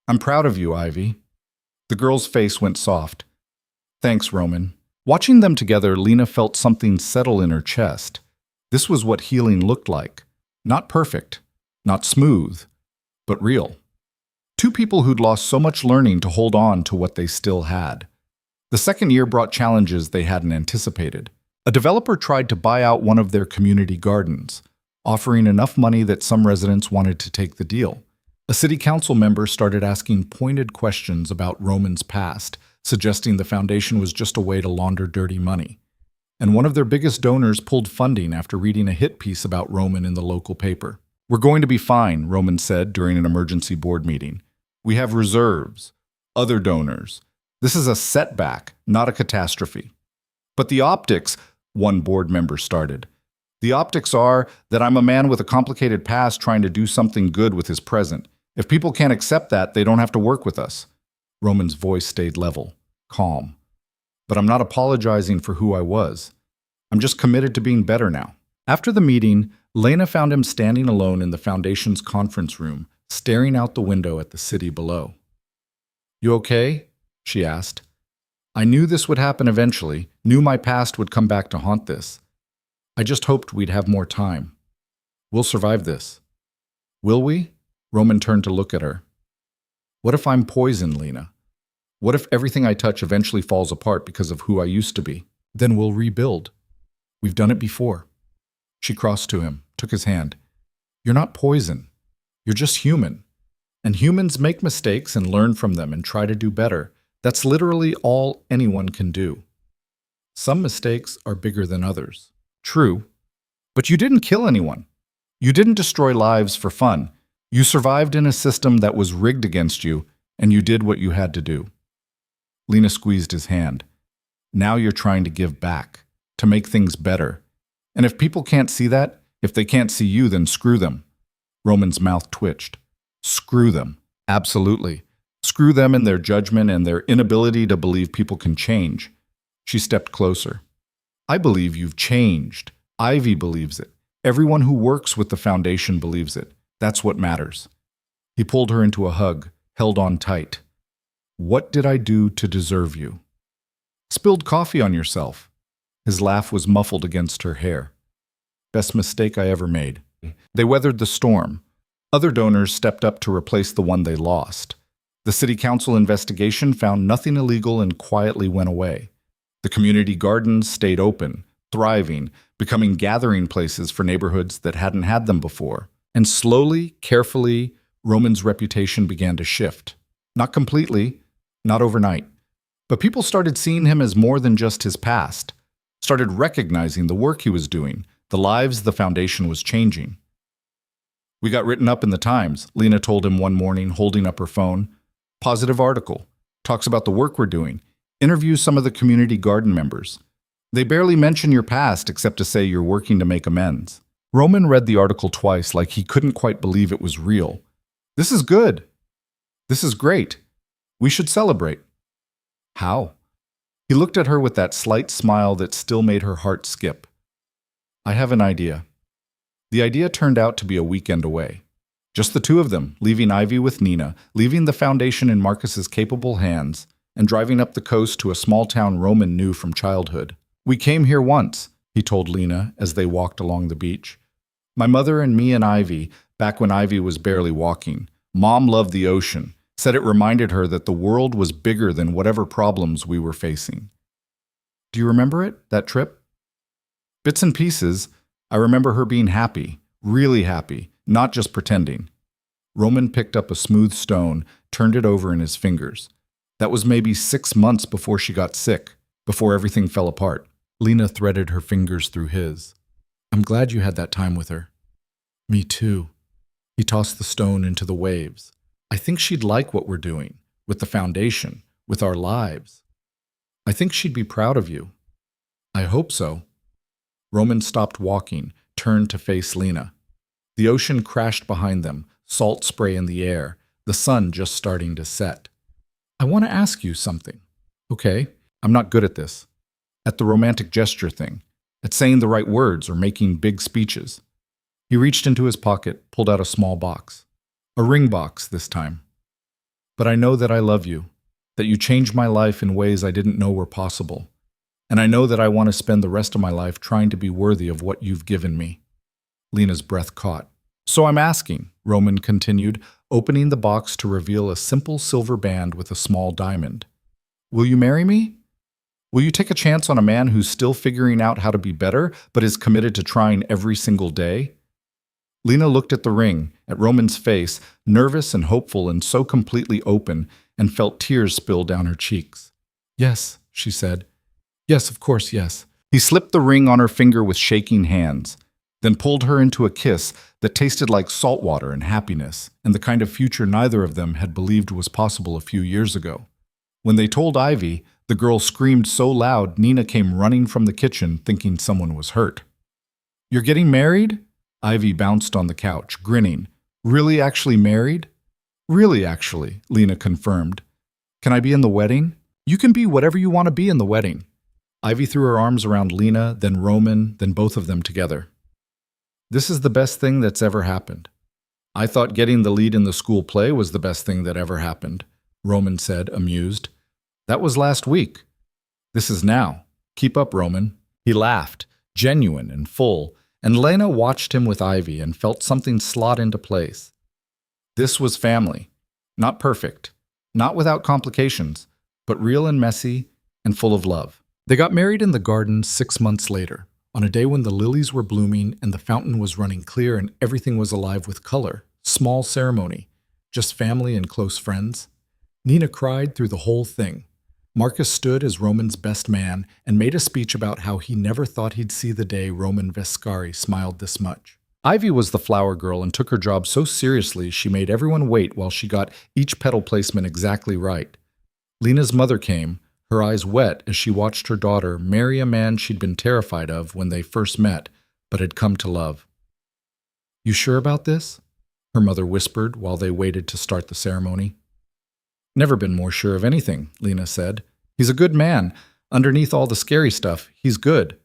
I'm proud of you, Ivy. The girl's face went soft. Thanks, Roman. Watching them together, Lena felt something settle in her chest. This was what healing looked like. Not perfect, not smooth, but real. 2 people who'd lost so much learning to hold on to what they still had. The second year brought challenges they hadn't anticipated. A developer tried to buy out one of their community gardens, offering enough money that some residents wanted to take the deal. A city council member started asking pointed questions about Roman's past, suggesting the foundation was just a way to launder dirty money. And one of their biggest donors pulled funding after reading a hit piece about Roman in the local paper. We're going to be fine, Roman said during an emergency board meeting. We have reserves, other donors. This is a setback, not a catastrophe. But the optics, one board member started. The optics are that I'm a man with a complicated past trying to do something good with his present. If people can't accept that, they don't have to work with us. Roman's voice stayed level, calm. But I'm not apologizing for who I was. I'm just committed to being better now. After the meeting, Lena found him standing alone in the foundation's conference room, staring out the window at the city below. You okay? She asked. I knew this would happen eventually, knew my past would come back to haunt this. I just hoped we'd have more time. We'll survive this. Will we? Roman turned to look at her. What if I'm poison, Lena? What if everything I touch eventually falls apart because of who I used to be? Then we'll rebuild. We've done it before. She crossed to him, took his hand. You're not poison. You're just human. And humans make mistakes and learn from them and try to do better. That's literally all anyone can do. Some mistakes are bigger than others. True. But you didn't kill anyone. You didn't destroy lives for fun. You survived in a system that was rigged against you, and you did what you had to do. Lena squeezed his hand. Now you're trying to give back, to make things better. And if people can't see that, if they can't see you, then screw them. Roman's mouth twitched. Screw them. Absolutely. Screw them and their judgment and their inability to believe people can change. She stepped closer. I believe you've changed. Ivy believes it. Everyone who works with the foundation believes it. That's what matters. He pulled her into a hug, held on tight. What did I do to deserve you? Spilled coffee on yourself. His laugh was muffled against her hair. Best mistake I ever made. They weathered the storm. Other donors stepped up to replace the one they lost. The city council investigation found nothing illegal and quietly went away. The community gardens stayed open, thriving, becoming gathering places for neighborhoods that hadn't had them before. And slowly, carefully, Roman's reputation began to shift. Not completely, not overnight. But people started seeing him as more than just his past, started recognizing the work he was doing, the lives the foundation was changing. We got written up in the Times, Lena told him one morning, holding up her phone. Positive article. Talks about the work we're doing. Interviews some of the community garden members. They barely mention your past except to say you're working to make amends. Roman read the article twice like he couldn't quite believe it was real. This is good. This is great. We should celebrate. How? He looked at her with that slight smile that still made her heart skip. I have an idea. The idea turned out to be a weekend away. Just the two of them, leaving Ivy with Nina, leaving the foundation in Marcus's capable hands, and driving up the coast to a small town Roman knew from childhood. We came here once, he told Lena as they walked along the beach. My mother and me and Ivy, back when Ivy was barely walking. Mom loved the ocean, said it reminded her that the world was bigger than whatever problems we were facing. Do you remember it, that trip? Bits and pieces. I remember her being happy, really happy, not just pretending. Roman picked up a smooth stone, turned it over in his fingers. That was maybe 6 months before she got sick, before everything fell apart. Lena threaded her fingers through his. I'm glad you had that time with her. Me too. He tossed the stone into the waves. I think she'd like what we're doing, with the foundation, with our lives. I think she'd be proud of you. I hope so. Roman stopped walking, turned to face Lena. The ocean crashed behind them, salt spray in the air, the sun just starting to set. I want to ask you something. Okay, I'm not good at this. At the romantic gesture thing, at saying the right words or making big speeches. He reached into his pocket, pulled out a small box. A ring box this time. But I know that I love you, that you changed my life in ways I didn't know were possible. And I know that I want to spend the rest of my life trying to be worthy of what you've given me. Lena's breath caught. So I'm asking, Roman continued, opening the box to reveal a simple silver band with a small diamond. Will you marry me? Will you take a chance on a man who's still figuring out how to be better, but is committed to trying every single day? Lena looked at the ring, at Roman's face, nervous and hopeful and so completely open, and felt tears spill down her cheeks. Yes, she said. Yes, of course, yes. He slipped the ring on her finger with shaking hands, then pulled her into a kiss that tasted like salt water and happiness, and the kind of future neither of them had believed was possible a few years ago. When they told Ivy, the girl screamed so loud Nina came running from the kitchen thinking someone was hurt. You're getting married? Ivy bounced on the couch, grinning. Really actually married? Really actually, Lena confirmed. Can I be in the wedding? You can be whatever you want to be in the wedding. Ivy threw her arms around Lena, then Roman, then both of them together. This is the best thing that's ever happened. I thought getting the lead in the school play was the best thing that ever happened, Roman said, amused. That was last week. This is now. Keep up, Roman. He laughed, genuine and full, and Lena watched him with Ivy and felt something slot into place. This was family. Not perfect, not without complications, but real and messy and full of love. They got married in the garden 6 months later, on a day when the lilies were blooming and the fountain was running clear and everything was alive with color. Small ceremony, just family and close friends. Nina cried through the whole thing. Marcus stood as Roman's best man and made a speech about how he never thought he'd see the day Roman Vescari smiled this much. Ivy was the flower girl and took her job so seriously she made everyone wait while she got each petal placement exactly right. Lena's mother came, her eyes wet as she watched her daughter marry a man she'd been terrified of when they first met, but had come to love. You sure about this? Her mother whispered while they waited to start the ceremony. Never been more sure of anything, Lena said. He's a good man. Underneath all the scary stuff, he's good.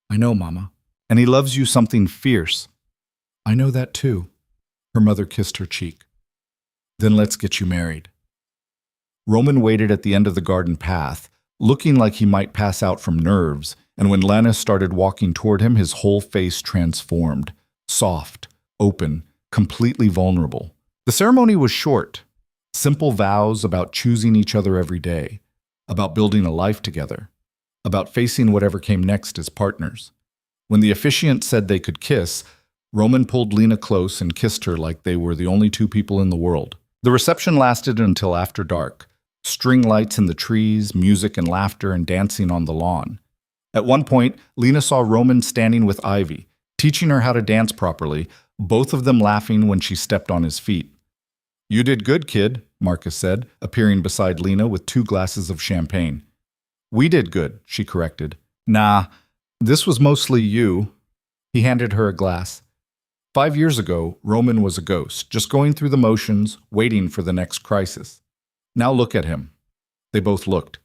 I know, Mama. And he loves you something fierce. I know that too. Her mother kissed her cheek. Then let's get you married. Roman waited at the end of the garden path, looking like he might pass out from nerves, and when Lena started walking toward him, his whole face transformed, soft, open, completely vulnerable. The ceremony was short. Simple vows about choosing each other every day, about building a life together, about facing whatever came next as partners. When the officiant said they could kiss, Roman pulled Lena close and kissed her like they were the only two people in the world. The reception lasted until after dark. String lights in the trees, music and laughter and dancing on the lawn. At one point, Lena saw Roman standing with Ivy, teaching her how to dance properly, both of them laughing when she stepped on his feet. "You did good, kid," Marcus said, appearing beside Lena with 2 glasses of champagne. "We did good," she corrected. "Nah, this was mostly you." He handed her a glass. 5 years ago, Roman was a ghost, just going through the motions, waiting for the next crisis. Now look at him. They both looked.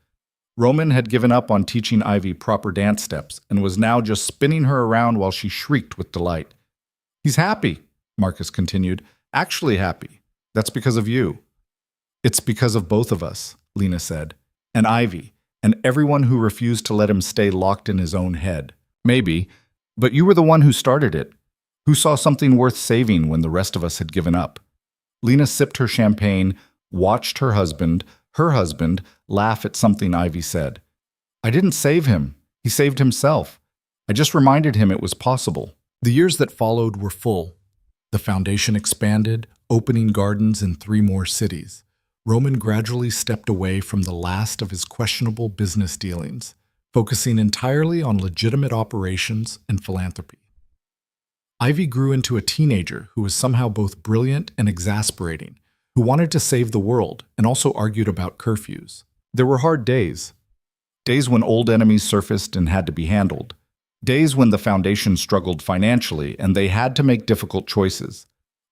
Roman had given up on teaching Ivy proper dance steps and was now just spinning her around while she shrieked with delight. "He's happy," Marcus continued. "Actually happy. That's because of you." "It's because of both of us," Lena said. "And Ivy, and everyone who refused to let him stay locked in his own head. Maybe, but you were the one who started it, who saw something worth saving when the rest of us had given up." Lena sipped her champagne, watched her husband, laugh at something Ivy said. "I didn't save him. He saved himself. I just reminded him it was possible." The years that followed were full. The foundation expanded, opening gardens in 3 more cities. Roman gradually stepped away from the last of his questionable business dealings, focusing entirely on legitimate operations and philanthropy. Ivy grew into a teenager who was somehow both brilliant and exasperating, who wanted to save the world and also argued about curfews. There were hard days. Days when old enemies surfaced and had to be handled. Days when the Foundation struggled financially and they had to make difficult choices.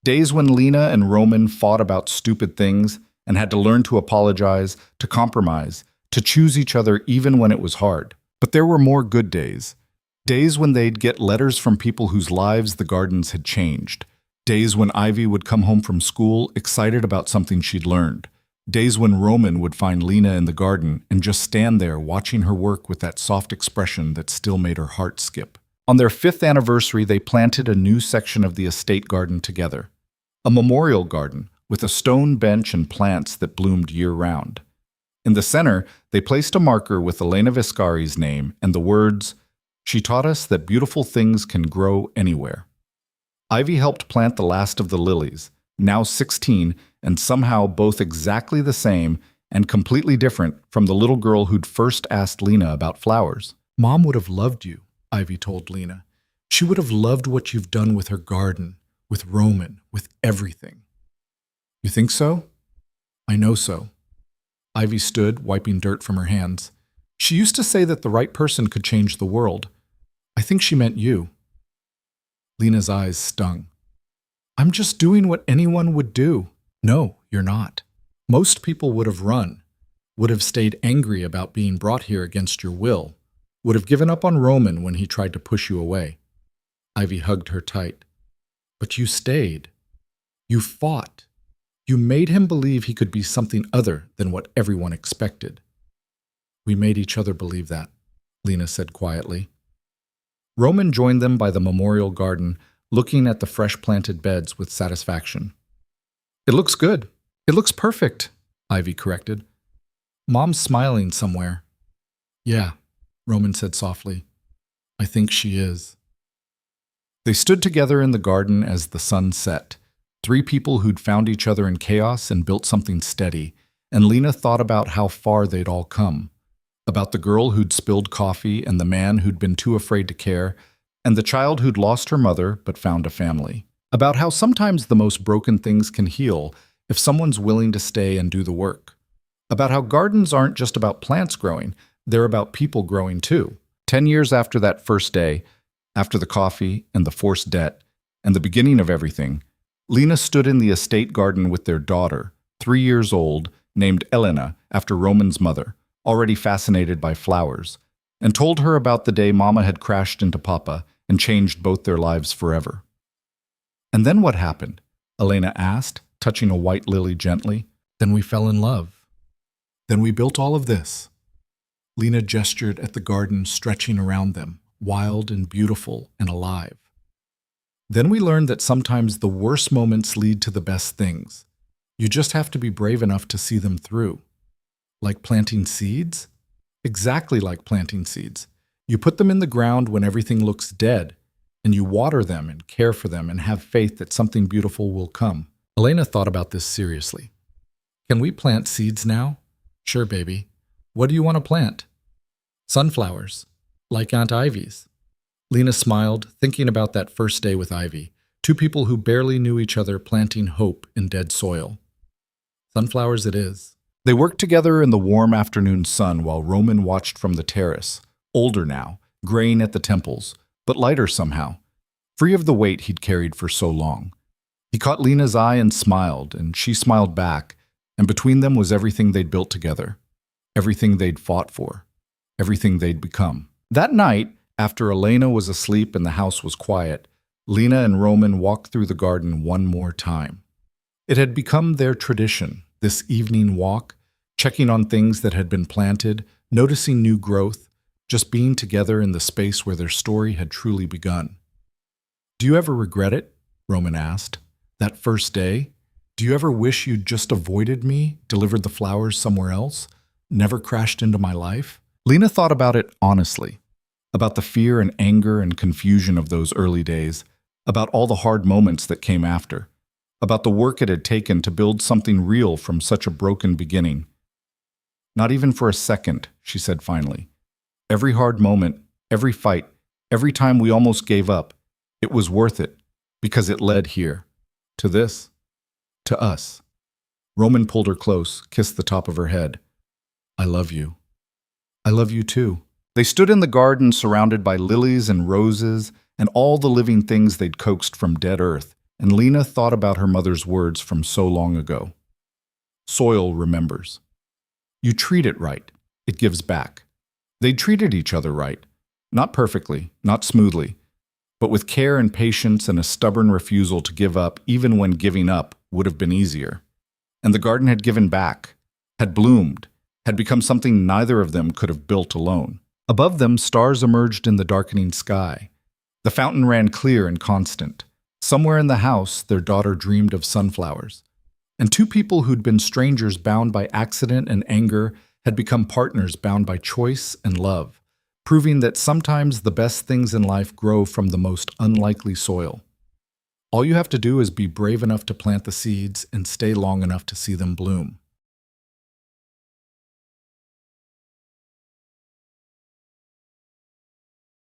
Days when Lena and Roman fought about stupid things and had to learn to apologize, to compromise, to choose each other even when it was hard. But there were more good days. Days when they'd get letters from people whose lives the gardens had changed. Days when Ivy would come home from school excited about something she'd learned. Days when Roman would find Lena in the garden and just stand there watching her work with that soft expression that still made her heart skip. On their 5th anniversary, they planted a new section of the estate garden together. A memorial garden with a stone bench and plants that bloomed year-round. In the center, they placed a marker with Elena Viscari's name and the words, "She taught us that beautiful things can grow anywhere." Ivy helped plant the last of the lilies, now 16, and somehow both exactly the same and completely different from the little girl who'd first asked Lena about flowers. "Mom would have loved you," Ivy told Lena. "She would have loved what you've done with her garden, with Roman, with everything." "You think so?" "I know so." Ivy stood, wiping dirt from her hands. "She used to say that the right person could change the world. I think she meant you." Lena's eyes stung. "I'm just doing what anyone would do." "No, you're not. Most people would have run, would have stayed angry about being brought here against your will, would have given up on Roman when he tried to push you away." Ivy hugged her tight. "But you stayed. You fought. You made him believe he could be something other than what everyone expected." "We made each other believe that," Lena said quietly. Roman joined them by the memorial garden, looking at the fresh-planted beds with satisfaction. "It looks good. It looks perfect," Ivy corrected. "Mom's smiling somewhere." "Yeah," Roman said softly. "I think she is." They stood together in the garden as the sun set, 3 people who'd found each other in chaos and built something steady, and Lena thought about how far they'd all come. About the girl who'd spilled coffee and the man who'd been too afraid to care, and the child who'd lost her mother but found a family. About how sometimes the most broken things can heal if someone's willing to stay and do the work. About how gardens aren't just about plants growing, they're about people growing too. 10 years after that first day, after the coffee and the forced debt, and the beginning of everything, Lena stood in the estate garden with their daughter, 3 years old, named Elena after Roman's mother, already fascinated by flowers, and told her about the day Mama had crashed into Papa and changed both their lives forever. "And then what happened?" Elena asked, touching a white lily gently. "Then we fell in love. Then we built all of this." Lena gestured at the garden stretching around them, wild and beautiful and alive. Then we learned that sometimes the worst moments lead to the best things. You just have to be brave enough to see them through. Like planting seeds? Exactly like planting seeds. You put them in the ground when everything looks dead, and you water them and care for them and have faith that something beautiful will come. Elena thought about this seriously. Can we plant seeds now? Sure, baby. What do you want to plant? Sunflowers, like Aunt Ivy's. Lena smiled, thinking about that first day with Ivy, two people who barely knew each other planting hope in dead soil. Sunflowers it is. They worked together in the warm afternoon sun while Roman watched from the terrace, older now, graying at the temples, but lighter somehow, free of the weight he'd carried for so long. He caught Lena's eye and she smiled back, and between them was everything they'd built together, everything they'd fought for, everything they'd become. That night, after Elena was asleep and the house was quiet, Lena and Roman walked through the garden one more time. It had become their tradition, this evening walk, checking on things that had been planted, noticing new growth, just being together in the space where their story had truly begun. Do you ever regret it? Roman asked. That first day? Do you ever wish you'd just avoided me, delivered the flowers somewhere else, never crashed into my life? Lena thought about it honestly, about the fear and anger and confusion of those early days, about all the hard moments that came after, about the work it had taken to build something real from such a broken beginning. Not even for a second, she said finally. Every hard moment, every fight, every time we almost gave up, it was worth it, because it led here, to this, to us. Roman pulled her close, kissed the top of her head. I love you. I love you too. They stood in the garden surrounded by lilies and roses and all the living things they'd coaxed from dead earth, and Lena thought about her mother's words from so long ago. Soil remembers. You treat it right, it gives back. They treated each other right, not perfectly, not smoothly, but with care and patience and a stubborn refusal to give up even when giving up would have been easier. And the garden had given back, had bloomed, had become something neither of them could have built alone. Above them, stars emerged in the darkening sky. The fountain ran clear and constant. Somewhere in the house, their daughter dreamed of sunflowers. And two people who'd been strangers bound by accident and anger had become partners bound by choice and love, proving that sometimes the best things in life grow from the most unlikely soil. All you have to do is be brave enough to plant the seeds and stay long enough to see them bloom.